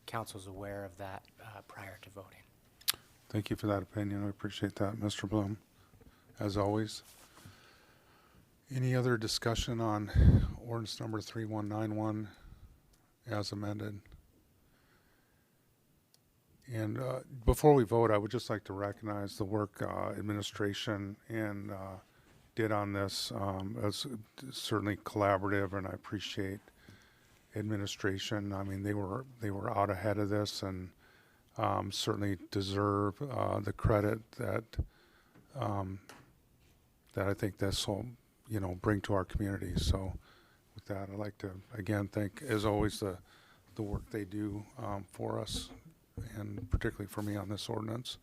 S1: council's aware of that prior to voting.
S3: Thank you for that opinion. I appreciate that, Mr. Bloom, as always. Any other discussion on ordinance number 3191 as amended? And before we vote, I would just like to recognize the work administration and did on this. As certainly collaborative, and I appreciate administration. I mean, they were out ahead of this, and certainly deserve the credit that that I think this will, bring to our community. So with that, I'd like to again thank, as always, the work they do for us, and particularly for me on this ordinance.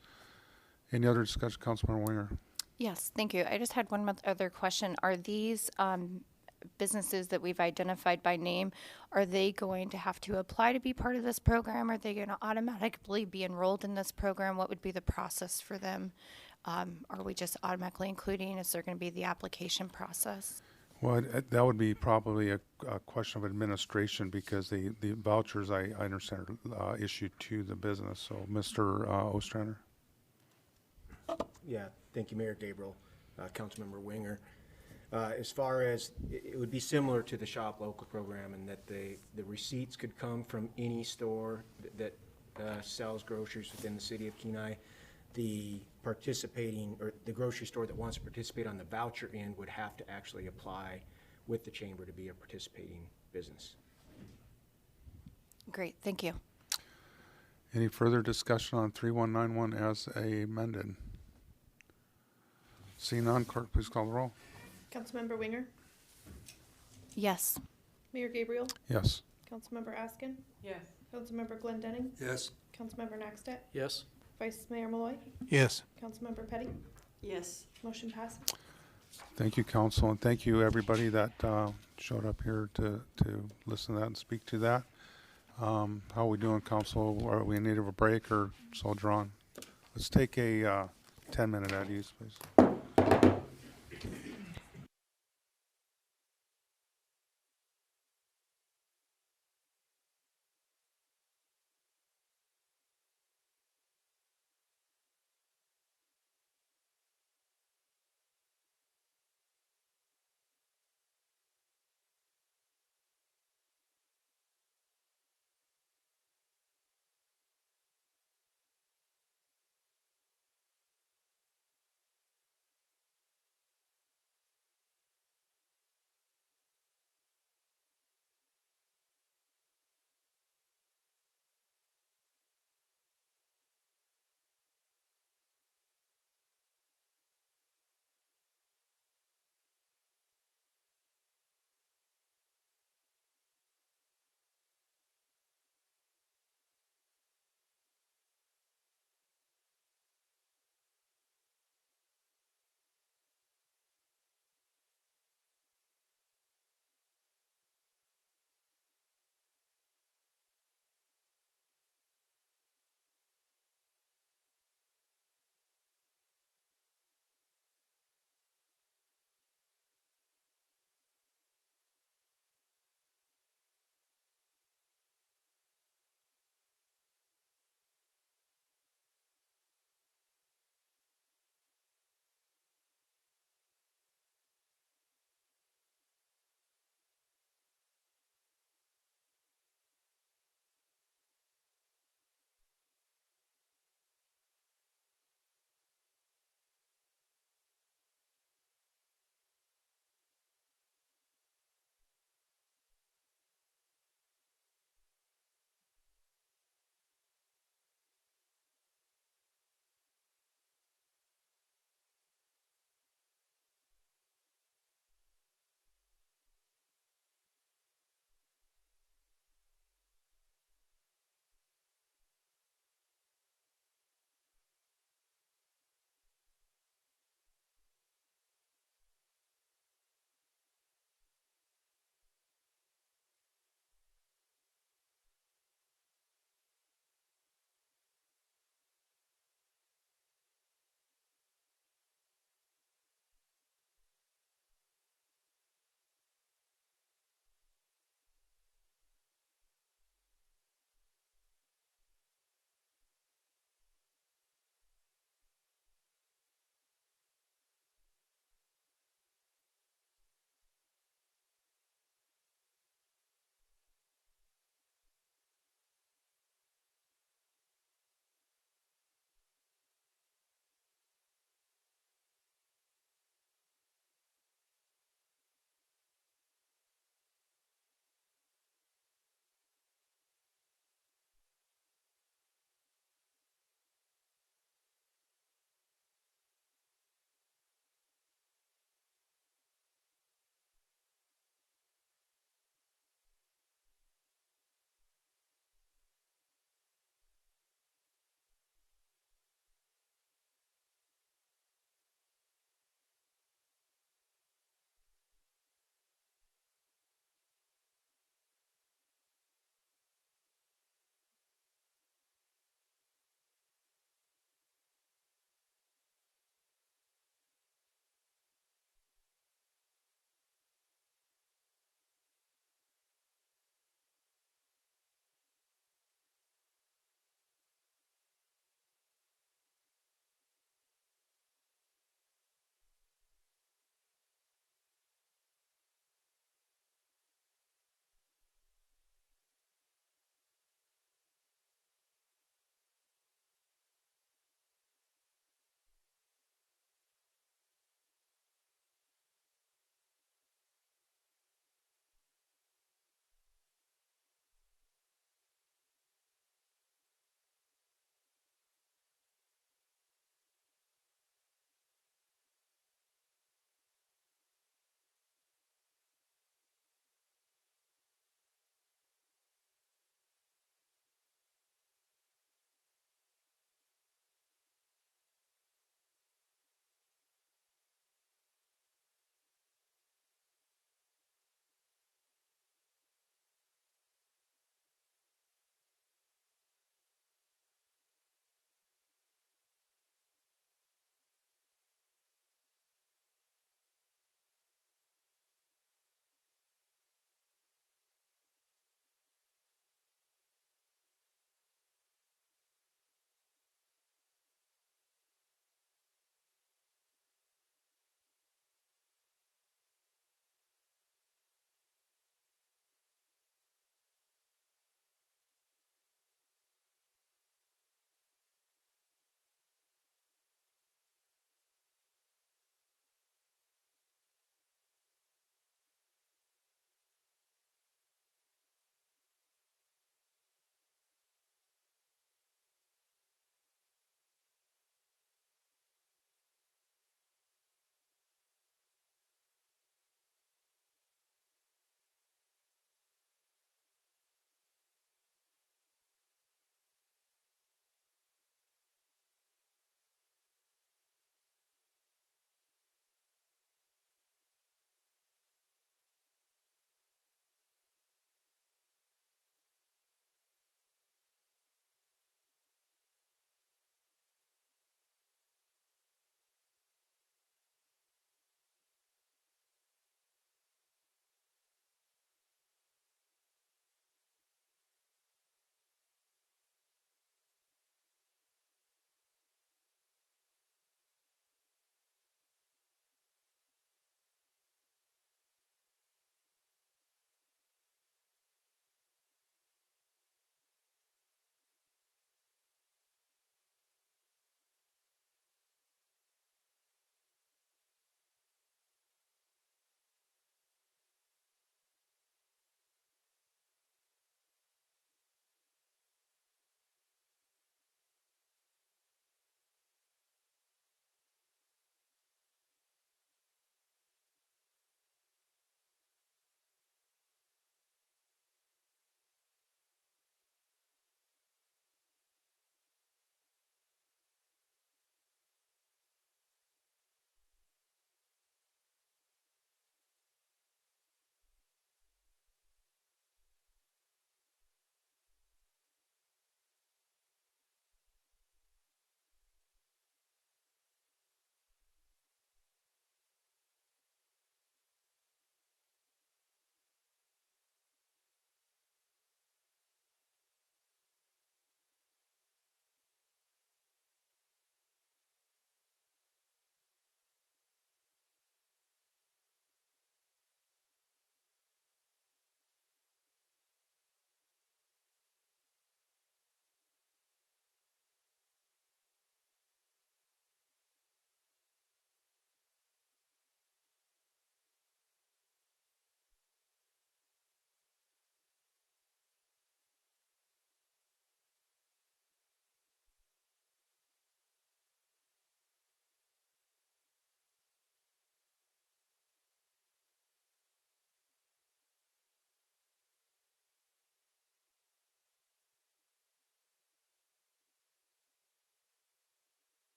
S3: Any other discussion, Councilmember Winger?
S9: Yes, thank you. I just had one other question. Are these businesses that we've identified by name, are they going to have to apply to be part of this program? Are they going to automatically be enrolled in this program? What would be the process for them? Are we just automatically including? Is there going to be the application process?
S3: Well, that would be probably a question of administration, because the vouchers, I understand, are issued to the business. So, Mr. Ostrander?
S16: Yeah, thank you, Mayor Gabriel, Councilmember Winger. As far as, it would be similar to the Shop Local program, in that the receipts could come from any store that sells groceries within the city of Kenai. The participating, or the grocery store that wants to participate on the voucher end would have to actually apply with the chamber to be a participating business.
S9: Great, thank you.
S3: Any further discussion on 3191 as amended? Seeing none, clerk, please call the roll.
S2: Councilmember Winger,
S9: Yes.
S2: Mayor Gabriel,
S3: Yes.
S2: Councilmember Askin,
S15: Yes.
S2: Councilmember Glendenning,
S7: Yes.
S2: Councilmember Naxtet,
S6: Yes?
S2: Vice Mayor Malloy,
S5: Yes.
S2: Councilmember Petty.
S11: Yes.
S2: Motion passes.
S3: Thank you, council, and thank you, everybody that showed up here to listen to that and speak to that. How are we doing, council? Are we in need of a break, or soldier on? Let's take a 10-minute at ease, please.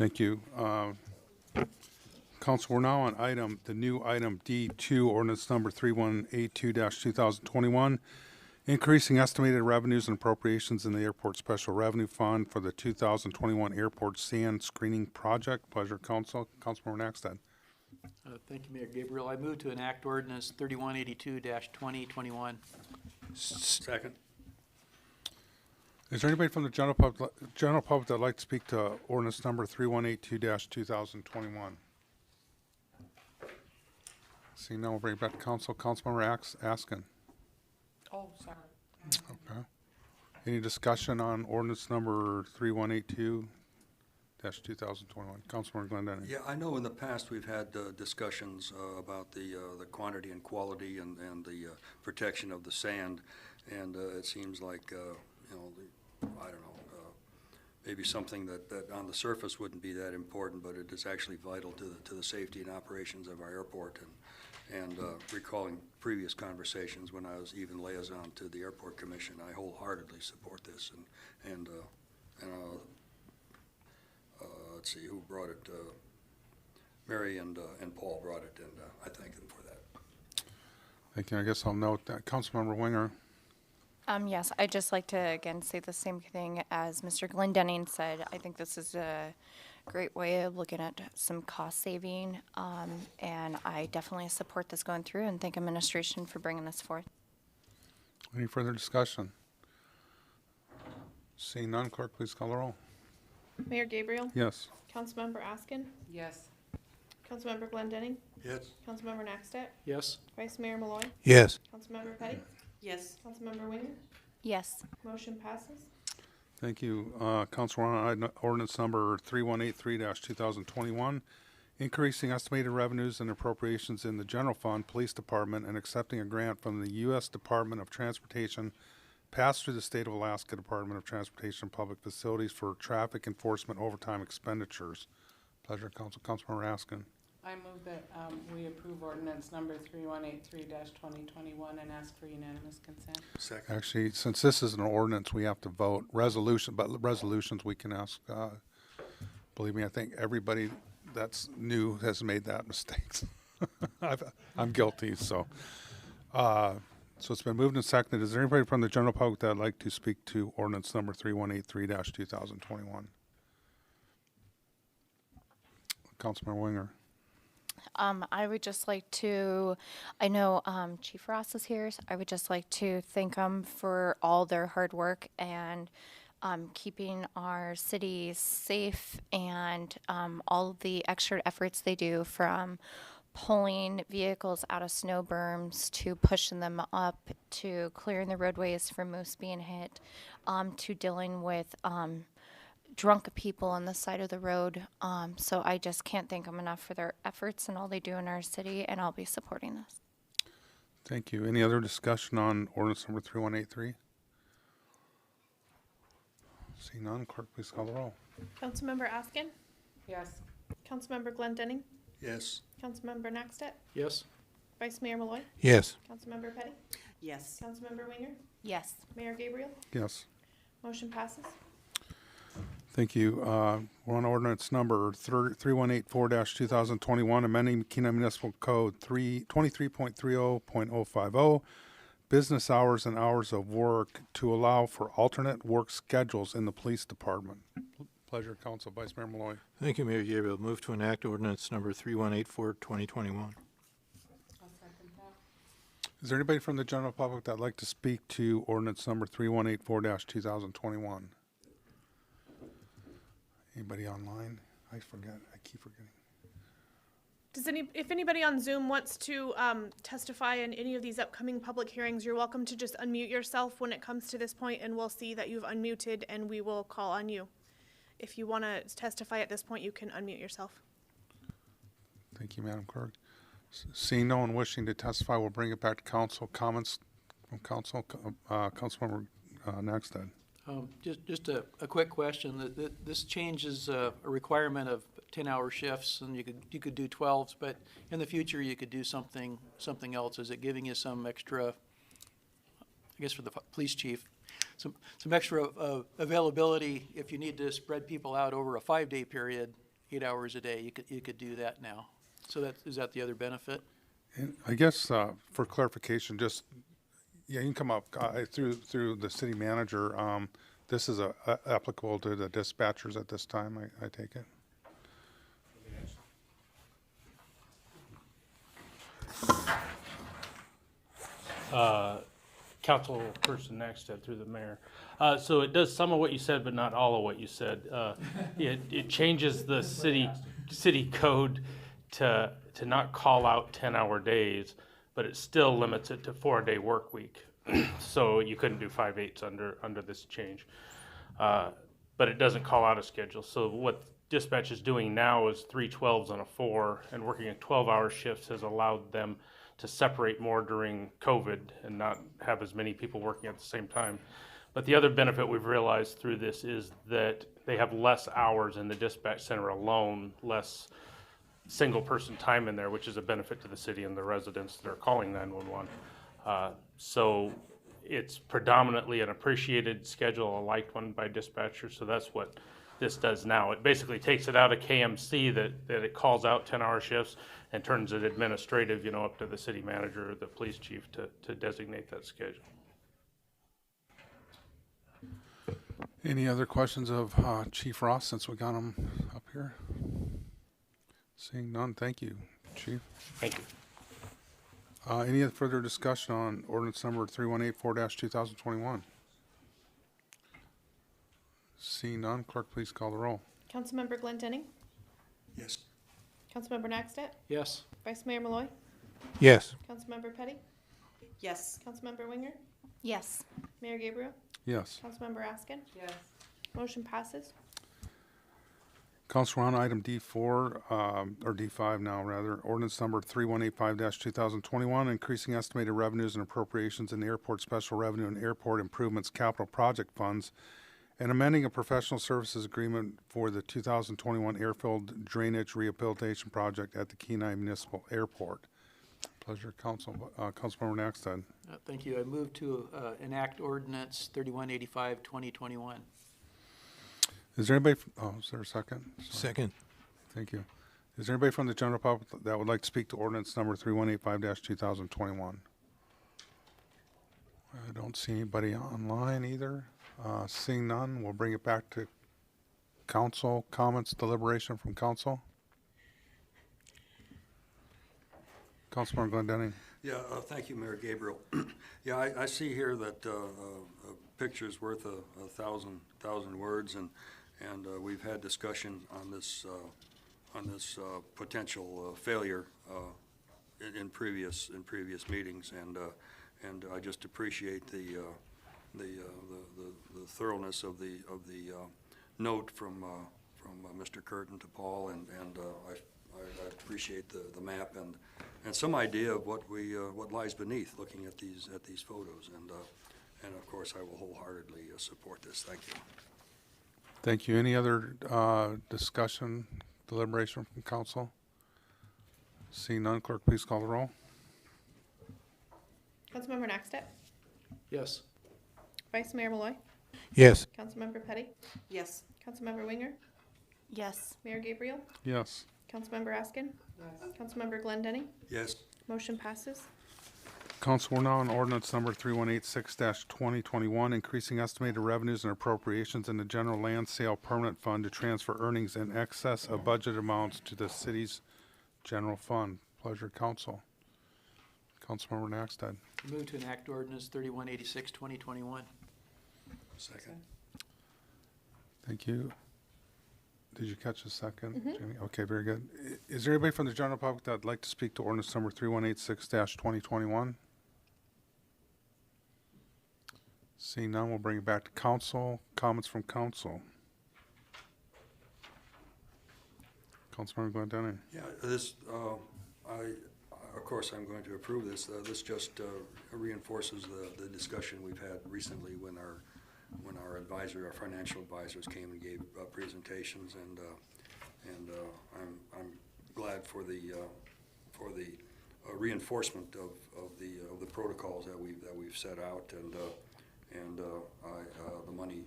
S3: Thank you. Council, we're now on the new item D2, ordinance number 3182-2021, increasing estimated revenues and appropriations in the Airport Special Revenue Fund for the 2021 Airport Sand Screening Project. Pleasure, Council. Councilmember Naxted.
S6: Thank you, Mayor Gabriel. I move to enact ordinance 3182-2021.
S7: Second.
S3: Is there anybody from the general public that'd like to speak to ordinance number 3182-2021? Seeing none, we'll bring it back to council. Councilmember Askin.
S15: Oh, sorry.
S3: Okay. Any discussion on ordinance number 3182-2021? Councilmember Glendinning.
S7: Yeah, I know in the past we've had discussions about the quantity and quality and the protection of the sand, and it seems like, I don't know, maybe something that on the surface wouldn't be that important, but it is actually vital to the safety and operations of our airport. And recalling previous conversations when I was even liaison to the Airport Commission, I wholeheartedly support this. And let's see, who brought it? Mary and Paul brought it, and I thank them for that.
S3: Thank you. I guess I'll note that. Councilmember Winger.
S9: Yes, I'd just like to again say the same thing as Mr. Glendinning said. I think this is a great way of looking at some cost saving, and I definitely support this going through and thank administration for bringing this forth.
S3: Any further discussion? Seeing none, clerk, please call the roll.
S2: Mayor Gabriel?
S3: Yes.
S2: Councilmember Askin?
S15: Yes.
S2: Councilmember Glendinning?
S7: Yes.
S2: Councilmember Naxtet?
S6: Yes.
S2: Vice Mayor Malloy?
S5: Yes.
S2: Councilmember Petty?
S11: Yes.
S2: Councilmember Winger?
S9: Yes.
S2: Motion passes.
S3: Thank you. Council, we're on ordinance number 3183-2021, increasing estimated revenues and appropriations in the general fund, police department, and accepting a grant from the U.S. Department of Transportation passed through the State of Alaska Department of Transportation and Public Facilities for traffic enforcement overtime expenditures. Pleasure, Council. Councilmember Askin.
S15: I move that we approve ordinance number 3183-2021 and ask for unanimous consent.
S7: Second.
S3: Actually, since this is an ordinance, we have to vote resolution, but resolutions we can ask. Believe me, I think everybody that's new has made that mistake. I'm guilty, so. So it's been moved and seconded. Is there anybody from the general public that would like to speak to ordinance number 3183-2021? Councilmember Winger.
S9: I would just like to, I know Chief Ross is here, so I would just like to thank them for all their hard work and keeping our city safe and all the extra efforts they do, from pulling vehicles out of snow berms to pushing them up to clearing the roadways from moose being hit, to dealing with drunk people on the side of the road. So I just can't thank them enough for their efforts and all they do in our city, and I'll be supporting this.
S3: Thank you. Any other discussion on ordinance number 3183? See none, clerk, please call the roll.
S2: Councilmember Askin?
S15: Yes.
S2: Councilmember Glendinning?
S7: Yes.
S2: Councilmember Naxtet?
S6: Yes.
S2: Vice Mayor Malloy?
S5: Yes.
S2: Councilmember Petty?
S11: Yes.
S2: Councilmember Winger?
S9: Yes.
S2: Mayor Gabriel?
S3: Yes.
S2: Motion passes.
S3: Thank you. We're on ordinance number 3184-2021, amending Kenai Municipal Code 23.30.050, business hours and hours of work to allow for alternate work schedules in the police department. Pleasure, Council. Vice Mayor Malloy.
S5: Thank you, Mayor Gabriel. Move to enact ordinance number 3184-2021.
S15: I'll second that.
S3: Is there anybody from the general public that'd like to speak to ordinance number 3184-2021? Anybody online? I keep forgetting.
S2: If anybody on Zoom wants to testify in any of these upcoming public hearings, you're welcome to just unmute yourself when it comes to this point, and we'll see that you've unmuted, and we will call on you. If you want to testify at this point, you can unmute yourself.
S3: Thank you, Madam Clerk. Seeing no one wishing to testify, we'll bring it back to council. Comments from council. Councilmember Naxted.
S6: Just a quick question. This changes a requirement of 10-hour shifts, and you could do 12s, but in the future you could do something else. Is it giving you some extra, I guess for the police chief, some extra availability if you need to spread people out over a 5-day period? 8 hours a day. You could do that now. So is that the other benefit?
S3: And I guess for clarification, just, yeah, you can come up through the city manager. This is applicable to the dispatchers at this time, I take it?
S17: Councilperson Nackstead through the mayor. So it does some of what you said, but not all of what you said. It changes the city code to not call out 10-hour days, but it still limits it to 4-day work week. So you couldn't do 5/8 under this change. But it doesn't call out a schedule. So what dispatch is doing now is 3 12s and a 4, and working at 12-hour shifts has allowed them to separate more during COVID and not have as many people working at the same time. But the other benefit we've realized through this is that they have less hours in the dispatch center alone, less single person time in there, which is a benefit to the city and the residents that are calling 911. So it's predominantly an appreciated schedule, a liked one by dispatchers. So that's what this does now. It basically takes it out of KMC that it calls out 10-hour shifts and turns it administrative, up to the city manager or the police chief to designate that schedule.
S3: Any other questions of Chief Ross since we got him up here? Seeing none, thank you, Chief.
S17: Thank you.
S3: Any other further discussion on ordinance number 3184-2021? Seeing none, clerk, please call the roll.
S2: Councilmember Glendenning?
S7: Yes.
S2: Councilmember Nackstead?
S6: Yes.
S2: Vice Mayor Malloy?
S5: Yes.
S2: Councilmember Petty?
S11: Yes.
S2: Councilmember Winger?
S9: Yes.
S2: Mayor Gabriel?
S3: Yes.
S2: Councilmember Askin?
S15: Yes.
S2: Motion passes.
S3: Council, we're on item D4, or D5 now, rather. Ordinance number 3185-2021, increasing estimated revenues and appropriations in the airport special revenue and airport improvements capital project funds, and amending a professional services agreement for the 2021 airfield drainage rehabilitation project at the Kenai Municipal Airport. Pleasure, Councilmember Nackstead.
S6: Thank you. I move to enact ordinance 3185-2021.
S3: Is there anybody, is there a second? Sorry.
S5: Second.
S3: Thank you. Is there anybody from the general public that would like to speak to ordinance number 3185-2021? I don't see anybody online either. Seeing none, we'll bring it back to council. Comments, deliberation from council? Councilmember Glendenning.
S7: Yeah, thank you, Mayor Gabriel. Yeah, I see here that a picture's worth a thousand words, and we've had discussion on this potential failure in previous meetings, and I just appreciate the thoroughness of the note from Mr. Curtin to Paul, and I appreciate the map and some idea of what lies beneath looking at these photos, and of course I will wholeheartedly support this. Thank you.
S3: Thank you. Any other discussion, deliberation from council? Seeing none, clerk, please call the roll.
S2: Councilmember Nackstead?
S6: Yes.
S2: Vice Mayor Malloy?
S5: Yes.
S2: Councilmember Petty?
S11: Yes.
S2: Councilmember Winger?
S9: Yes.
S2: Mayor Gabriel?
S3: Yes.
S2: Councilmember Askin?
S15: Yes.
S2: Councilmember Glendenning?
S7: Yes.
S2: Motion passes.
S3: Council, we're now on ordinance number 3186-2021, increasing estimated revenues and appropriations in the general land sale permanent fund to transfer earnings in excess of budget amounts to the city's general fund. Pleasure, council. Councilmember Nackstead.
S6: Move to enact ordinance 3186-2021.
S7: Second.
S3: Thank you. Did you catch the second, Jenny? Okay, very good. Is there anybody from the general public that would like to speak to ordinance number 3186-2021? Seeing none, we'll bring it back to council. Comments from council. Councilmember Glendenning.
S7: Yeah, of course, I'm going to approve this. This just reinforces the discussion we've had recently when our financial advisors came and gave presentations, and I'm glad for the reinforcement of the protocols that we've set out, and the money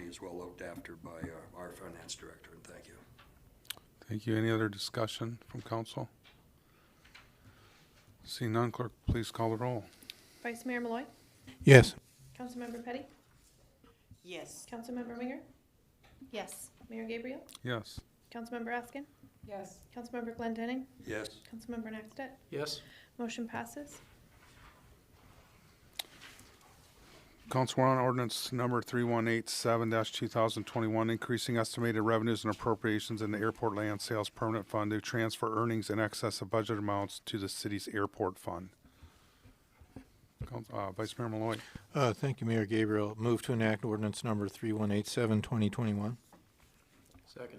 S7: is well looked after by our finance director, and thank you.
S3: Thank you. Any other discussion from council? Seeing none, clerk, please call the roll.
S2: Vice Mayor Malloy.
S5: Yes.
S2: Councilmember Petty.
S11: Yes.
S2: Councilmember Winger.
S9: Yes.
S2: Mayor Gabriel.
S3: Yes.
S2: Councilmember Askin.
S15: Yes.
S2: Councilmember Glendenning.
S7: Yes.
S2: Councilmember Naxtet.
S6: Yes.
S2: Motion passes.
S3: Council, we're on ordinance number 3187-2021, increasing estimated revenues and appropriations in the Airport Land Sales Permanent Fund to transfer earnings in excess of budget amounts to the city's airport fund. Vice Mayor Malloy.
S5: Thank you, Mayor Gabriel. Move to enact ordinance number 3187, 2021.
S6: Second.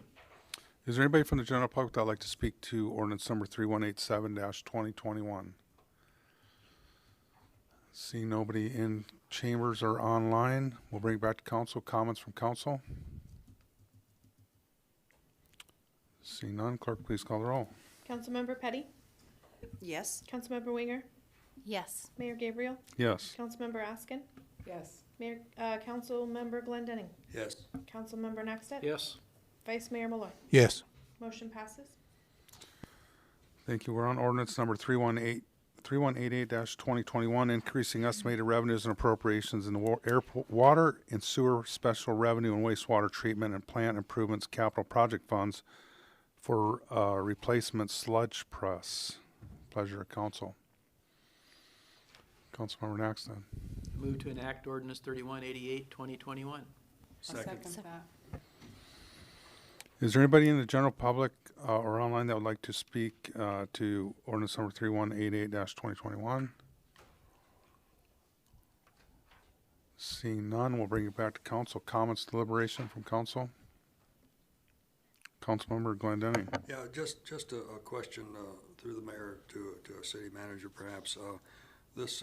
S3: Is there anybody from the general public that would like to speak to ordinance number 3187-2021? See nobody in chambers or online. We'll bring it back to council. Comments from council? See none. Clerk, please call the roll.
S2: Councilmember Petty.
S11: Yes.
S2: Councilmember Winger.
S9: Yes.
S2: Mayor Gabriel.
S3: Yes.
S2: Councilmember Askin.
S15: Yes.
S2: Councilmember Glendenning.
S7: Yes.
S2: Councilmember Naxtet.
S6: Yes.
S2: Vice Mayor Malloy.
S5: Yes.
S2: Motion passes.
S3: Thank you. We're on ordinance number 3188-2021, increasing estimated revenues and appropriations in the airport, water and sewer special revenue and wastewater treatment and plant improvements capital project funds for replacement sludge press. Pleasure of council. Councilmember Naxton.
S6: Move to enact ordinance 3188, 2021.
S15: Second that.
S3: Is there anybody in the general public or online that would like to speak to ordinance number 3188-2021? Seeing none, we'll bring it back to council. Comments, deliberation from council? Councilmember Glendenning.
S7: Yeah, just a question through the mayor to our city manager perhaps. This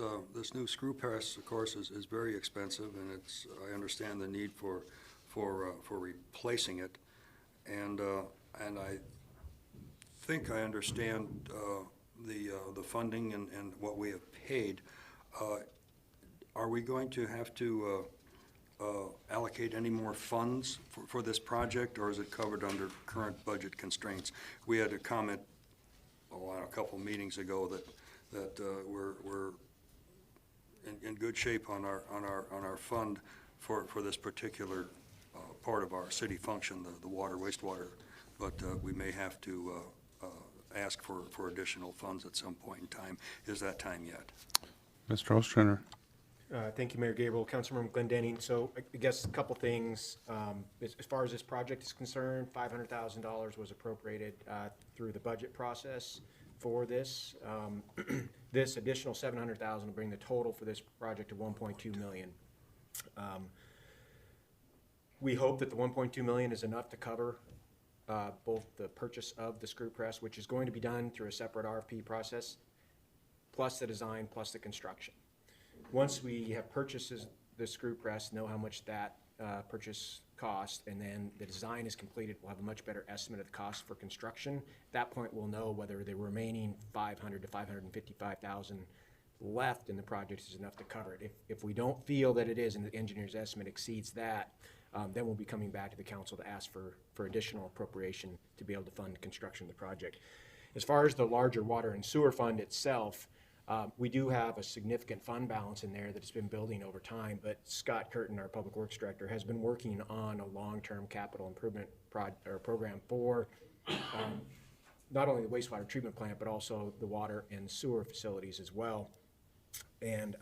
S7: new screw press, of course, is very expensive, and I understand the need for replacing it, and I think I understand the funding and what we have paid. Are we going to have to allocate any more funds for this project, or is it covered under current budget constraints? We had a comment a couple meetings ago that we're in good shape on our fund for this particular part of our city function, the water, wastewater, but we may have to ask for additional funds at some point in time. Is that time yet?
S3: Mr. Ostrander.
S16: Thank you, Mayor Gabriel. Councilmember Glendenning. So I guess a couple things. As far as this project is concerned, $500,000 was appropriated through the budget process for this. This additional $700,000 will bring the total for this project to $1.2 million. We hope that the $1.2 million is enough to cover both the purchase of the screw press, which is going to be done through a separate RFP process, plus the design, plus the construction. Once we have purchased the screw press, know how much that purchase cost, and then the design is completed, we'll have a much better estimate of the cost for construction. At that point, we'll know whether the remaining $500,000 to $555,000 left in the project is enough to cover it. If we don't feel that it is, and the engineer's estimate exceeds that, then we'll be coming back to the council to ask for additional appropriation to be able to fund construction of the project. As far as the larger water and sewer fund itself, we do have a significant fund balance in there that's been building over time, but Scott Curtin, our Public Works Director, has been working on a long-term capital improvement program for not only the wastewater treatment plant, but also the water and sewer facilities as well. And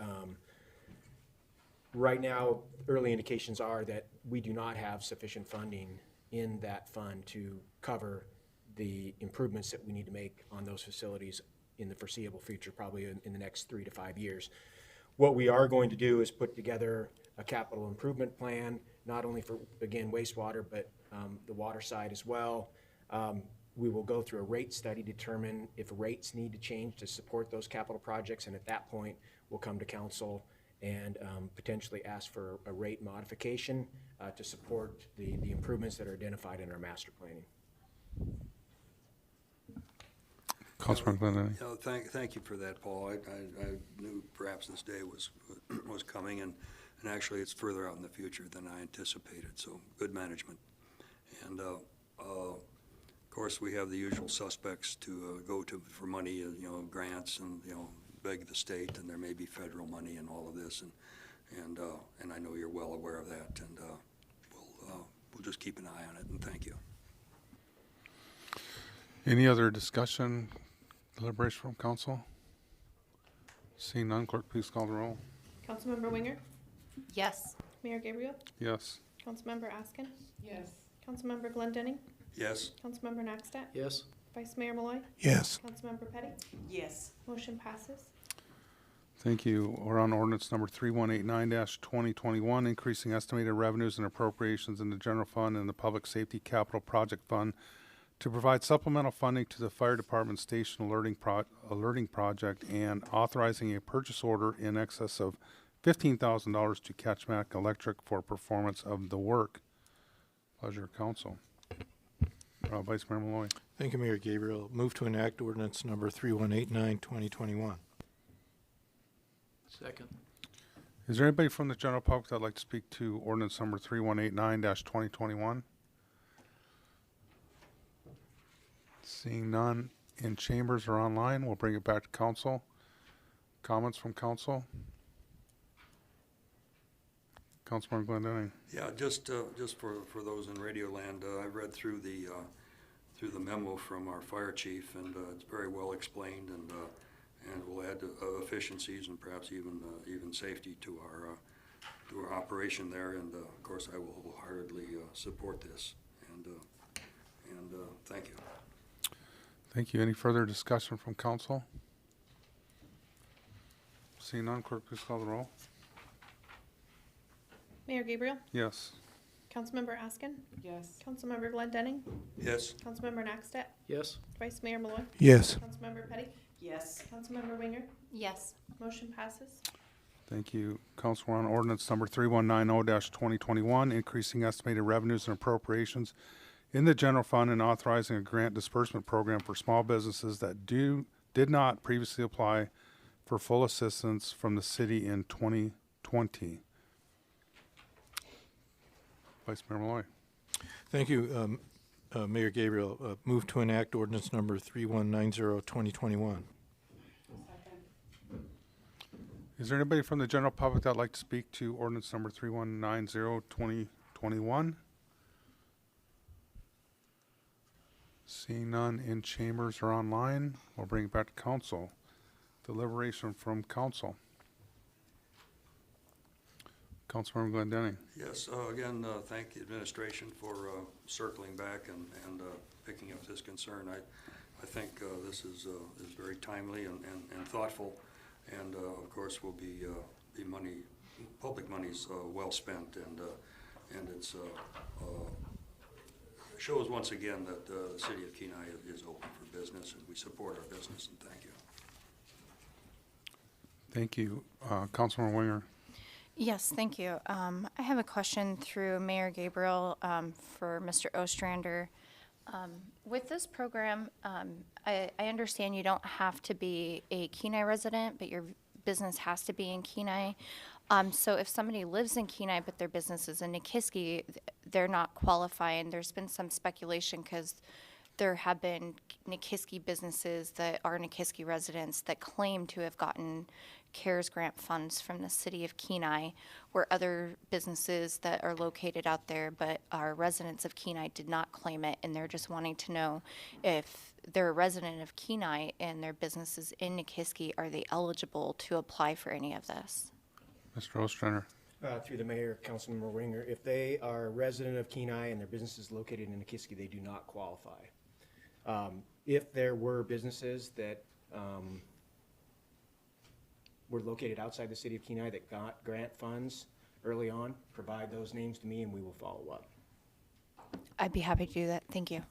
S16: right now, early indications are that we do not have sufficient funding in that fund to cover the improvements that we need to make on those facilities in the foreseeable future, probably in the next 3 to 5 years. What we are going to do is put together a capital improvement plan, not only for, again, wastewater, but the water side as well. We will go through a rate study, determine if rates need to change to support those capital projects, and at that point, we'll come to council and potentially ask for a rate modification to support the improvements that are identified in our master planning.
S3: Councilman Glendenning.
S7: Thank you for that, Paul. I knew perhaps this day was coming, and actually it's further out in the future than I anticipated, so good management. And Of course, we have the usual suspects to go to for money, you know, grants and, you know, beg the state, and there may be federal money in all of this, and I know you're well aware of that, and we'll just keep an eye on it, and thank you.
S3: Any other discussion, deliberation from council? Seeing none, clerk, please call the roll.
S2: Councilmember Winger,
S9: Yes.
S2: Mayor Gabriel,
S3: Yes.
S2: Councilmember Askin,
S15: Yes.
S2: Councilmember Glendenning,
S7: Yes?
S2: Councilmember Nackstadt,
S5: Yes.
S2: Vice Mayor Malloy,
S5: Yes.
S2: Councilmember Petty,
S11: Yes.
S2: motion passes.
S3: Thank you. We're on ordinance number 3189-2021, increasing estimated revenues and appropriations in the general fund and the public safety capital project fund to provide supplemental funding to the fire department station alerting project, and authorizing a purchase order in excess of $15,000 to Catchmack Electric for performance of the work. Pleasure, council. Vice Mayor Malloy.
S5: Thank you, Mayor Gabriel. Move to enact ordinance number 3189-2021.
S6: Second.
S3: Is there anybody from the general public that'd like to speak to ordinance number 3189-2021? Seeing none in chambers or online, we'll bring it back to council. Comments from council? Councilmember Glendenning.
S7: Yeah, just for those in Radio Land, I read through the memo from our fire chief, and it's very well explained, and will add efficiencies and perhaps even safety to our operation there. And of course, I will wholeheartedly support this. And thank you.
S3: Thank you. Any further discussion from council? Seeing none, clerk, please call the roll.
S2: Mayor Gabriel,
S3: Yes.
S2: Councilmember Askin,
S15: Yes.
S2: Councilmember Glendenning,
S7: Yes?
S2: Councilmember Nackstadt,
S6: Yes.
S2: Vice Mayor Malloy,
S5: Yes.
S2: Councilmember Petty,
S11: Yes.
S2: Councilmember Winger,
S9: Yes.
S2: motion passes.
S3: Thank you. Council, we're on ordinance number 3190-2021, increasing estimated revenues and appropriations in the general fund and authorizing a grant disbursement program for small businesses that did not previously apply for full assistance from the city in 2020. Vice Mayor Malloy.
S5: Thank you, Mayor Gabriel. Move to enact ordinance number 3190-2021.
S3: Is there anybody from the general public that'd like to speak to ordinance number 3190-2021? Seeing none in chambers or online, we'll bring it back to council. Deliberation from council. Councilmember Glendenning.
S7: Yes, again, thank the administration for circling back and picking up this concern. I think this is very timely and thoughtful, and of course will be money, public money's well spent, and it's shows once again that the city of Kenai is open for business, and we support our business, and thank you.
S3: Thank you. Councilmember Winger.
S9: Yes, thank you. I have a question through Mayor Gabriel for Mr. Ostrander. With this program, I understand you don't have to be a Kenai resident, but your business has to be in Kenai. So if somebody lives in Kenai but their business is in Nikiski, they're not qualifying. There's been some speculation because there have been Nikiski businesses that are Nikiski residents that claim to have gotten CARES grant funds from the city of Kenai, where other businesses that are located out there but are residents of Kenai did not claim it, and they're just wanting to know if they're a resident of Kenai and their businesses in Nikiski, are they eligible to apply for any of this?
S3: Mr. Ostrander.
S16: Through the mayor, Councilmember Winger, if they are a resident of Kenai and their business is located in Nikiski, they do not qualify. If there were businesses that were located outside the city of Kenai that got grant funds early on, provide those names to me and we will follow up.
S9: I'd be happy to do that. Thank you.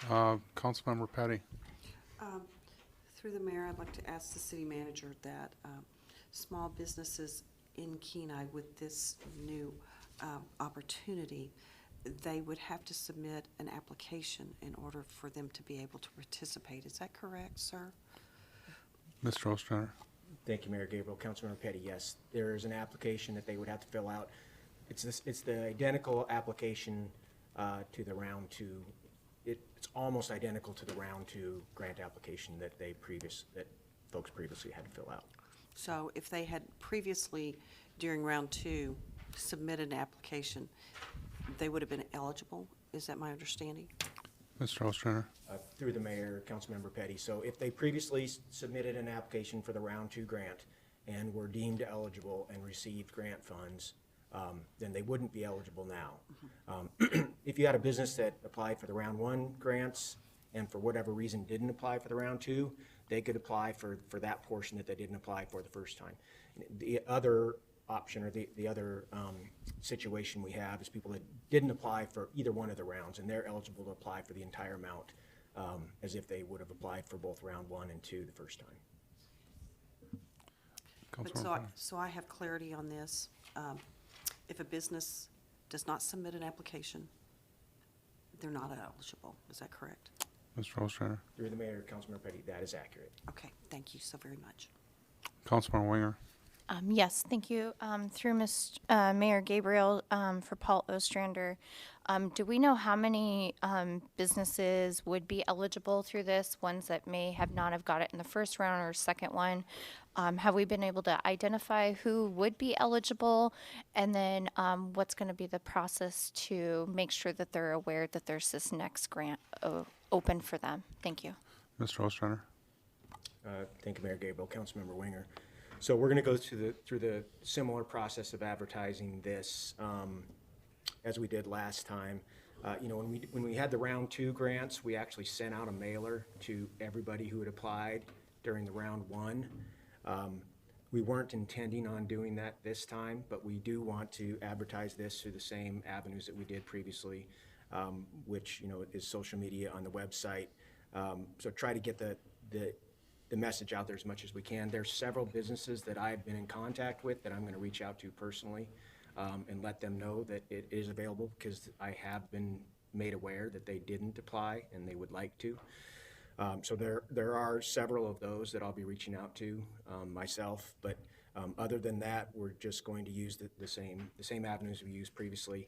S3: Councilmember Petty.
S11: Through the mayor, I'd like to ask the city manager that small businesses in Kenai with this new opportunity, they would have to submit an application in order for them to be able to participate. Is that correct, sir?
S3: Mr. Ostrander.
S16: Thank you, Mayor Gabriel. Councilmember Petty, yes. There is an application that they would have to fill out. It's the identical application to the round 2 it's almost identical to the round 2 grant application that folks previously had to fill out.
S11: So if they had previously, during round 2, submitted an application, they would have been eligible? Is that my understanding?
S3: Mr. Ostrander?
S16: Through the mayor, Councilmember Petty. So if they previously submitted an application for the round 2 grant and were deemed eligible and received grant funds, then they wouldn't be eligible now. If you had a business that applied for the round 1 grants and for whatever reason didn't apply for the round 2, they could apply for that portion that they didn't apply for the first time. The other option, or the other situation we have, is people that didn't apply for either one of the rounds, and they're eligible to apply for the entire amount as if they would have applied for both round 1 and 2 the first time.
S11: But so I have clarity on this. If a business does not submit an application, they're not eligible. Is that correct?
S3: Mr. Ostrander?
S16: Through the mayor, Councilmember Petty, that is accurate.
S11: Okay, thank you so very much.
S3: Councilmember Winger?
S9: Yes, thank you. Through Mayor Gabriel, for Paul Ostrander, do we know how many businesses would be eligible through this, ones that may have not have got it in the first round or second one? Have we been able to identify who would be eligible? And then what's going to be the process to make sure that they're aware that there's this next grant open for them? Thank you.
S3: Mr. Ostrander?
S16: Thank you, Mayor Gabriel. Councilmember Winger. So we're going to go through the similar process of advertising this as we did last time. When we had the round 2 grants, we actually sent out a mailer to everybody who had applied during the round 1. We weren't intending on doing that this time, but we do want to advertise this through the same avenues that we did previously, which is social media, on the website. So try to get the message out there as much as we can. There's several businesses that I've been in contact with that I'm going to reach out to personally and let them know that it is available, because I have been made aware that they didn't apply and they would like to. So there are several of those that I'll be reaching out to myself, but other than that, we're just going to use the same avenues we used previously,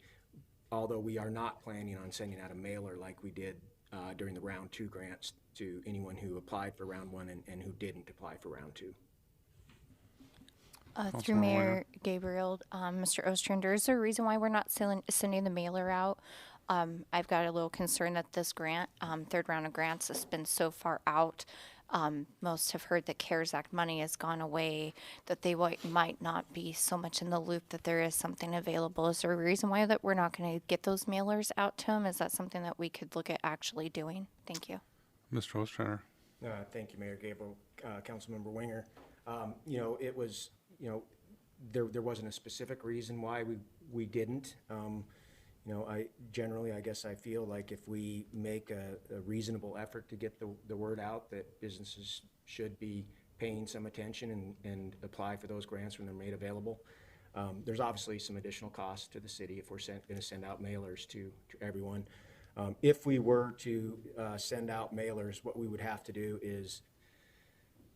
S16: although we are not planning on sending out a mailer like we did during the round 2 grants to anyone who applied for round 1 and who didn't apply for round 2.
S9: Through Mayor Gabriel, Mr. Ostrander, is there a reason why we're not sending the mailer out? I've got a little concern that this grant, third round of grants, has been so far out. Most have heard that CARES Act money has gone away, that they might not be so much in the loop that there is something available. Is there a reason why that we're not going to get those mailers out to them? Is that something that we could look at actually doing? Thank you.
S3: Mr. Ostrander?
S16: Thank you, Mayor Gabriel. Councilmember Winger. It was, there wasn't a specific reason why we didn't. I guess I feel like if we make a reasonable effort to get the word out, that businesses should be paying some attention and apply for those grants when they're made available. There's obviously some additional costs to the city if we're going to send out mailers to everyone. If we were to send out mailers, what we would have to do is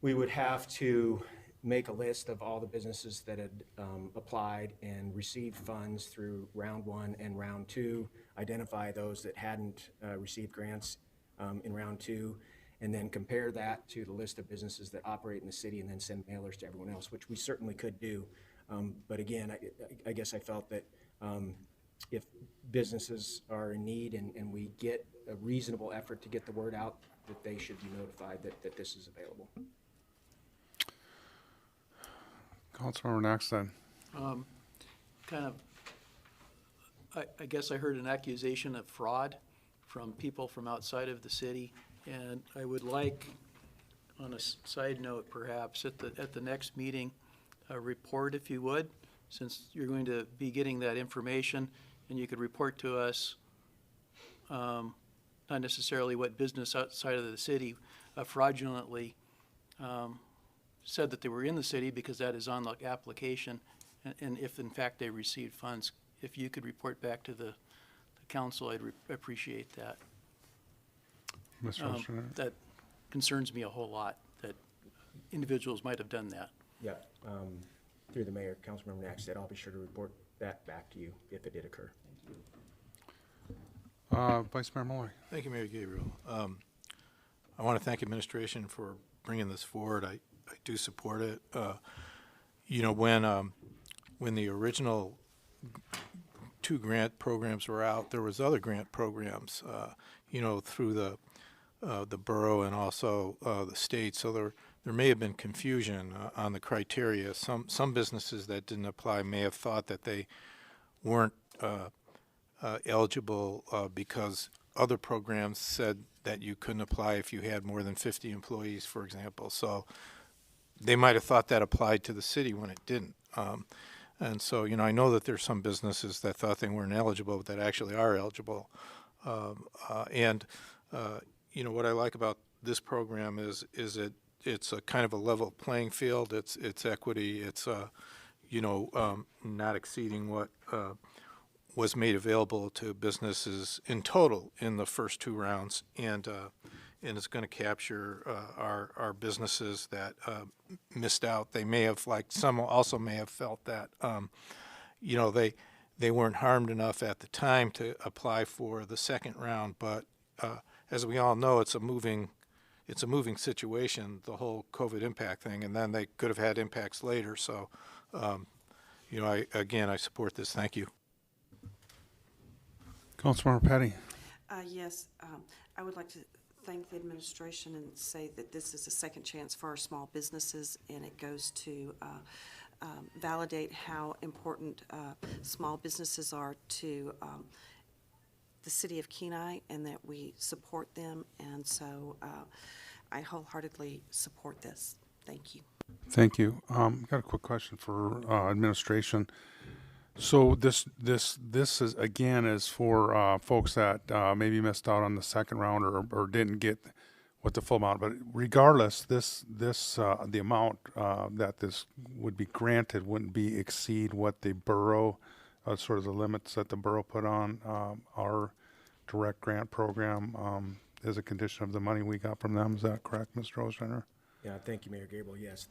S16: we would have to make a list of all the businesses that had applied and received funds through round 1 and round 2, identify those that hadn't received grants in round 2, and then compare that to the list of businesses that operate in the city, and then send mailers to everyone else, which we certainly could do. But again, I guess I felt that if businesses are in need and we get a reasonable effort to get the word out, that they should be notified that this is available.
S3: Councilmember Naxton.
S6: I guess I heard an accusation of fraud from people from outside of the city, and I would like, on a side note perhaps, at the next meeting, a report, if you would, since you're going to be getting that information, and you could report to us, not necessarily what business outside of the city fraudulently said that they were in the city, because that is on the application, and if in fact they received funds. If you could report back to the council, I'd appreciate that.
S3: Mr. Ostrander?
S6: That concerns me a whole lot, that individuals might have done that.
S16: Yeah, through the mayor, Councilmember Naxton, I'll be sure to report that back to you if it did occur.
S3: Vice Mayor Malloy.
S5: Thank you, Mayor Gabriel. I want to thank administration for bringing this forward. I do support it. You know, when the original 2 grant programs were out, there was other grant programs, you know, through the borough and also the state. So there may have been confusion on the criteria. Some businesses that didn't apply may have thought that they weren't eligible because other programs said that you couldn't apply if you had more than 50 employees, for example. So they might have thought that applied to the city when it didn't. And so, you know, I know that there's some businesses that thought they weren't eligible, but that actually are eligible. You know, what I like about this program is it's a kind of a level playing field. It's equity. It's you know, not exceeding what was made available to businesses in total in the first 2 rounds, and it's going to capture our businesses that missed out. They may have, like some also may have felt that you know, they weren't harmed enough at the time to apply for the second round, but as we all know, it's a moving situation, the whole COVID impact thing, and then they could have had impacts later. So, you know, I support this. Thank you.
S3: Councilmember Petty.
S11: Yes, I would like to thank the administration and say that this is a second chance for our small businesses, and it goes to validate how important small businesses are to the city of Kenai, and that we support them. And so I wholeheartedly support this. Thank you.
S3: Thank you. Got a quick question for administration. So this is again is for folks that maybe missed out on the second round or didn't get what the full amount. But regardless, the amount that this would be granted wouldn't be exceed what the borough sort of the limits that the borough put on our direct grant program as a condition of the money we got from them. Is that correct, Mr. Ostrander?
S16: Yeah, thank you, Mayor Gabriel. Yes,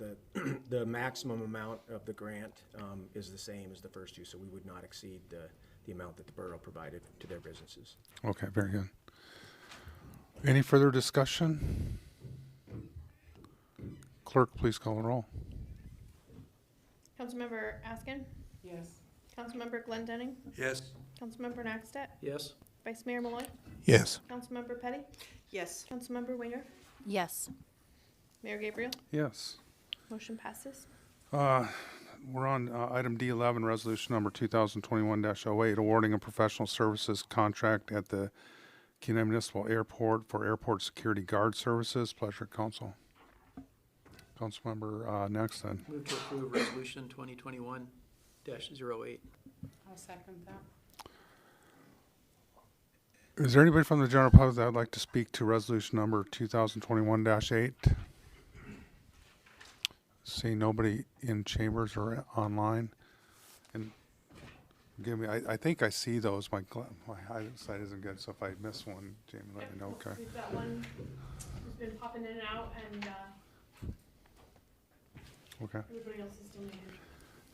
S16: the maximum amount of the grant is the same as the first 2, so we would not exceed the amount that the borough provided to their businesses.
S3: Okay, very good. Any further discussion? Clerk, please call the roll.
S2: Councilmember Askin?
S15: Yes.
S2: Councilmember Glendenning?
S7: Yes.
S2: Councilmember Nackstedt?
S6: Yes.
S2: Vice Mayor Malloy?
S5: Yes.
S2: Councilmember Petty?
S11: Yes.
S2: Councilmember Winger?
S9: Yes.
S2: Mayor Gabriel?
S3: Yes.
S2: Motion passes.
S3: We're on item D11, resolution number 2021-08, awarding a professional services contract at the Kenai Municipal Airport for airport security guard services. Pleasure, council. Councilmember Naxton.
S6: Move to approve resolution 2021-08.
S15: I'll second that.
S3: Is there anybody from the general public that would like to speak to resolution number 2021-8? See nobody in chambers or online. And give me, I think I see those. My eyesight isn't good, so if I miss one, Jamie, let me know. Okay.
S2: We've got one who's been popping in and out, and
S3: Okay.
S2: everybody else is still muted.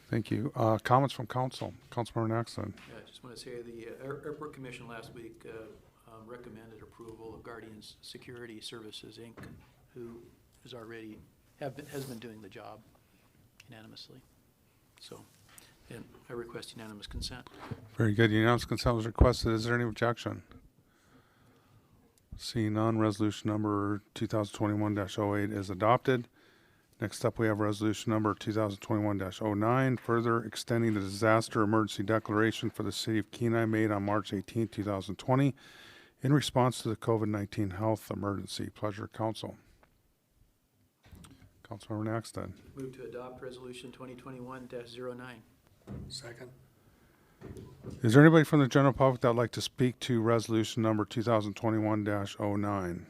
S3: Thank you. Comments from council. Councilmember Naxton.
S6: Yeah, I just want to say the Airport Commission last week recommended approval of Guardians Security Services, Inc., who is already has been doing the job unanimously. So, and I request unanimous consent.
S3: Very good. Unanimous consent was requested. Is there any objection? Seeing none, resolution number 2021-08 is adopted. Next up, we have resolution number 2021-09, further extending the disaster emergency declaration for the city of Kenai made on March 18, 2020, in response to the COVID-19 health emergency. Pleasure, council. Councilmember Naxton.
S6: Move to adopt resolution 2021-09.
S7: Second.
S3: Is there anybody from the general public that would like to speak to resolution number 2021-09?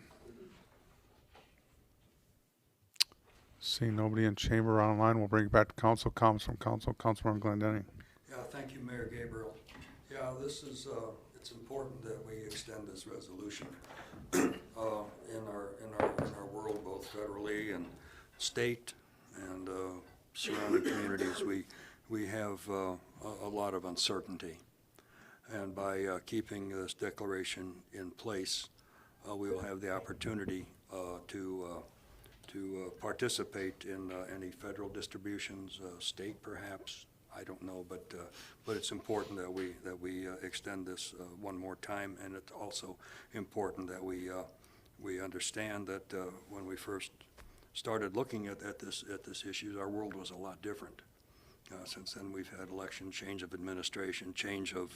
S3: Seeing nobody in chamber or online, we'll bring it back to council. Comments from council. Councilmember Glendenning.
S7: Yeah, thank you, Mayor Gabriel. Yeah, this is, it's important that we extend this resolution in our world, both federally and state and surrounding communities. We have a lot of uncertainty. And by keeping this declaration in place, we will have the opportunity to participate in any federal distributions, state perhaps, I don't know, but it's important that we extend this one more time, and it's also important that we understand that when we first started looking at this issue, our world was a lot different. Since then, we've had election, change of administration, change of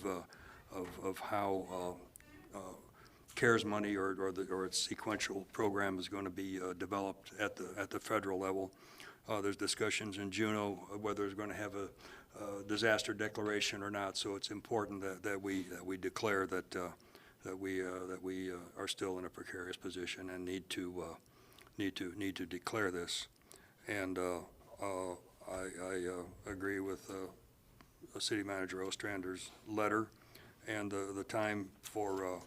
S7: how CARES money or its sequential program is going to be developed at the federal level. There's discussions in Juneau whether it's going to have a disaster declaration or not. So it's important that we declare that we are still in a precarious position and need to declare this. And I agree with City Manager Ostrander's letter and the time for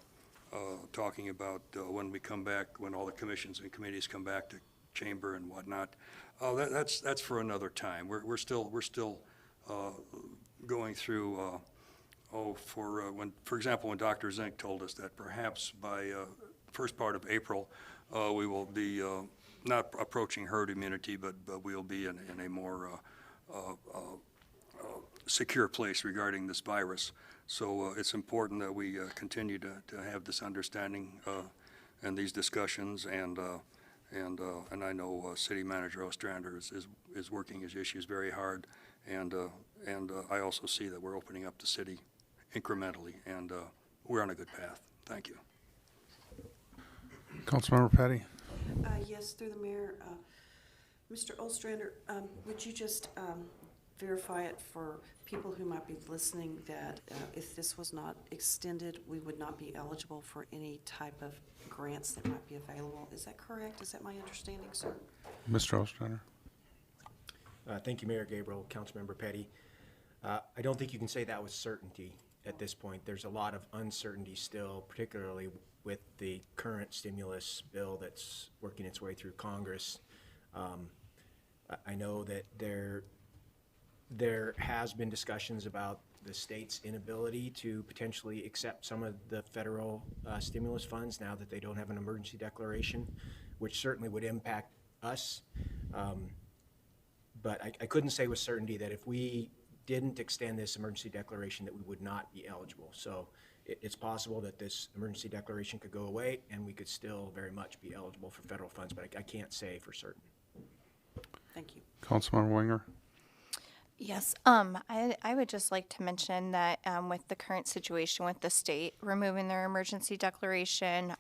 S7: talking about when we come back, when all the commissions and committees come back to chamber and whatnot. That's for another time. We're still going through. For example, when Dr. Zink told us that perhaps by first part of April we will be not approaching herd immunity, but we'll be in a more secure place regarding this virus. So it's important that we continue to have this understanding and these discussions, and I know City Manager Ostrander is working his issues very hard, and I also see that we're opening up the city incrementally, and we're on a good path. Thank you.
S3: Councilmember Petty.
S11: Yes, through the mayor. Mr. Ostrander, would you just verify it for people who might be listening that if this was not extended, we would not be eligible for any type of grants that might be available? Is that correct? Is that my understanding, sir?
S3: Mr. Ostrander.
S16: Thank you, Mayor Gabriel, Councilmember Petty. I don't think you can say that with certainty at this point. There's a lot of uncertainty still, particularly with the current stimulus bill that's working its way through Congress. I know that there has been discussions about the state's inability to potentially accept some of the federal stimulus funds now that they don't have an emergency declaration, which certainly would impact us. But I couldn't say with certainty that if we didn't extend this emergency declaration that we would not be eligible. So it's possible that this emergency declaration could go away and we could still very much be eligible for federal funds, but I can't say for certain.
S11: Thank you.
S3: Councilmember Winger.
S9: Yes, I would just like to mention that with the current situation with the state removing their emergency declaration,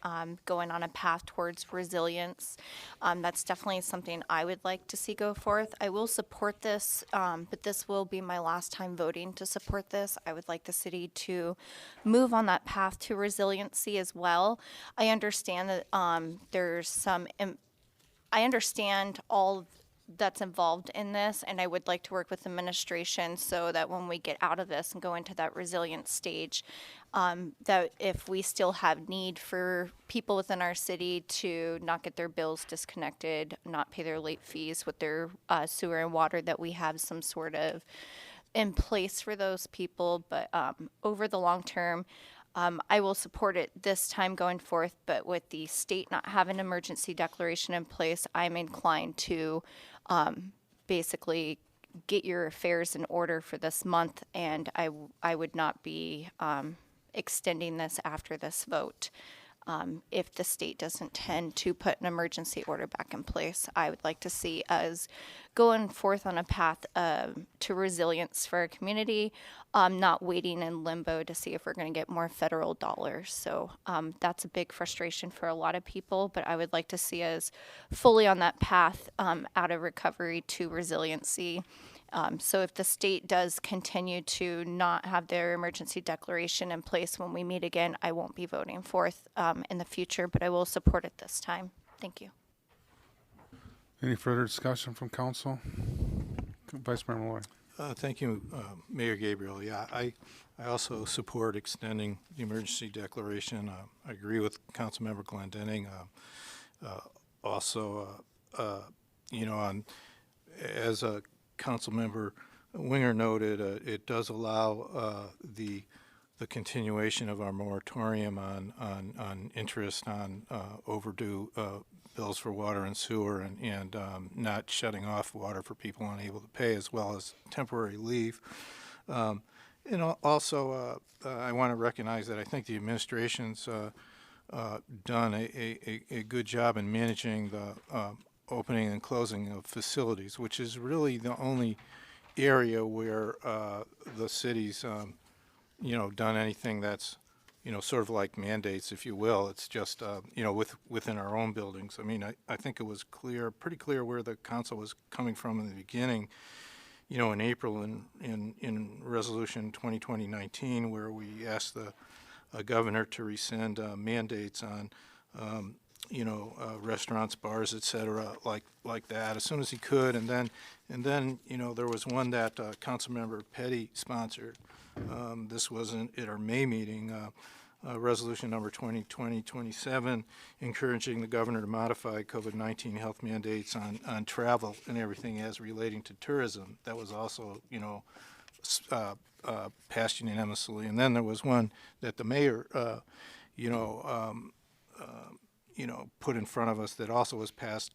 S9: going on a path towards resilience, that's definitely something I would like to see go forth. I will support this, but this will be my last time voting to support this. I would like the city to move on that path to resiliency as well. I understand that there's some, I understand all that's involved in this, and I would like to work with administration so that when we get out of this and go into that resilience stage, that if we still have need for people within our city to not get their bills disconnected, not pay their late fees with their sewer and water, that we have some sort of in place for those people. But over the long term, I will support it this time going forth, but with the state not having an emergency declaration in place, I'm inclined to basically get your affairs in order for this month, and I would not be extending this after this vote. If the state doesn't tend to put an emergency order back in place, I would like to see us going forth on a path to resilience for our community, not waiting in limbo to see if we're going to get more federal dollars. So that's a big frustration for a lot of people, but I would like to see us fully on that path out of recovery to resiliency. So if the state does continue to not have their emergency declaration in place when we meet again, I won't be voting forth in the future, but I will support it this time. Thank you.
S3: Any further discussion from council? Vice Mayor Malloy.
S5: Thank you, Mayor Gabriel. Yeah, I also support extending the emergency declaration. I agree with Councilmember Glendening. As Councilmember Winger noted, it does allow the the continuation of our moratorium on interest on overdue bills for water and sewer, and not shutting off water for people unable to pay, as well as temporary leave. And also, I want to recognize that I think the administration's done a good job in managing the opening and closing of facilities, which is really the only area where the city's, done anything that's, sort of like mandates, if you will. It's just, within our own buildings. I mean, I think it was pretty clear where the council was coming from in the beginning, in April in Resolution 2020-19, where we asked the governor to rescind mandates on, restaurants, bars, et cetera, like that, as soon as he could. And then, there was one that Councilmember Petty sponsored. This wasn't at our May meeting, resolution number 2020-27, encouraging the governor to modify COVID-19 health mandates on travel and everything as relating to tourism. That was also, passed unanimously. And then there was one that the mayor, put in front of us that also was passed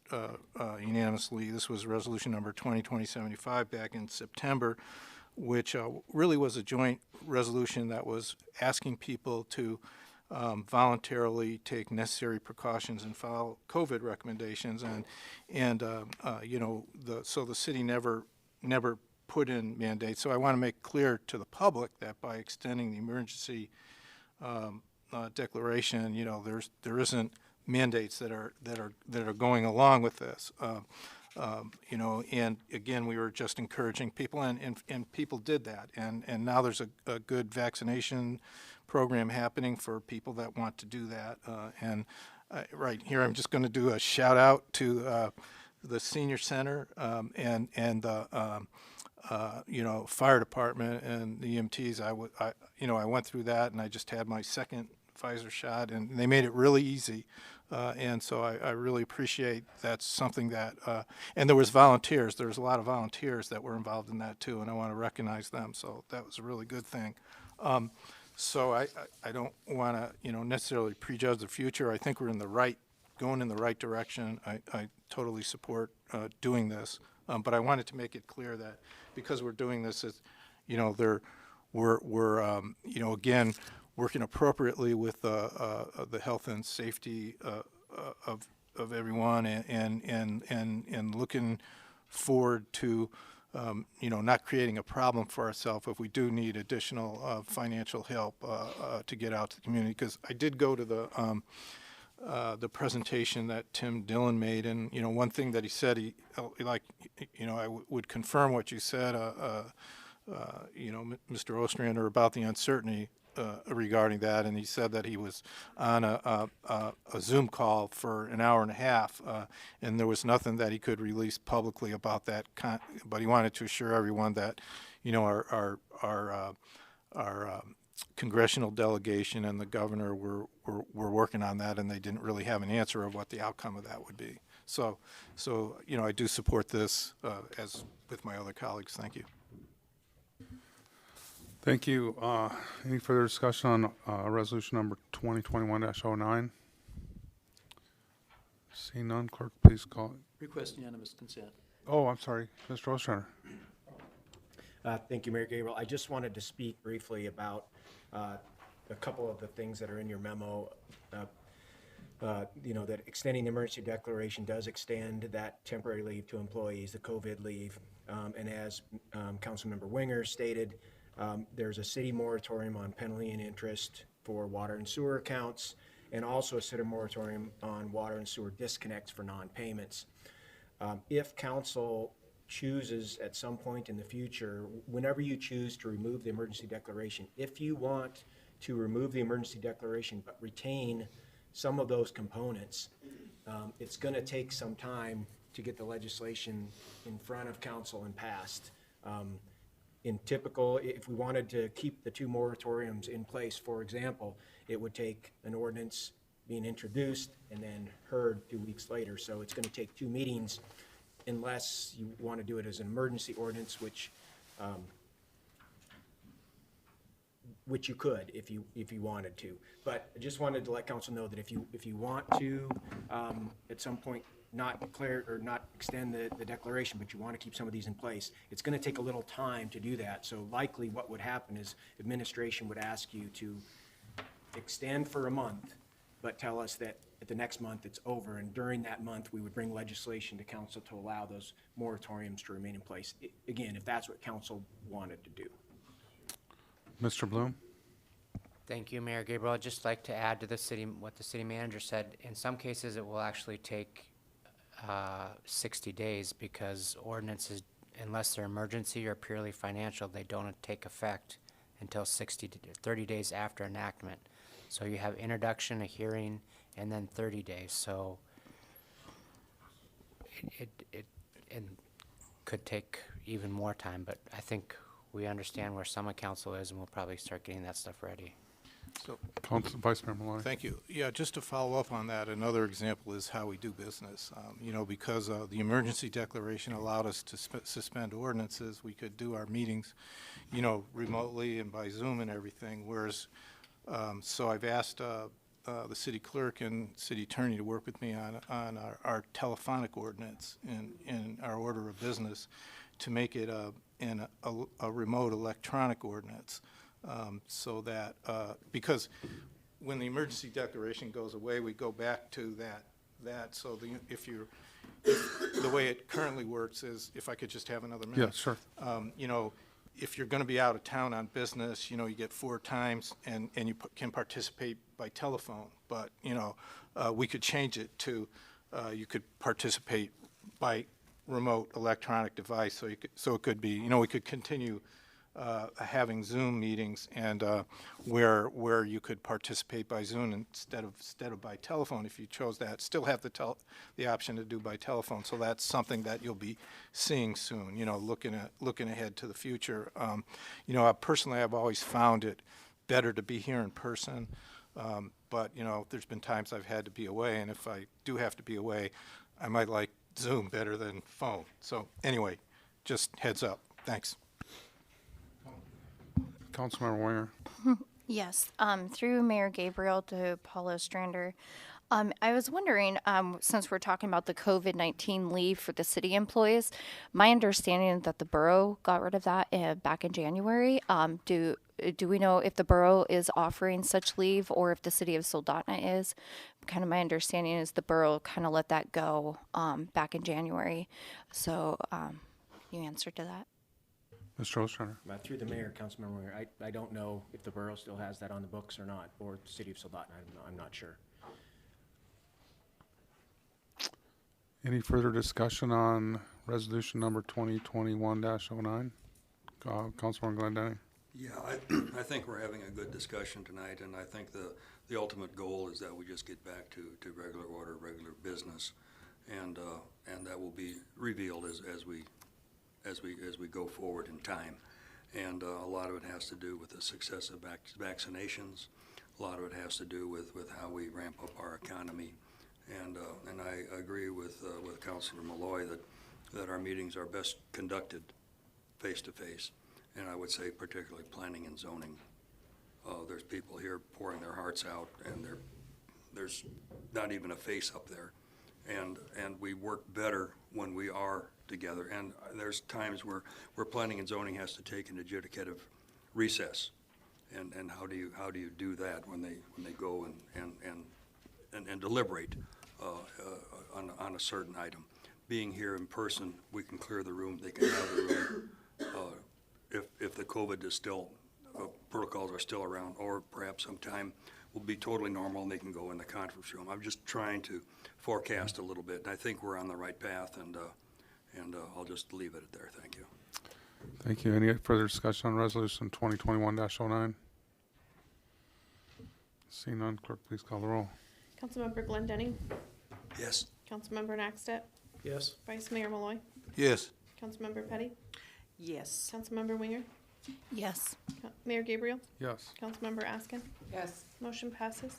S5: unanimously. This was resolution number 2020-75 back in September, which really was a joint resolution that was asking people to voluntarily take necessary precautions and follow COVID recommendations, so the city never put in mandates. So I want to make clear to the public that by extending the emergency declaration, there isn't mandates that are going along with this. And again, we were just encouraging people, and people did that. And now there's a good vaccination program happening for people that want to do that. Right here, I'm just going to do a shout out to the senior center and the fire department and the EMTs. I went through that, and I just had my second Pfizer shot, and they made it really easy. And so I really appreciate that's something that, and there was volunteers. There was a lot of volunteers that were involved in that too, and I want to recognize them. So that was a really good thing. So I don't want to, necessarily prejudge the future. I think we're going in the right direction. I totally support doing this. But I wanted to make it clear that because we're doing this, we're again, working appropriately with the health and safety of everyone, and looking forward to not creating a problem for ourselves if we do need additional financial help to get out to the community. Because I did go to the presentation that Tim Dillon made, and one thing that he said, I would confirm what you said, Mr. Ostrander, about the uncertainty regarding that, and he said that he was on a Zoom call for an hour and a half, and there was nothing that he could release publicly about that. But he wanted to assure everyone that, our congressional delegation and the governor were working on that, and they didn't really have an answer of what the outcome of that would be. So I do support this as with my other colleagues. Thank you.
S3: Thank you. Any further discussion on resolution number 2021-09? Seeing none, clerk, please call it.
S6: Request unanimous consent.
S3: Oh, I'm sorry, Mr. Ostrander.
S16: Thank you, Mayor Gabriel. I just wanted to speak briefly about a couple of the things that are in your memo. That extending the emergency declaration does extend that temporary leave to employees, the COVID leave. And as Councilmember Winger stated, there's a city moratorium on penalty and interest for water and sewer accounts, and also a city moratorium on water and sewer disconnects for non-payments. If council chooses at some point in the future, whenever you choose to remove the emergency declaration, if you want to remove the emergency declaration but retain some of those components, it's going to take some time to get the legislation in front of council and passed. In typical, if we wanted to keep the two moratoriums in place, for example, it would take an ordinance being introduced and then heard 2 weeks later. So it's going to take 2 meetings unless you want to do it as an emergency ordinance, which which you could if you wanted to. But I just wanted to let council know that if you want to, at some point, not declare or not extend the declaration, but you want to keep some of these in place, it's going to take a little time to do that. So likely what would happen is administration would ask you to extend for a month, but tell us that at the next month it's over, and during that month we would bring legislation to council to allow those moratoriums to remain in place. Again, if that's what council wanted to do.
S3: Mr. Bloom?
S1: Thank you, Mayor Gabriel. I'd just like to add to what the city manager said. In some cases, it will actually take 60 days because ordinances, unless they're emergency or purely financial, they don't take effect until 30 days after enactment. So you have introduction, a hearing, and then 30 days. So it could take even more time, but I think we understand where some of council is, and we'll probably start getting that stuff ready.
S5: So,
S3: Vice Mayor Malloy.
S5: thank you. Yeah, just to follow up on that, another example is how we do business. You know, because the emergency declaration allowed us to suspend ordinances, we could do our meetings, you know, remotely and by Zoom and everything. Whereas, so I've asked the city clerk and city attorney to work with me on our telephonic ordinance in our order of business to make it a remote electronic ordinance. So that, because when the emergency declaration goes away, we go back to that. So if the way it currently works is, if I could just have another minute.
S3: Yeah, sure.
S5: You know, if you're going to be out of town on business, you know, you get 4 times and you can participate by telephone. But, you know, we could change it to, you could participate by remote electronic device. So it could be, you know, we could continue having Zoom meetings and where you could participate by Zoom instead of by telephone if you chose that. Still have the option to do by telephone. So that's something that you'll be seeing soon. You know, looking ahead to the future. You know, personally, I've always found it better to be here in person. But you know, there's been times I've had to be away, and if I do have to be away, I might like Zoom better than phone. So anyway, just heads up. Thanks.
S3: Councilmember Winger.
S9: Yes, through Mayor Gabriel to Paula Strander. I was wondering, since we're talking about the COVID-19 leave for the city employees, my understanding is that the borough got rid of that back in January. Do we know if the borough is offering such leave or if the city of Soldotna is? Kind of my understanding is the borough kind of let that go back in January. So you answer to that?
S3: Mr. Ostrander.
S16: Through the mayor, Councilmember Winger, I don't know if the borough still has that on the books or not, or the city of Soldotna. I'm not sure.
S3: Any further discussion on resolution number 2021-09? Councilman Glendenning.
S7: Yeah, I think we're having a good discussion tonight, and I think the ultimate goal is that we just get back to regular order, regular business, and that will be revealed as we go forward in time. And a lot of it has to do with the success of vaccinations. A lot of it has to do with how we ramp up our economy. And I agree with Councilor Malloy that our meetings are best conducted face-to-face. And I would say particularly planning and zoning. There's people here pouring their hearts out, and there's not even a face up there. And we work better when we are together. And there's times where planning and zoning has to take an adjudicative recess. And how do you do that when they go and deliberate on a certain item? Being here in person, we can clear the room. They can have the room. If the COVID is still, protocols are still around, or perhaps sometime will be totally normal and they can go in the conference room. I'm just trying to forecast a little bit. And I think we're on the right path, and I'll just leave it at there. Thank you.
S3: Thank you. Any further discussion on resolution 2021-09? Seeing none, clerk, please call the roll.
S2: Councilmember Glendenning.
S7: Yes.
S2: Councilmember Naxtet.
S6: Yes.
S2: Vice Mayor Malloy.
S5: Yes.
S2: Councilmember Petty.
S11: Yes.
S2: Councilmember Winger.
S9: Yes.
S2: Mayor Gabriel.
S3: Yes.
S2: Councilmember Askin.
S15: Yes.
S2: Motion passes.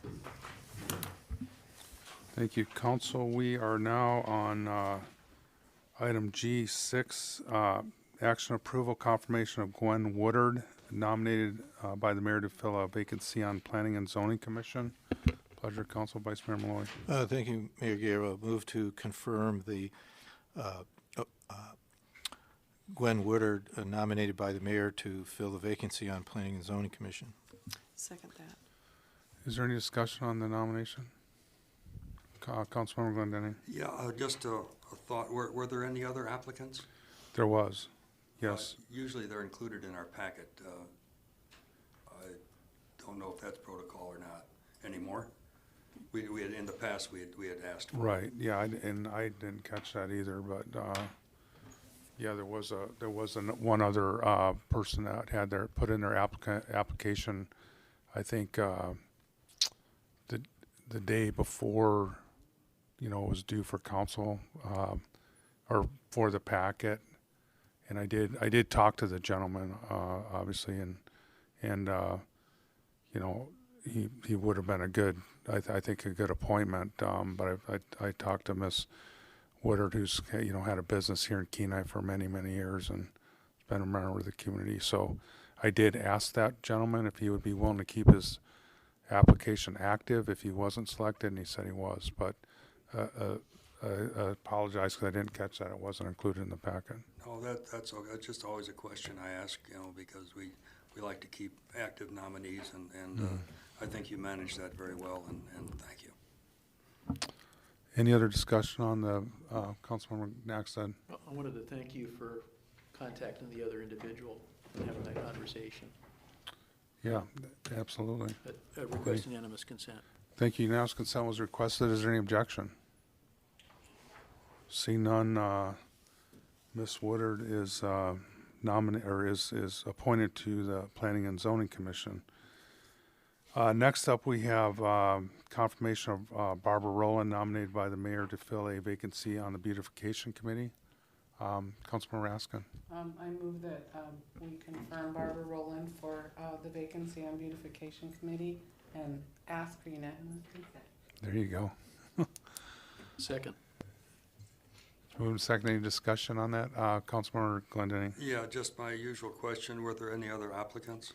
S3: Thank you, council. We are now on item G6, action approval confirmation of Gwen Woodard nominated by the mayor to fill a vacancy on Planning and Zoning Commission. Pleasure, Council Vice Mayor Malloy.
S5: Thank you, Mayor Gabriel. Move to confirm the Gwen Woodard nominated by the mayor to fill the vacancy on Planning and Zoning Commission.
S11: Second that.
S3: Is there any discussion on the nomination? Councilmember Glendenning.
S7: Yeah, just a thought. Were there any other applicants?
S3: There was, yes.
S7: Usually they're included in our packet. I don't know if that's protocol or not anymore. We had, in the past, we had asked for it.
S3: Right, yeah, I didn't catch that either, but, yeah, there was one other, person that had put in their application, I think, the day before, it was due for council, or for the packet. And I did talk to the gentleman, obviously, and he would have been a good, I think a good appointment. But I talked to Miss Woodard, who's had a business here in Kenai for many, many years and been a member of the community. So I did ask that gentleman if he would be willing to keep his application active if he wasn't selected, and he said he was. But I apologize because I didn't catch that. It wasn't included in the packet.
S7: No, that's just always a question I ask, because we like to keep active nominees, and I think you managed that very well, and thank you.
S3: Any other discussion on the Councilmember Naxton?
S6: I wanted to thank you for contacting the other individual and having that conversation.
S3: Yeah, absolutely.
S6: Request unanimous consent.
S3: Thank you. Unanimous consent was requested. Is there any objection? Seeing none, Ms. Woodard is is appointed to the Planning and Zoning Commission. Next up, we have confirmation of Barbara Rowland nominated by the mayor to fill a vacancy on the Beautification Committee. Councilmember Raskin.
S15: I move that we confirm Barbara Rowland for the vacancy on Beautification Committee and ask for unanimous consent.
S3: There you go.
S6: Second.
S3: Moving second. Any discussion on that? Councilmember Glendenning.
S7: Yeah, just my usual question. Were there any other applicants?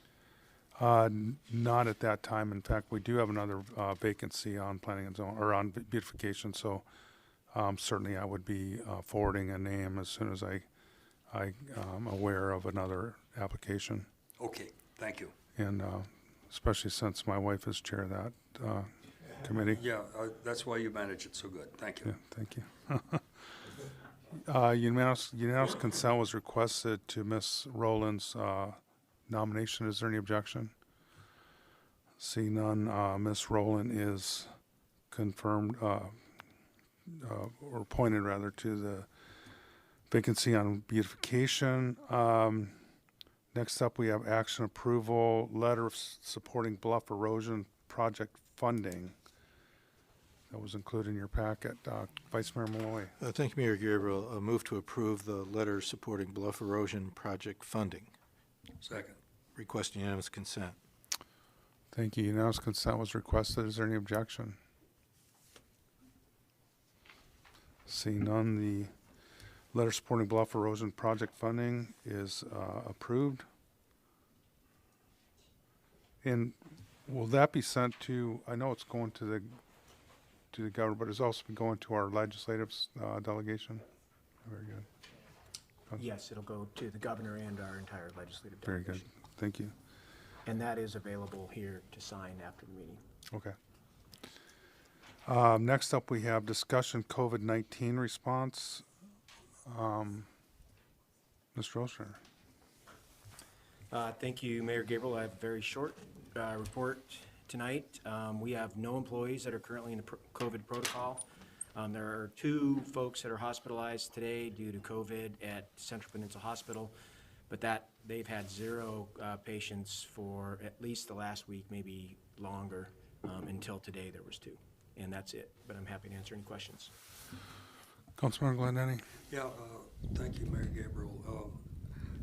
S3: Not at that time. In fact, we do have another vacancy on Planning and Zoning, or on Beautification. So certainly I would be forwarding a name as soon as I'm aware of another application.
S7: Okay, thank you.
S3: And especially since my wife is chair of that committee.
S7: Yeah, that's why you manage it so good. Thank you.
S3: Yeah, thank you. Unanimous consent was requested to Ms. Rowland's nomination. Is there any objection? Seeing none, Ms. Rowland is confirmed, or appointed rather, to the vacancy on Beautification. Next up, we have action approval, letter of supporting Bluff Erosion project funding. That was included in your packet. Vice Mayor Malloy.
S5: Thank you, Mayor Gabriel. Move to approve the letter supporting Bluff Erosion project funding.
S7: Second.
S5: Request unanimous consent.
S3: Thank you. Unanimous consent was requested. Is there any objection? Seeing none, the letter supporting Bluff Erosion project funding is approved. And will that be sent to, I know it's going to the governor, but it's also been going to our legislative delegation? Very good.
S16: Yes, it'll go to the governor and our entire legislative
S3: Very
S16: delegation.
S3: good. Thank you.
S16: And that is available here to sign after the meeting.
S3: Okay. Next up, we have discussion COVID-19 response. Mr. Oshner.
S16: Thank you, Mayor Gabriel. I have a very short report tonight. We have no employees that are currently in the COVID protocol. There are 2 folks that are hospitalized today due to COVID at Central Peninsula Hospital, but they've had 0 patients for at least the last week, maybe longer. Until today, there was 2, and that's it. But I'm happy to answer any questions.
S3: Councilmember Glendenning.
S7: Yeah, thank you, Mayor Gabriel.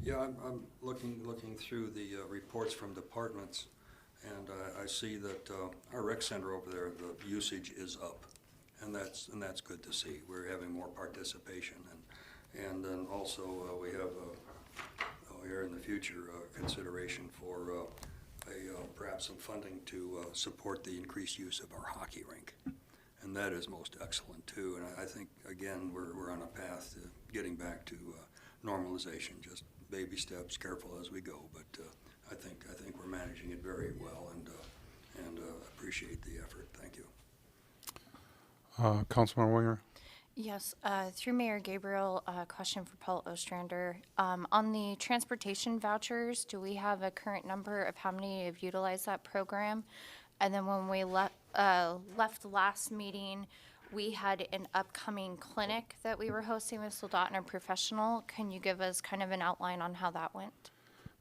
S7: Yeah, I'm looking through the reports from departments, and I see that our rec center over there, the usage is up, and that's good to see. We're having more participation, and then also we have there in the future consideration for perhaps some funding to support the increased use of our hockey rink. And that is most excellent too. And I think, again, we're on a path to getting back to normalization, just baby steps, careful as we go. But I think we're managing it very well, and appreciate the effort. Thank you.
S3: Councilmember Winger?
S9: Yes, through Mayor Gabriel, a question for Paul Ostrander. On the transportation vouchers, do we have a current number of how many have utilized that program? And then when we left last meeting, we had an upcoming clinic that we were hosting with Soldotner Professional. Can you give us kind of an outline on how that went?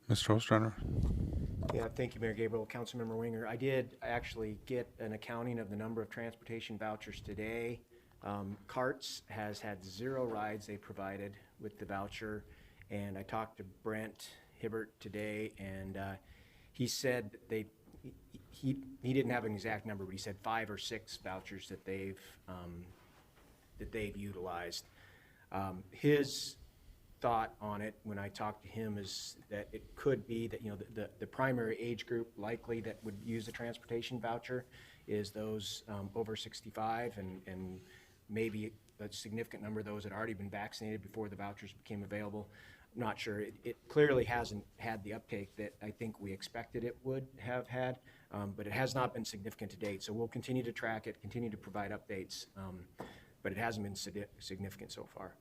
S3: Mr. Ostrander?
S16: Yeah, thank you, Mayor Gabriel. Councilmember Winger, I did actually get an accounting of the number of transportation vouchers today. Carts has had 0 rides they provided with the voucher, and I talked to Brent Hibbert today, and he said he didn't have an exact number, but he said 5 or 6 vouchers that they've utilized. His thought on it when I talked to him is that it could be that, you know, the primary age group likely that would use the transportation voucher is those over 65, and maybe a significant number of those had already been vaccinated before the vouchers became available. I'm not sure. It clearly hasn't had the uptake that I think we expected it would have had, but it has not been significant to date. So we'll continue to track it, continue to provide updates, but it hasn't been significant so far.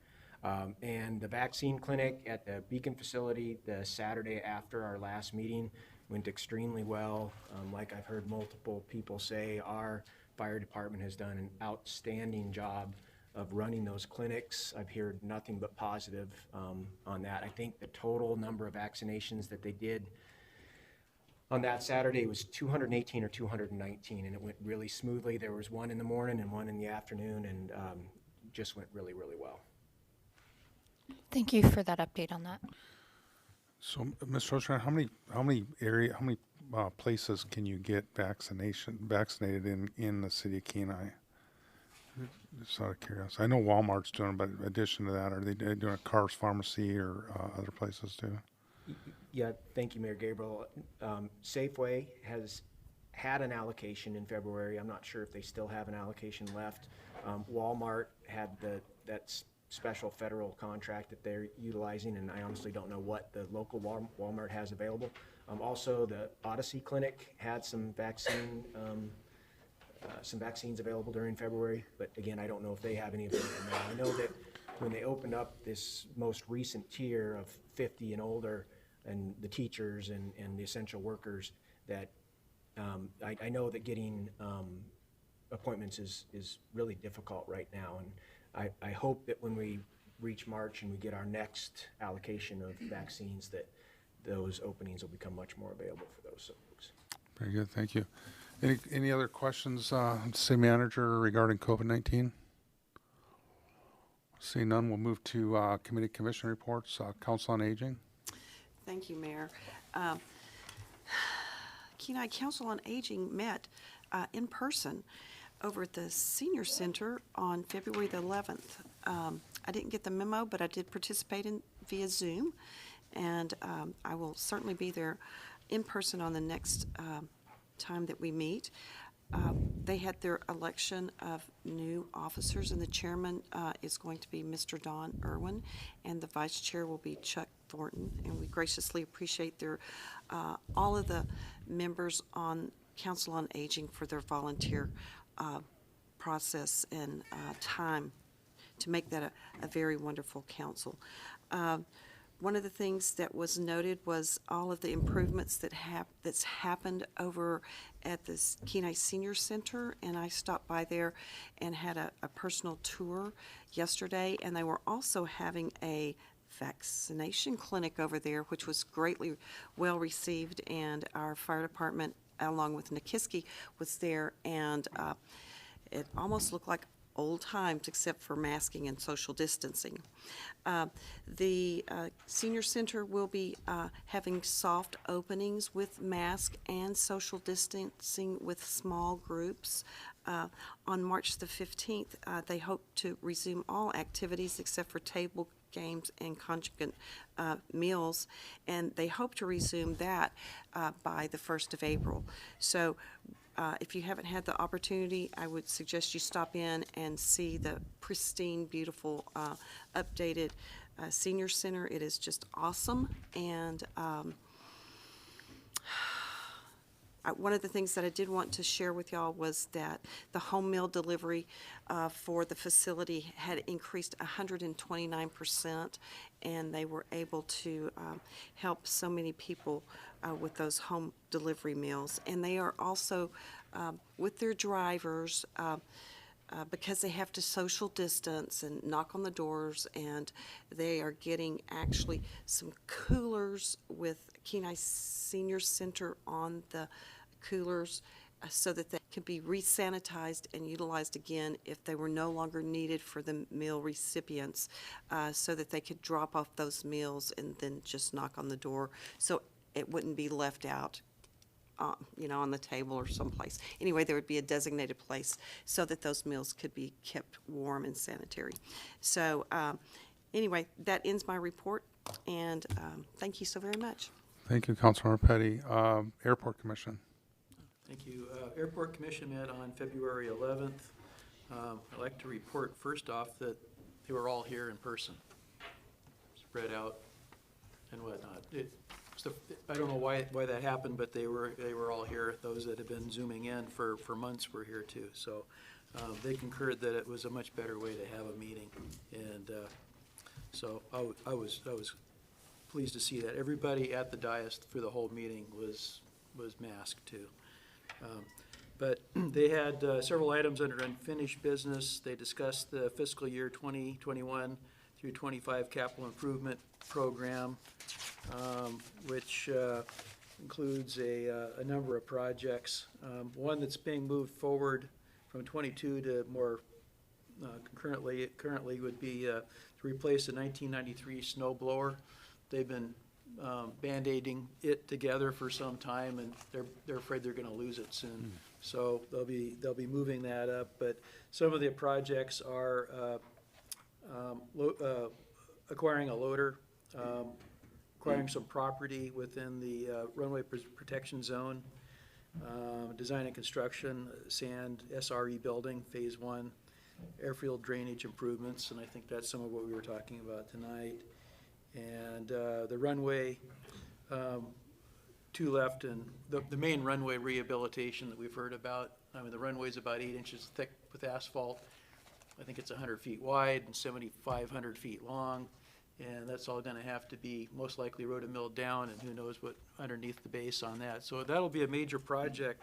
S16: And the vaccine clinic at the Beacon facility the Saturday after our last meeting went extremely well. Like I've heard multiple people say, our fire department has done an outstanding job of running those clinics. I've heard nothing but positive on that. I think the total number of vaccinations that they did on that Saturday was 218 or 219, and it went really smoothly. There was one in the morning and one in the afternoon, and just went really, really well.
S9: Thank you for that update on that.
S3: So, Mr. Ostrander, how many places can you get vaccinated in the city of Kenai? Just out of curiosity. I know Walmart's doing, but in addition to that, are they doing a Carr's Pharmacy or other places too?
S16: Yeah, thank you, Mayor Gabriel. Safeway has had an allocation in February. I'm not sure if they still have an allocation left. Walmart had that special federal contract that they're utilizing, and I honestly don't know what the local Walmart has available. Also, the Odyssey Clinic had some vaccines available during February, but again, I don't know if they have any available now. I know that when they opened up this most recent tier of 50 and older, and the teachers and the essential workers, that I know that getting appointments is really difficult right now, and I hope that when we reach March and we get our next allocation of vaccines, that those openings will become much more available for those folks.
S3: Very good, thank you. Any other questions, City Manager, regarding COVID-19? Seeing none, we'll move to committee commission reports. Council on Aging.
S11: Thank you, Mayor. Kenai Council on Aging met in person over at the Senior Center on February the 11th. I didn't get the memo, but I did participate via Zoom, and I will certainly be there in person on the next time that we meet. They had their election of new officers, and the chairman is going to be Mr. Don Irwin, and the vice chair will be Chuck Thornton, and we graciously appreciate their all of the members on Council on Aging for their volunteer process and time to make that a very wonderful council. One of the things that was noted was all of the improvements that's happened over at the Kenai Senior Center, and I stopped by there and had a personal tour yesterday, and they were also having a vaccination clinic over there, which was greatly well received, and our fire department, along with Nikiski, was there, and it almost looked like old times except for masking and social distancing. The Senior Center will be having soft openings with mask and social distancing with small groups. On March the 15th, they hope to resume all activities except for table games and conjugate meals, and they hope to resume that by the 1st of April. So if you haven't had the opportunity, I would suggest you stop in and see the pristine, beautiful, updated senior center. It is just awesome, and one of the things that I did want to share with y'all was that the home meal delivery for the facility had increased 129%, and they were able to help so many people with those home delivery meals. And they are also, with their drivers, because they have to social distance and knock on the doors, and they are getting actually some coolers with Kenai Senior Center on the coolers so that they can be re-sanitized and utilized again if they were no longer needed for the meal recipients, so that they could drop off those meals and then just knock on the door so it wouldn't be left out on the table or someplace. Anyway, there would be a designated place so that those meals could be kept warm and sanitary. So anyway, that ends my report, and thank you so very much.
S3: Thank you, Councilmember Petty. Airport Commission.
S6: Thank you. Airport Commission met on February 11th. I'd like to report first off that they were all here in person, spread out and whatnot. I don't know why that happened, but they were all here. Those that have been zooming in for months were here too. So they concurred that it was a much better way to have a meeting, and so I was pleased to see that everybody at the dais for the whole meeting was masked too. But they had several items under unfinished business. They discussed the fiscal year 2021 through 25 capital improvement program, which includes a number of projects. One that's being moved forward from 22 to more currently would be to replace the 1993 snow blower. They've been band-aiding it together for some time, and they're afraid they're going to lose it soon. So they'll be moving that up. But some of the projects are acquiring a loader, acquiring some property within the runway protection zone, design and construction, sand SRE building, phase 1, airfield drainage improvements, and I think that's some of what we were talking about tonight. And the runway, 2 left, and the main runway rehabilitation that we've heard about. I mean, the runway's about 8 inches thick with asphalt. I think it's 100 feet wide and 7,500 feet long, and that's all going to have to be most likely rotomilled down, and who knows what underneath the base on that. So that'll be a major project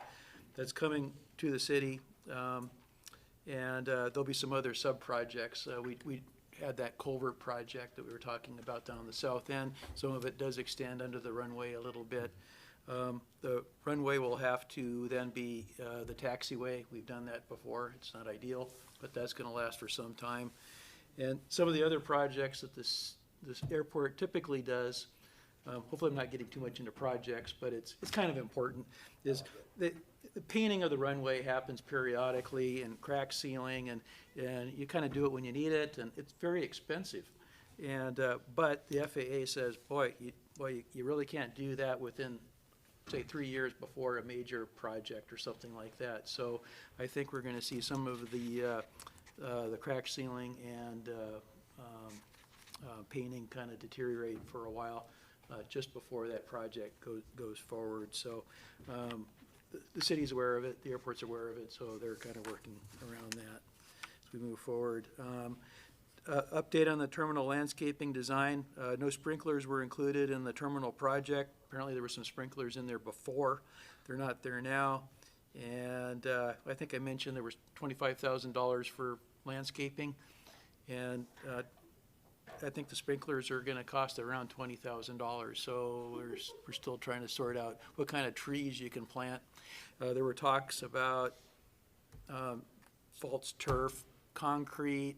S6: that's coming to the city, and there'll be some other sub-projects. We had that culvert project that we were talking about down the south end. Some of it does extend under the runway a little bit. The runway will have to then be the taxiway. We've done that before. It's not ideal, but that's going to last for some time. And some of the other projects that this airport typically does, hopefully I'm not getting too much into projects, but it's kind of important, is the painting of the runway happens periodically, and crack sealing, and you kind of do it when you need it, and it's very expensive. And but the FAA says, boy, you really can't do that within, say, 3 years before a major project or something like that. So I think we're going to see some of the crack sealing and painting kind of deteriorate for a while just before that project goes forward. So the city's aware of it, the airport's aware of it, so they're kind of working around that as we move forward. Update on the terminal landscaping design. No sprinklers were included in the terminal project. Apparently there were some sprinklers in there before. They're not there now. And I think I mentioned there was $25,000 for landscaping. And I think the sprinklers are going to cost around $20,000. So we're still trying to sort out what kind of trees you can plant. There were talks about false turf, concrete,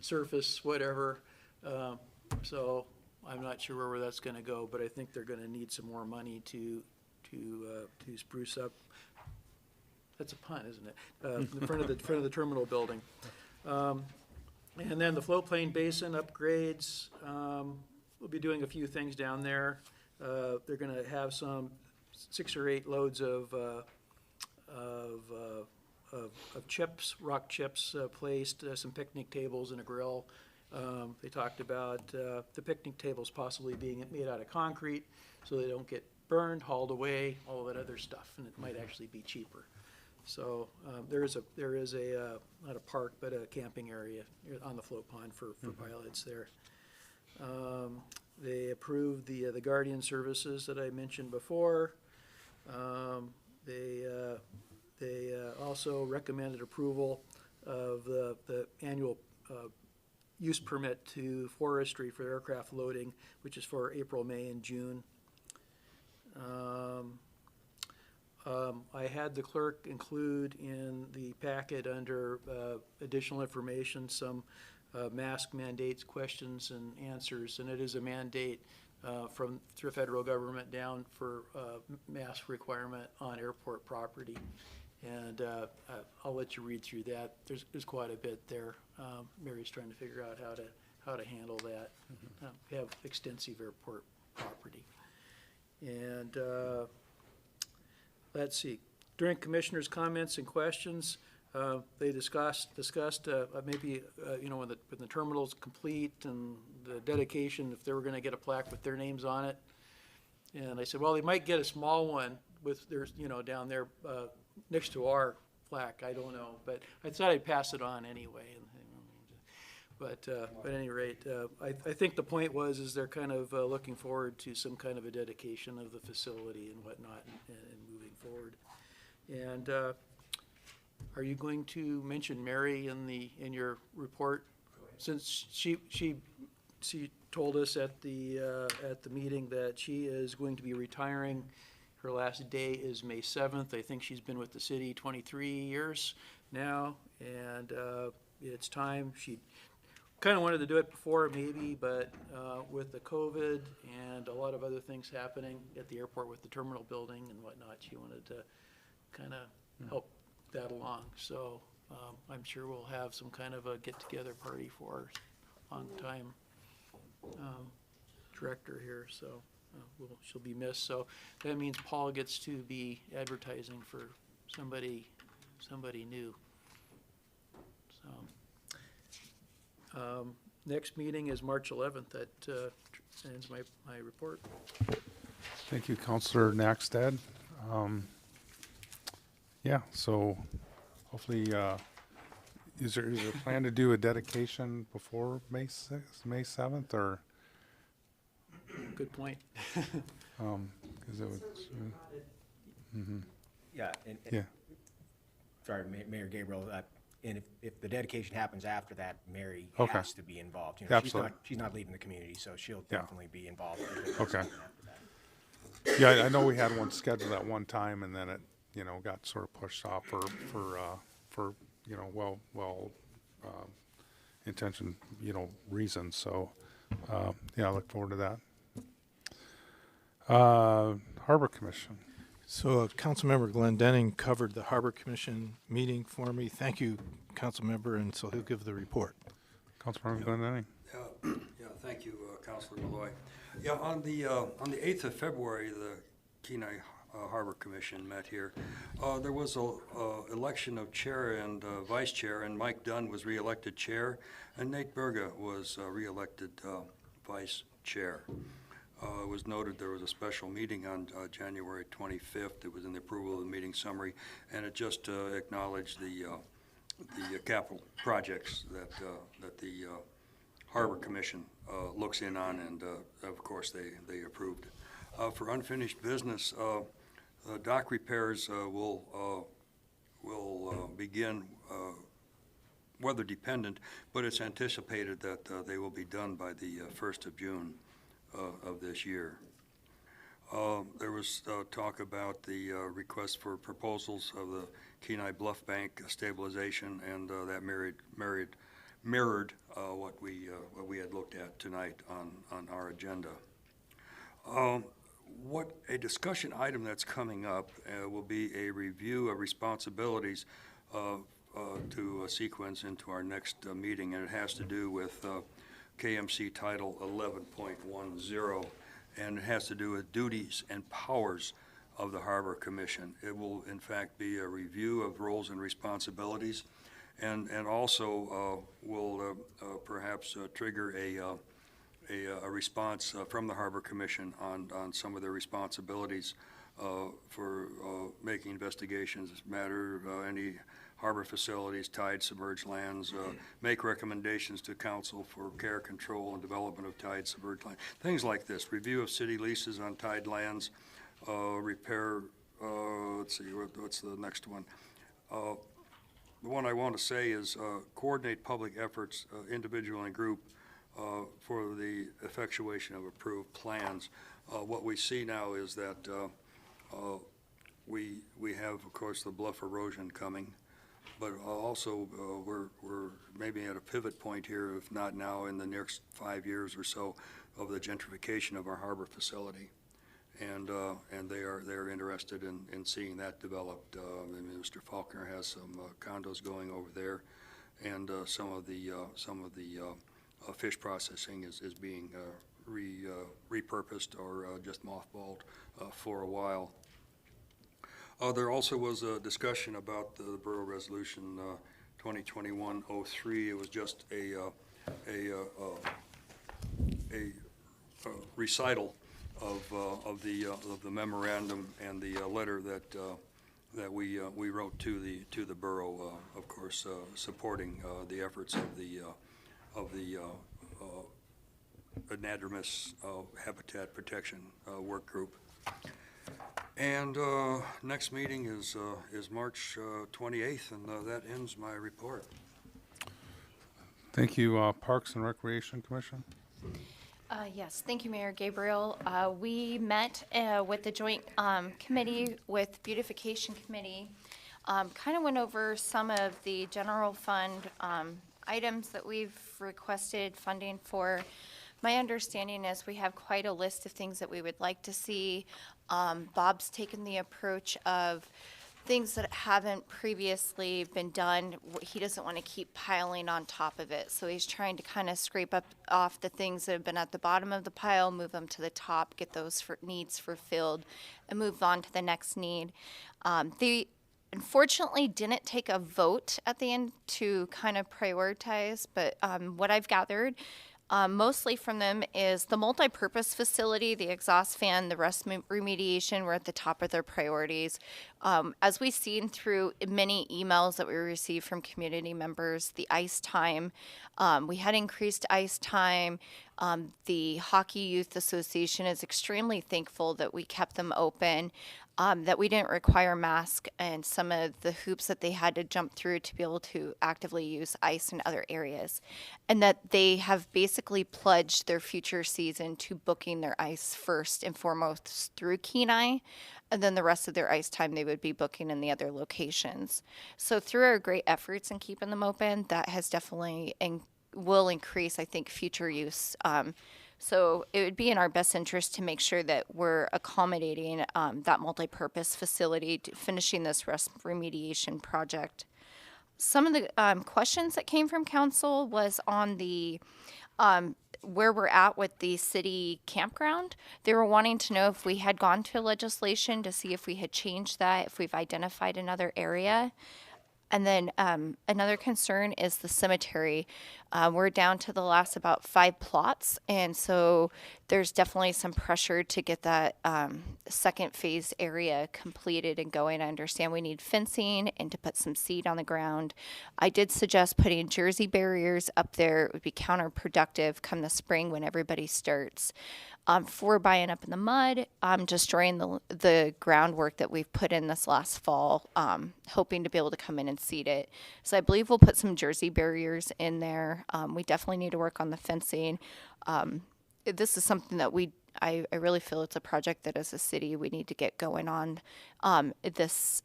S6: surface, whatever. So I'm not sure where that's going to go, but I think they're going to need some more money to spruce up. That's a pun, isn't it? In front of the terminal building. And then the floatplain basin upgrades, we'll be doing a few things down there. They're gonna have some 6 or 8 loads of chips, rock chips placed, some picnic tables and a grill. They talked about the picnic tables possibly being made out of concrete so they don't get burned, hauled away, all that other stuff, and it might actually be cheaper. So there is a not a park, but a camping area on the float pond for pilots there. They approved the Guardian services that I mentioned before. They also recommended approval of the annual use permit to forestry for aircraft loading, which is for April, May, and June. I had the clerk include in the packet under additional information some mask mandates, questions and answers, and it is a mandate from the federal government down for mask requirement on airport property. And I'll let you read through that. There's quite a bit there. Mary's trying to figure out how to handle that. We have extensive airport property. And let's see. During commissioners' comments and questions, they discussed maybe when the terminal's complete and the dedication, if they were going to get a plaque with their names on it. And I said, well, they might get a small one with their down there next to our plaque. I don't know, but I thought I'd pass it on anyway. But at any rate, I think the point is they're kind of looking forward to some kind of a dedication of the facility and whatnot, and moving forward. And are you going to mention Mary in your report? Since she told us at the meeting that she is going to be retiring. Her last day is May 7th. I think she's been with the city 23 years now, and it's time. She kind of wanted to do it before maybe, but with the COVID and a lot of other things happening at the airport with the terminal building and whatnot, she wanted to kind of help that along. So I'm sure we'll have some kind of a get-together party for our long-time director here. So she'll be missed. So that means Paul gets to be advertising for somebody new. So next meeting is March 11th. That ends my report.
S3: Thank you, Councilor Naxted. Yeah, so hopefully, is there a plan to do a dedication before May 6th, May 7th, or?
S6: Good point.
S3: 'Cause it was,
S16: Yeah,
S3: yeah.
S16: Sorry, Mayor Gabriel, and if the dedication happens after that, Mary
S3: Okay.
S16: has to be involved.
S3: Absolutely.
S16: She's not leaving the community, so she'll
S3: Yeah.
S16: definitely be involved.
S3: Okay. Yeah, I know we had one scheduled at one time, and then it, got sort of pushed off for well intentioned, reasons. So, yeah, I look forward to that. Harbor Commission.
S5: So Councilmember Glendenning covered the Harbor Commission meeting for me. Thank you, Councilmember, and so he'll give the report.
S3: Councilmember Glendenning.
S7: Yeah, thank you, Councilor Malloy. Yeah, on the 8th of February, the Kenai Harbor Commission met here. There was a election of chair and vice chair, and Mike Dunn was reelected chair, and Nate Berga was reelected vice chair. It was noted there was a special meeting on January 25th. It was in the approval of the meeting summary, and it just acknowledged the capital projects that the Harbor Commission looks in on, and of course they approved. For unfinished business, dock repairs will begin weather dependent, but it's anticipated that they will be done by the 1st of June of this year. There was talk about the request for proposals of the Kenai Bluff Bank stabilization, and that mirrored what we had looked at tonight on our agenda. What a discussion item that's coming up will be a review of responsibilities to sequence into our next meeting, and it has to do with KMC Title 11.10, and it has to do with duties and powers of the Harbor Commission. It will, in fact, be a review of roles and responsibilities, and also will perhaps trigger a response from the Harbor Commission on some of their responsibilities for making investigations, matter any harbor facilities, tide submerged lands, make recommendations to council for care, control, and development of tide submerged land, things like this. Review of city leases on tide lands, repair, let's see, what's the next one? The one I want to say is coordinate public efforts, individual and group, for the effectuation of approved plans. What we see now is that we have, of course, the Bluff erosion coming, but also we're maybe at a pivot point here, if not now, in the next 5 years or so, of the gentrification of our harbor facility. And they're interested in seeing that developed. Mr. Faulkner has some condos going over there, and some of the fish processing is being repurposed or just mothballed for a while. There also was a discussion about the Borough Resolution 2021-03. It was just a recital of the memorandum and the letter that we wrote to the borough, of course, supporting the efforts of the anadromous habitat protection work group. And next meeting is March 28th, and that ends my report.
S3: Thank you. Parks and Recreation Commission?
S9: Yes, thank you, Mayor Gabriel. We met with the joint committee with Beautification Committee, kind of went over some of the general fund items that we've requested funding for. My understanding is we have quite a list of things that we would like to see. Bob's taken the approach of things that haven't previously been done. He doesn't want to keep piling on top of it. So he's trying to kind of scrape up off the things that have been at the bottom of the pile, move them to the top, get those needs fulfilled, and move on to the next need. They unfortunately didn't take a vote at the end to kind of prioritize, but what I've gathered mostly from them is the multi-purpose facility, the exhaust fan, the rust remediation were at the top of their priorities. As we've seen through many emails that we received from community members, the ice time, we had increased ice time. The Hockey Youth Association is extremely thankful that we kept them open, that we didn't require masks and some of the hoops that they had to jump through to be able to actively use ice in other areas, and that they have basically pledged their future season to booking their ice first and foremost through Kenai, and then the rest of their ice time they would be booking in the other locations. So through our great efforts in keeping them open, that has definitely will increase, I think, future use. So it would be in our best interest to make sure that we're accommodating that multi-purpose facility to finishing this rust remediation project. Some of the questions that came from council was on the where we're at with the city campground. They were wanting to know if we had gone to legislation to see if we had changed that, if we've identified another area. And then another concern is the cemetery. We're down to the last about 5 plots, and so there's definitely some pressure to get that second phase area completed and going. I understand we need fencing and to put some seed on the ground. I did suggest putting Jersey barriers up there. It would be counterproductive come the spring when everybody starts. For buying up in the mud, destroying the groundwork that we've put in this last fall, hoping to be able to come in and seed it. So I believe we'll put some Jersey barriers in there. We definitely need to work on the fencing. This is something that I really feel it's a project that as a city we need to get going on. This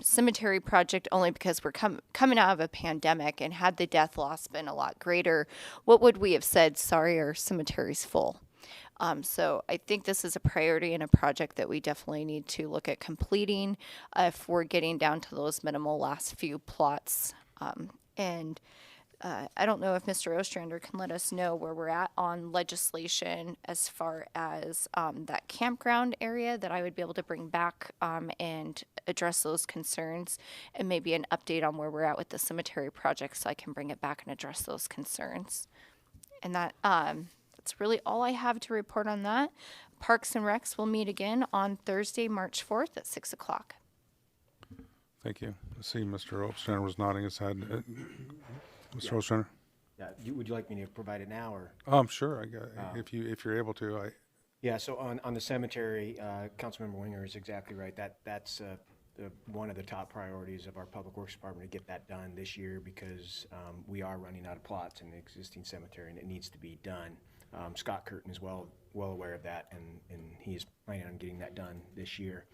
S9: cemetery project, only because we're coming out of a pandemic, and had the death loss been a lot greater, what would we have said? Sorry, our cemetery's full. So I think this is a priority and a project that we definitely need to look at completing if we're getting down to those minimal last few plots. And I don't know if Mr. Ostrander can let us know where we're at on legislation as far as that campground area that I would be able to bring back and address those concerns, and maybe an update on where we're at with the cemetery project so I can bring it back and address those concerns. And that's really all I have to report on that. Parks and Recs will meet again on Thursday, March 4th at 6 o'clock.
S3: Thank you. I see Mr. Ostrander was nodding his head. Mr. Ostrander?
S16: Yeah, would you like me to provide it now, or?
S3: Sure, I got, if you're able to,
S16: Yeah, so on the cemetery, Councilmember Winger is exactly right. That's one of the top priorities of our Public Works Department to get that done this year, because we are running out of plots in the existing cemetery and it needs to be done. Scott Curtin is well aware of that, and he is planning on getting that done this year.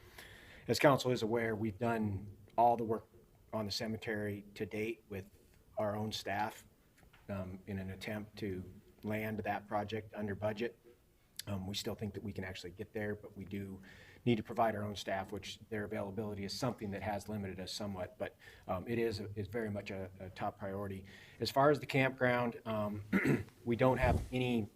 S16: As council is aware, we've done all the work on the cemetery to date with our own staff in an attempt to land that project under budget. We still think that we can actually get there, but we do need to provide our own staff, which their availability is something that has limited us somewhat, but it is very much a top priority. As far as the campground, we don't have any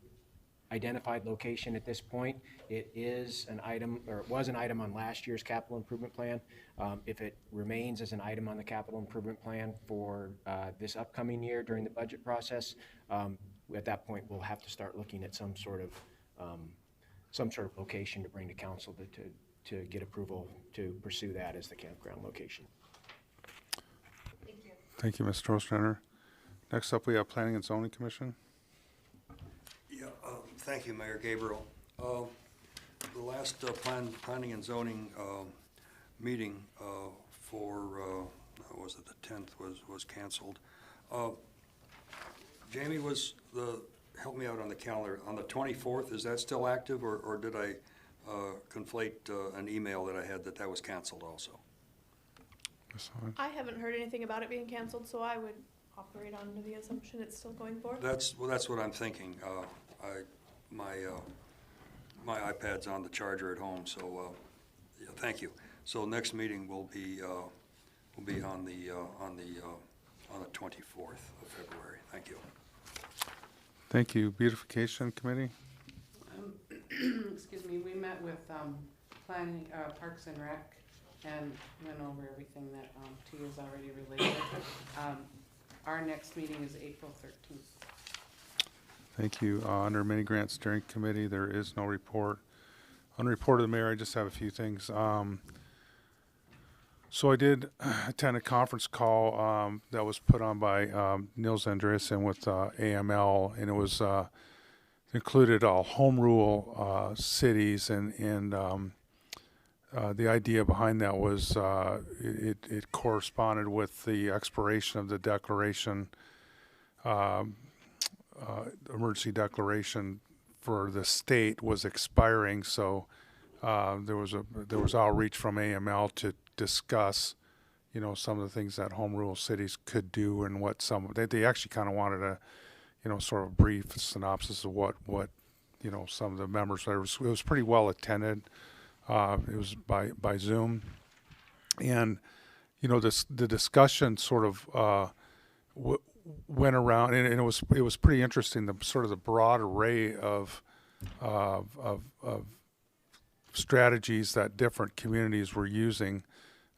S16: identified location at this point. It is an item, or it was an item on last year's capital improvement plan. If it remains as an item on the capital improvement plan for this upcoming year during the budget process, at that point we'll have to start looking at some sort of location to bring to council to get approval to pursue that as the campground location.
S3: Thank you. Thank you, Mr. Ostrander. Next up, we have Planning and Zoning Commission.
S7: Yeah, thank you, Mayor Gabriel. The last planning and zoning meeting for, was it the 10th, was canceled. Jamie, help me out on the calendar. On the 24th, is that still active, or did I conflate an email that I had that was canceled also?
S2: I haven't heard anything about it being canceled, so I would operate under the assumption it's still going forward.
S7: That's what I'm thinking. My iPad's on the charger at home, so yeah, thank you. So next meeting will be on the 24th of February. Thank you.
S3: Thank you. Beautification Committee.
S15: Excuse me, we met with planning, Parks and Rec, and went over everything that Tia's already related. Our next meeting is April 13th.
S3: Thank you. Under Mini Grant Steering Committee, there is no report. On the report of the mayor, I just have a few things. So I did attend a conference call that was put on by Nils Andreasen with AML, and it was included all home rule cities, and the idea behind that was it corresponded with the expiration of the declaration, emergency declaration for the state was expiring, so there was outreach from AML to discuss, some of the things that home rule cities could do, and what they actually kind of wanted a, sort of brief synopsis of what some of the members. It was pretty well attended. It was by Zoom, and the discussion sort of went around, and it was pretty interesting. The broad array of strategies that different communities were using.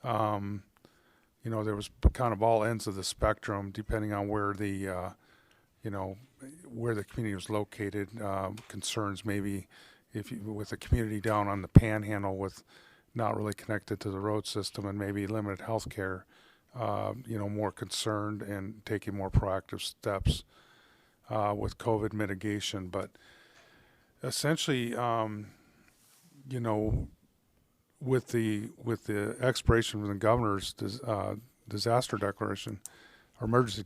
S3: There was kind of all ends of the spectrum, depending on where the where the community was located. Concerns maybe with a community down on the Panhandle with not really connected to the road system and maybe limited health care, more concerned and taking more proactive steps with COVID mitigation. But essentially, with the expiration of the governor's disaster declaration or emergency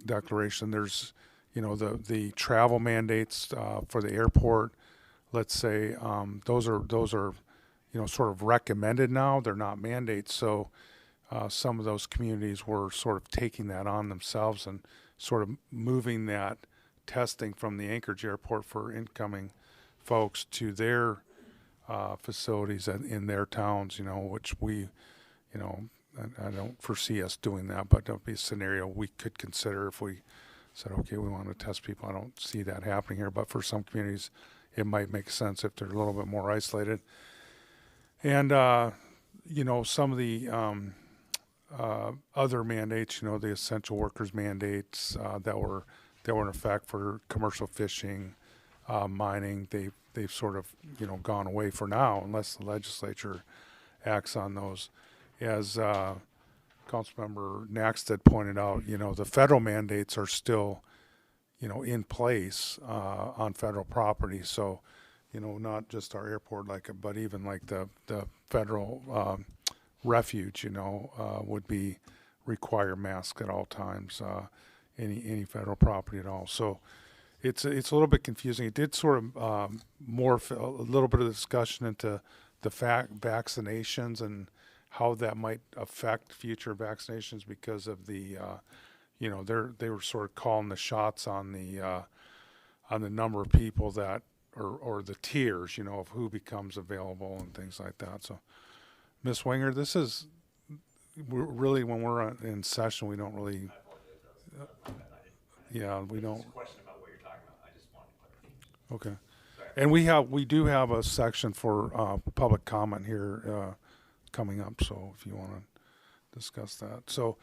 S3: declaration, there's the travel mandates for the airport. Let's say those are sort of recommended now. They're not mandates. So some of those communities were sort of taking that on themselves and sort of moving that testing from the Anchorage airport for incoming folks to their facilities in their towns, which we, I don't foresee us doing that, but that'll be a scenario we could consider if we said, okay, we want to test people. I don't see that happening here, but for some communities, it might make sense if they're a little bit more isolated. And, you know, some of the other mandates, you know, the essential workers mandates that were in effect for commercial fishing, mining, they've sort of, you know, gone away for now unless the legislature acts on those. As Councilmember Naxted pointed out, you know, the federal mandates are still, you know, in place on federal property. So, you know, not just our airport, but even like the federal refuge, you know, would require masks at all times, any federal property at all. So it's a little bit confusing. It did sort of morph a little bit of discussion into the vaccinations and how that might affect future vaccinations because of the, you know, they were sort of calling the shots on the number of people that, or the tiers, you know, of who becomes available and things like that. So, Ms. Winger, this is really when we're in session, we don't really, yeah, we don't. Okay, and we do have a section for public comment here coming up. So if you want to discuss that, so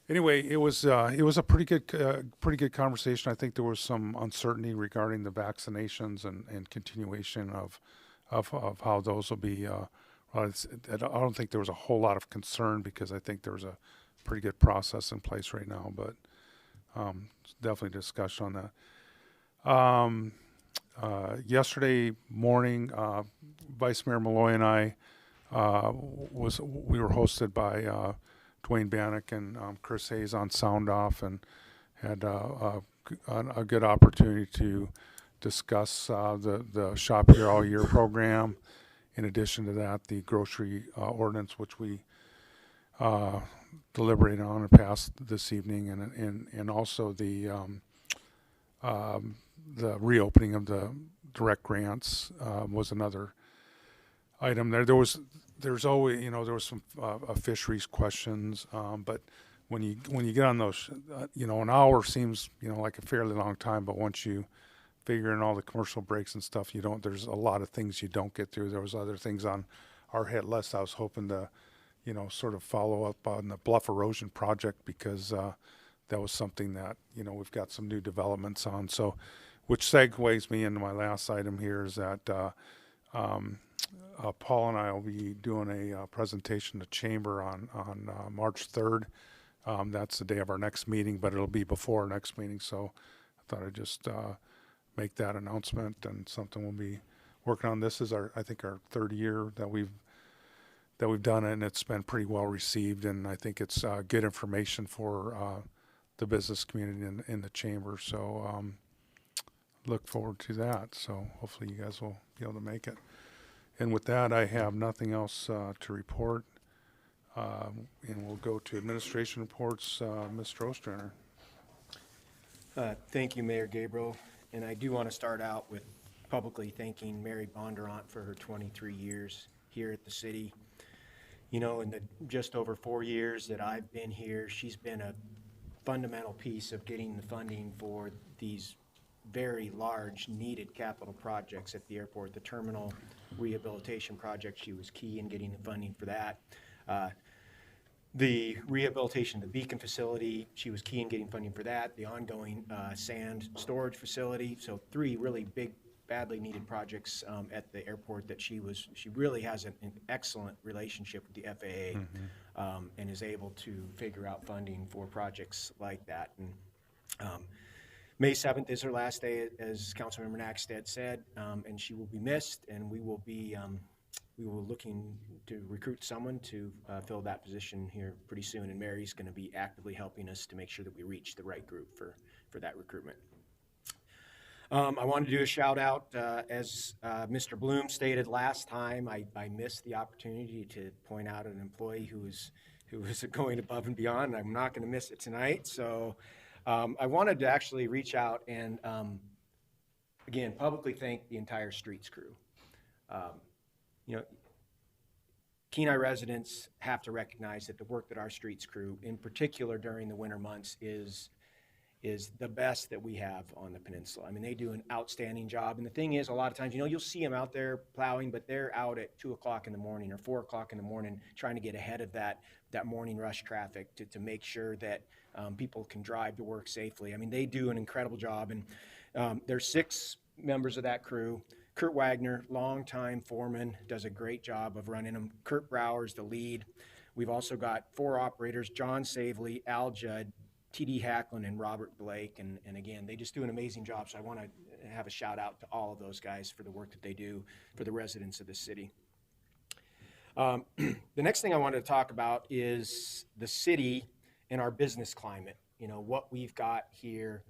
S3: anyway, it was a pretty good conversation. I think there was some uncertainty regarding the vaccinations and continuation of how those will be. I don't think there was a whole lot of concern because I think there was a pretty good process in place right now. But definitely discussion on that. Yesterday morning, Vice Mayor Malloy and I we were hosted by Dwayne Bannock and Chris Hayes on Sound Off, and had a good opportunity to discuss the Shop Here All Year program. In addition to that, the grocery ordinance, which we deliberated on and passed this evening, and also the reopening of the direct grants was another item there. There's always, you know, there was some fisheries questions, but when you get on those, you know, an hour seems, you know, like a fairly long time, but once you figure in all the commercial breaks and stuff, there's a lot of things you don't get through. There was other things on our hit list. I was hoping to, you know, sort of follow up on the Bluff Erosion project because that was something that, you know, we've got some new developments on. So, which segues me into my last item here is that Paul and I will be doing a presentation to Chamber on March 3rd. That's the day of our next meeting, but it'll be before our next meeting. So I thought I'd just make that announcement, and something we'll be working on. This is I think our third year that we've done it, and it's been pretty well received, and I think it's good information for the business community in the chamber. So look forward to that. So hopefully you guys will be able to make it. And with that, I have nothing else to report, and we'll go to administration reports. Mr. Ostrander.
S16: Thank you, Mayor Gabriel. And I do want to start out with publicly thanking Mary Bondurant for her 23 years here at the city. You know, in the just over 4 years that I've been here, she's been a fundamental piece of getting the funding for these very large needed capital projects at the airport. The terminal rehabilitation project, she was key in getting the funding for that. The rehabilitation of the Beacon facility, she was key in getting funding for that. The ongoing sand storage facility. So 3 really big, badly needed projects at the airport that she really has an excellent relationship with the FAA, and is able to figure out funding for projects like that. And May 7th is her last day, as Councilmember Naxted said, and she will be missed, and we will looking to recruit someone to fill that position here pretty soon, and Mary's going to be actively helping us to make sure that we reach the right group for that recruitment. I wanted to do a shout out, as Mr. Bloom stated last time, I missed the opportunity to point out an employee who was going above and beyond. I'm not going to miss it tonight, so I wanted to actually reach out and again publicly thank the entire streets crew. You know, Kenai residents have to recognize that the work that our streets crew, in particular during the winter months, is the best that we have on the peninsula. I mean, they do an outstanding job. And the thing is, a lot of times, you'll see them out there plowing, but they're out at 2 o'clock in the morning or 4 o'clock in the morning trying to get ahead of that morning rush traffic to make sure that people can drive to work safely. I mean, they do an incredible job. And there's 6 members of that crew. Kurt Wagner, longtime foreman, does a great job of running them. Kurt Brower's the lead. We've also got 4 operators, John Savely, Al Judd, T.D. Hacklin, and Robert Blake. And again, they just do an amazing job. So I want to have a shout out to all of those guys for the work that they do for the residents of the city. The next thing I wanted to talk about is the city and our business climate. What we've got here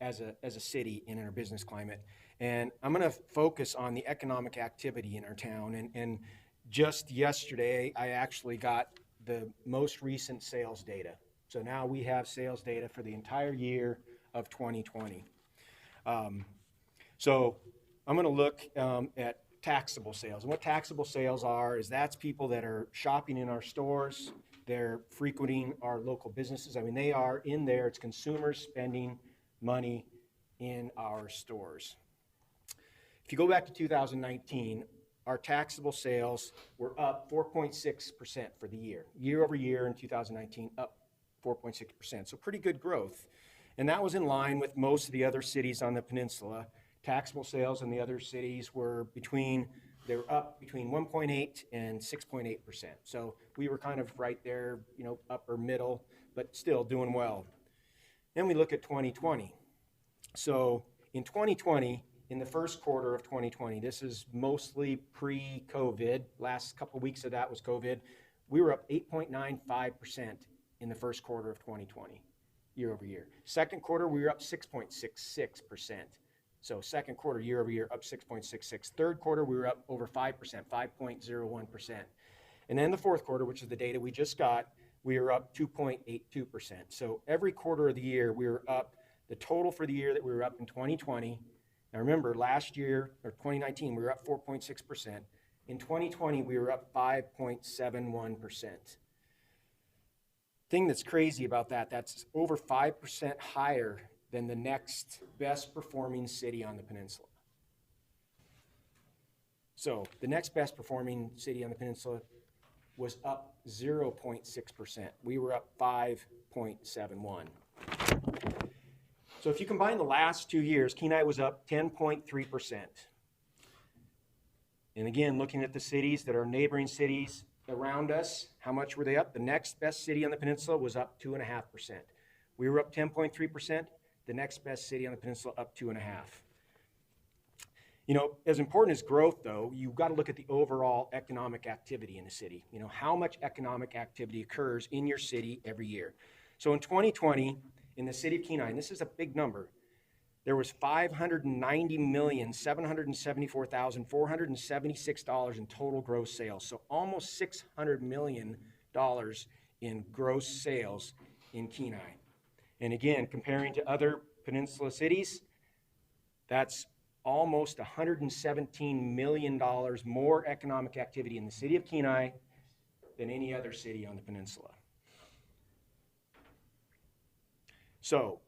S16: as a city in our business climate. And I'm going to focus on the economic activity in our town. And just yesterday, I actually got the most recent sales data. So now we have sales data for the entire year of 2020. So I'm going to look at taxable sales. And what taxable sales are is that's people that are shopping in our stores. They're frequenting our local businesses. I mean, they are in there. It's consumers spending money in our stores. If you go back to 2019, our taxable sales were up 4.6% for the year. Year over year in 2019, up 4.6%. So pretty good growth. And that was in line with most of the other cities on the peninsula. Taxable sales in the other cities were up between 1.8 and 6.8%. So we were kind of right there, upper middle, but still doing well. Then we look at 2020. So in 2020, in the first quarter of 2020, this is mostly pre-COVID, last couple weeks of that was COVID, we were up 8.95% in the first quarter of 2020, year over year. Second quarter, we were up 6.66%. So second quarter, year over year, up 6.66. Third quarter, we were up over 5%, 5.01%. And then the fourth quarter, which is the data we just got, we were up 2.82%. So every quarter of the year, we were up. The total for the year that we were up in 2020, now remember, last year, or 2019, we were up 4.6%. In 2020, we were up 5.71%. Thing that's crazy about that's over 5% higher than the next best performing city on the peninsula. So the next best performing city on the peninsula was up 0.6%. We were up 5.71. So if you combine the last 2 years, Kenai was up 10.3%. And again, looking at the cities that are neighboring cities around us, how much were they up? The next best city on the peninsula was up 2.5%. We were up 10.3%. The next best city on the peninsula up 2.5%. As important as growth, though, you've got to look at the overall economic activity in the city. How much economic activity occurs in your city every year. So in 2020, in the city of Kenai, and this is a big number, there was $590,774,476 in total gross sales. So almost $600 million in gross sales in Kenai. And again, comparing to other peninsula cities, that's almost $117 million more economic activity in the city of Kenai than any other city on the peninsula. So,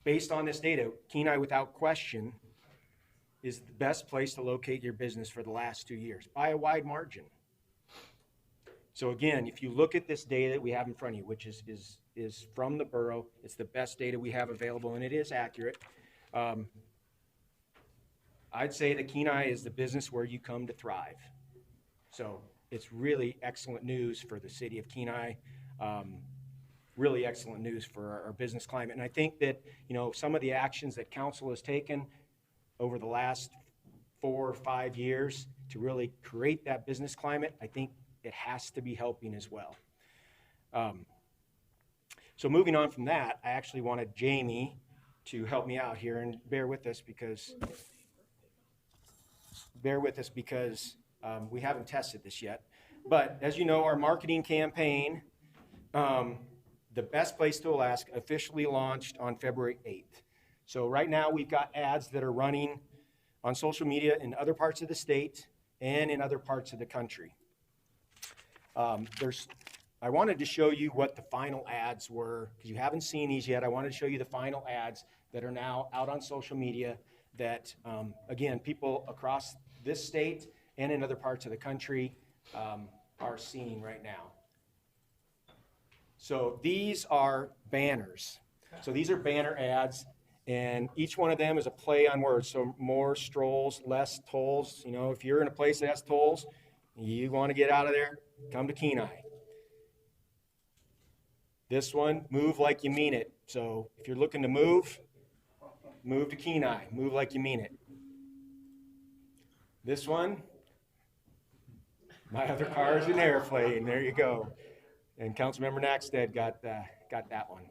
S16: based on this data, Kenai, without question, is the best place to locate your business for the last 2 years, by a wide margin. So again, if you look at this data that we have in front of you, which is from the borough, it's the best data we have available, and it is accurate. I'd say that Kenai is the business where you come to thrive. So it's really excellent news for the city of Kenai. Really excellent news for our business climate. And I think that, some of the actions that council has taken over the last 4 or 5 years to really create that business climate, I think it has to be helping as well. So moving on from that, I actually wanted Jamie to help me out here, and bear with us because we haven't tested this yet. But as you know, our marketing campaign, The Best Place to Alaska, officially launched on February 8th. So right now we've got ads that are running on social media in other parts of the state and in other parts of the country. I wanted to show you what the final ads were, because you haven't seen these yet. I wanted to show you the final ads that are now out on social media that, again, people across this state and in other parts of the country are seeing right now. So these are banners. So these are banner ads, and each one of them is a play on words. So more strolls, less tolls. You know, if you're in a place that has tolls, you want to get out of there, come to Kenai. This one, move like you mean it. So if you're looking to move to Kenai. Move like you mean it. This one, my other car is an airplane. There you go. And Councilmember Nackstead got that one.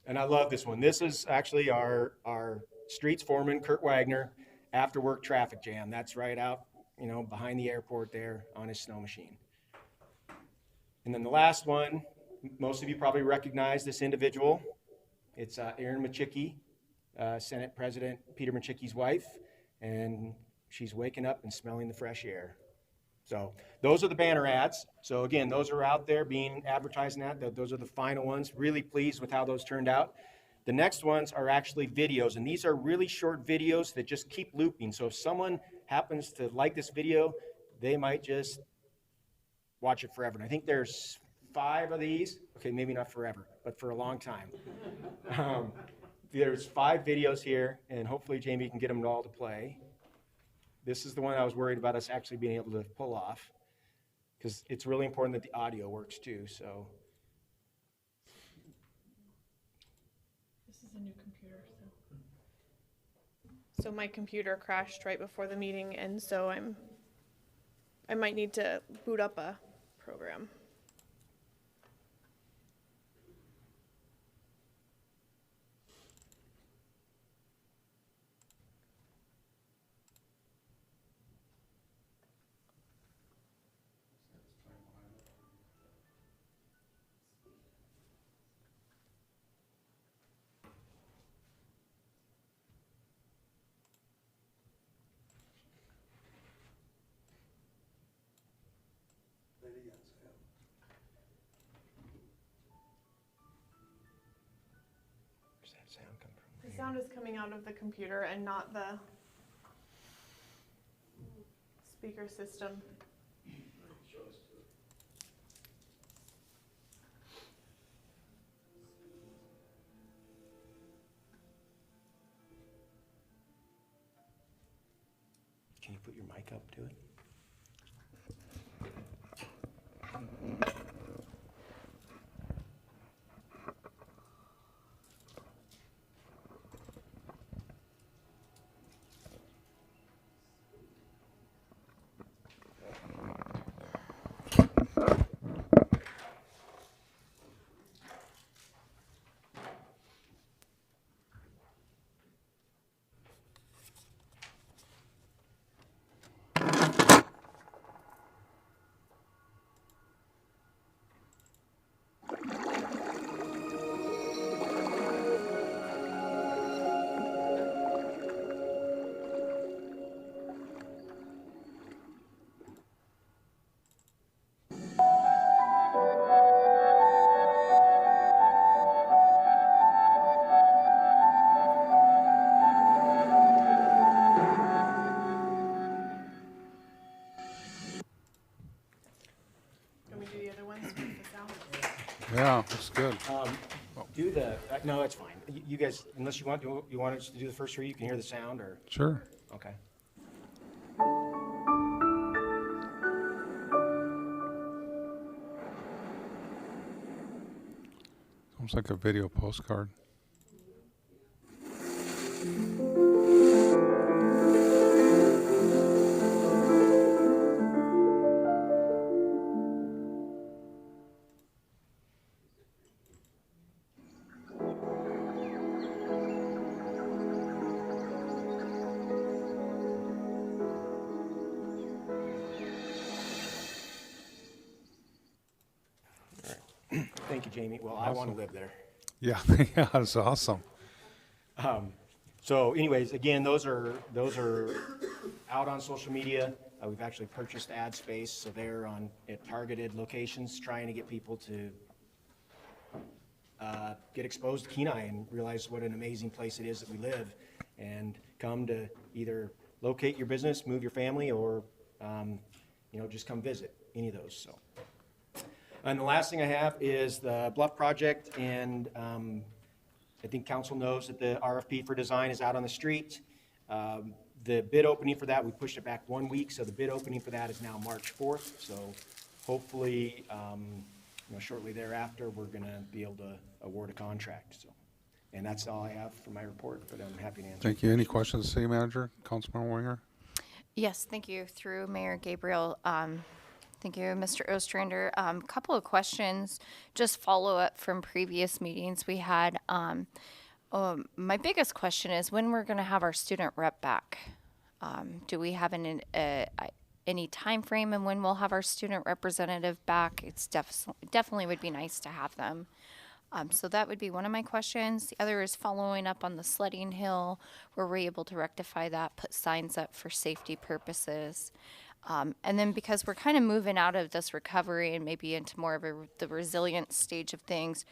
S16: And I love this one. This is actually our streets foreman, Kurt Wagner, after work traffic jam. That's right out, you know, behind the airport there on his snow machine. And then the last one, most of you probably recognize this individual. It's Erin Machicki, Senate President Peter Machicki's wife, and she's waking up and smelling the fresh air. So those are the banner ads. So again, those are out there being advertised now. Those are the final ones. Really pleased with how those turned out. The next ones are actually videos, and these are really short videos that just keep looping. So if someone happens to like this video, they might just watch it forever. And I think there's 5 of these. Okay, maybe not forever, but for a long time. There's 5 videos here, and hopefully Jamie can get them all to play. This is the one I was worried about us actually being able to pull off, because it's really important that the audio works too. So
S2: This is a new computer, so my computer crashed right before the meeting, and so I might need to boot up a program.
S16: where's that sound come from?
S2: The sound is coming out of the computer and not the speaker system.
S16: Can you put your mic up to it?
S3: Yeah, that's good.
S16: Do the, no, that's fine. You guys, unless you want us to do the first 3, you can hear the sound, or?
S3: Sure.
S16: Okay.
S3: Almost like a video postcard.
S16: Thank you, Jamie. Well, I want to live there.
S3: Yeah, yeah, that's awesome.
S16: So anyways, again, those are out on social media. We've actually purchased ad space, so they're at targeted locations, trying to get people to get exposed to Kenai and realize what an amazing place it is that we live, and come to either locate your business, move your family, or just come visit, any of those. So, and the last thing I have is the Bluff project, and I think council knows that the RFP for design is out on the street. The bid opening for that, we pushed it back 1 week, so the bid opening for that is now March 4th. So hopefully, shortly thereafter, we're going to be able to award a contract. So, and that's all I have for my report, but I'm happy to answer.
S3: Thank you. Any questions, City Manager, Councilmember Winger?
S9: Yes, thank you. Through Mayor Gabriel. Thank you, Mr. Ostrander. Couple of questions, just follow up from previous meetings we had. My biggest question is when we're going to have our student rep back. Do we have any time frame and when we'll have our student representative back? It's definitely would be nice to have them. So that would be one of my questions. The other is following up on the sledding hill. Were we able to rectify that, put signs up for safety purposes? And then because we're kind of moving out of this recovery and maybe into more of the resilient stage of things,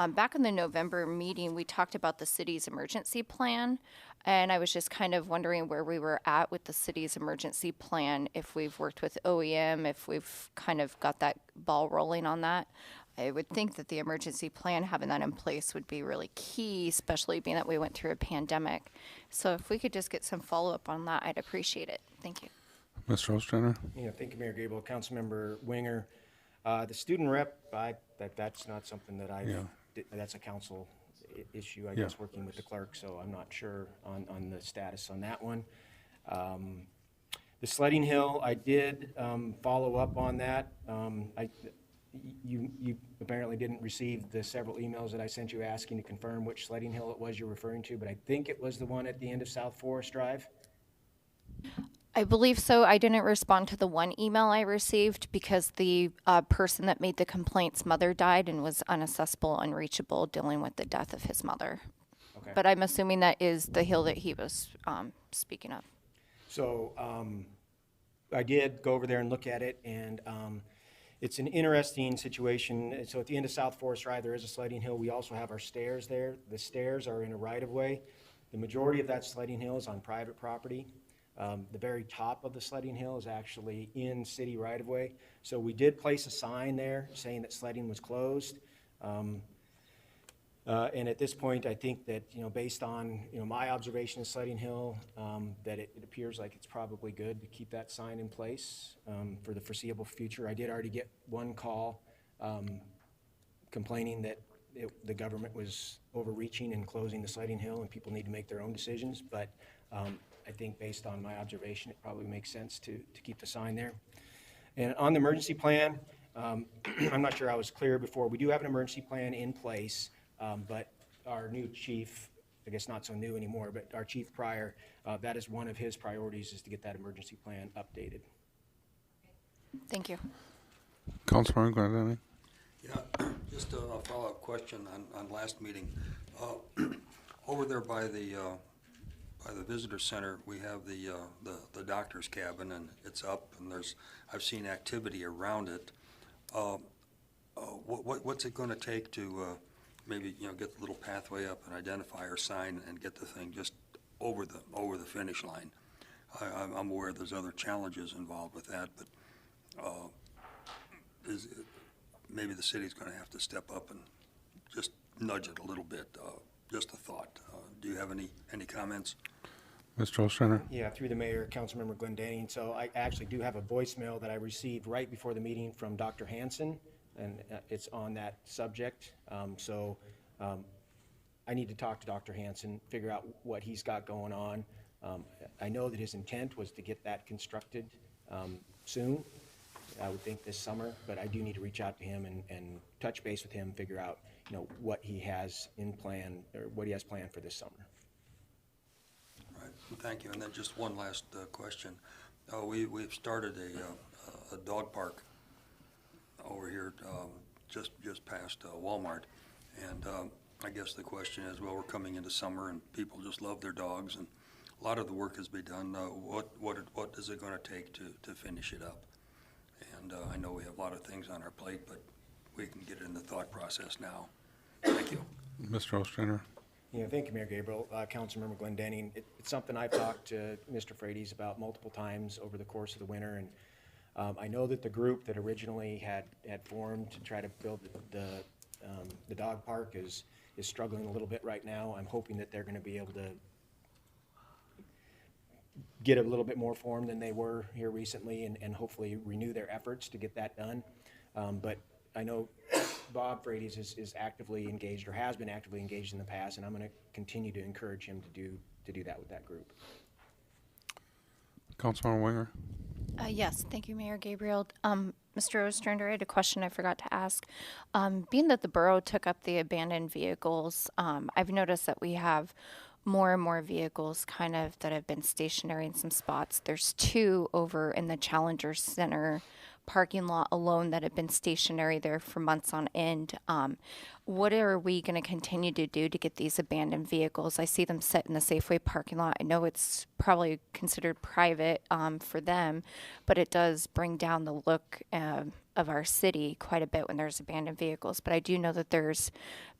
S9: back in the November meeting, we talked about the city's emergency plan. And I was just kind of wondering where we were at with the city's emergency plan, if we've worked with OEM, if we've kind of got that ball rolling on that. I would think that the emergency plan, having that in place would be really key, especially being that we went through a pandemic. So if we could just get some follow-up on that, I'd appreciate it. Thank you.
S3: Mr. Ostrander?
S16: Yeah, thank you, Mayor Gabriel. Councilmember Winger. The student rep, that's not something that that's a council issue, I guess, working with the clerk, so I'm not sure on the status on that one. The sledding hill, I did follow up on that. You apparently didn't receive the several emails that I sent you asking to confirm which sledding hill it was you're referring to, but I think it was the one at the end of South Forest Drive.
S9: I believe so. I didn't respond to the one email I received because the person that made the complaint's mother died and was unaccessible, unreachable, dealing with the death of his mother.
S16: Okay.
S9: But I'm assuming that is the hill that he was speaking of.
S16: So I did go over there and look at it, and it's an interesting situation. So at the end of South Forest Drive, there is a sledding hill. We also have our stairs there. The stairs are in a right-of-way. The majority of that sledding hill is on private property. The very top of the sledding hill is actually in city right-of-way. So we did place a sign there saying that sledding was closed. And at this point, I think that, based on, my observation of sledding hill, that it appears like it's probably good to keep that sign in place for the foreseeable future. I did already get one call complaining that the government was overreaching and closing the sledding hill and people need to make their own decisions. But I think based on my observation, it probably makes sense to keep the sign there. And on the emergency plan, I'm not sure I was clear before. We do have an emergency plan in place, but our new chief, I guess not so new anymore, but our chief prior, that is one of his priorities, is to get that emergency plan updated.
S9: Thank you.
S3: Councilmember Glendinning?
S7: Yeah, just a follow-up question on last meeting. Over there by the visitor center, we have the doctor's cabin, and it's up, and I've seen activity around it. What's it going to take to maybe get the little pathway up and identify our sign and get the thing just over the finish line? I'm aware there's other challenges involved with that, but maybe the city's going to have to step up and just nudge it a little bit. Just a thought. Do you have any comments?
S3: Mr. Ostrander?
S16: Yeah, through the mayor, Councilmember Glendinning. So I actually do have a voicemail that I received right before the meeting from Dr. Hansen, and it's on that subject. I need to talk to Dr. Hansen, figure out what he's got going on. I know that his intent was to get that constructed soon. I would think this summer, but I do need to reach out to him and touch base with him, figure out what he has in plan, or what he has planned for this summer.
S7: Right. Thank you. And then just one last question. We've started a dog park over here just past Walmart, and I guess the question is, well, we're coming into summer and people just love their dogs, and a lot of the work has been done. What is it gonna take to finish it up? And I know we have a lot of things on our plate, but we can get in the thought process now. Thank you.
S3: Mr. Ostrander?
S16: Yeah, thank you, Mayor Gabriel. Councilmember Glendenning, it's something I've talked to Mr. Frady's about multiple times over the course of the winter, and I know that the group that originally had formed to try to build the dog park is struggling a little bit right now. I'm hoping that they're going to be able to get a little bit more form than they were here recently, and hopefully renew their efforts to get that done. But I know Bob Frady's is actively engaged, or has been actively engaged in the past, and I'm going to continue to encourage him to do that with that group.
S3: Councilmember Winger?
S9: Yes, thank you, Mayor Gabriel. Mr. Ostrander, I had a question I forgot to ask. Being that the borough took up the abandoned vehicles, I've noticed that we have more and more vehicles kind of that have been stationary in some spots. There's 2 over in the Challenger Center parking lot alone that have been stationary there for months on end. What are we going to continue to do to get these abandoned vehicles? I see them sit in the Safeway parking lot. I know it's probably considered private for them, but it does bring down the look of our city quite a bit when there's abandoned vehicles. But I do know that there's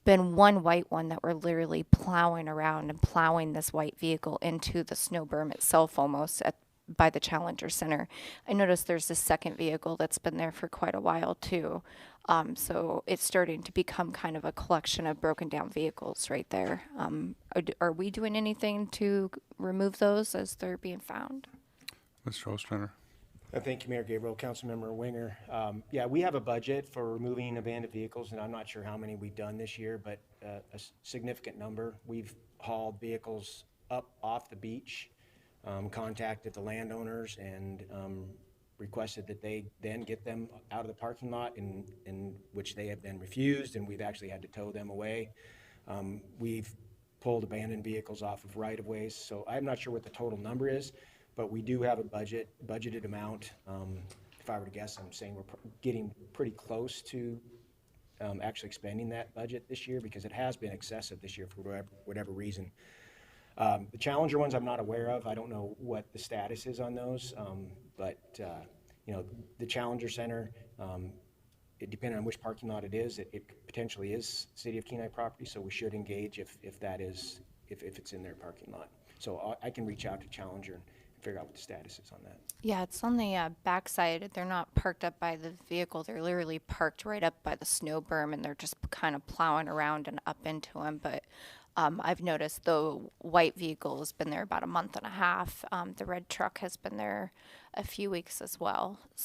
S9: been one white one that we're literally plowing around and plowing this white vehicle into the snow berm itself almost by the Challenger Center. I noticed there's a second vehicle that's been there for quite a while too. So it's starting to become kind of a collection of broken down vehicles right there. Are we doing anything to remove those as they're being found?
S3: Mr. Ostrander?
S16: Thank you, Mayor Gabriel. Councilmember Winger. Yeah, we have a budget for removing abandoned vehicles, and I'm not sure how many we've done this year, but a significant number. We've hauled vehicles up off the beach, contacted the landowners, and requested that they then get them out of the parking lot, in which they have then refused, and we've actually had to tow them away. We've pulled abandoned vehicles off of right-of-ways, so I'm not sure what the total number is, but we do have a budgeted amount. If I were to guess, I'm saying we're getting pretty close to actually expending that budget this year, because it has been excessive this year for whatever reason. The Challenger ones I'm not aware of. I don't know what the status is on those, but you know, the Challenger Center, it depending on which parking lot it is, it potentially is City of Kenai property, so we should engage if it's in their parking lot. So I can reach out to Challenger and figure out what the status is on that.
S9: Yeah, it's on the backside. They're not parked up by the vehicle. They're literally parked right up by the snow berm, and they're just kind of plowing around and up into them. But I've noticed the white vehicle has been there about a month and a half. The red truck has been there a few weeks as well.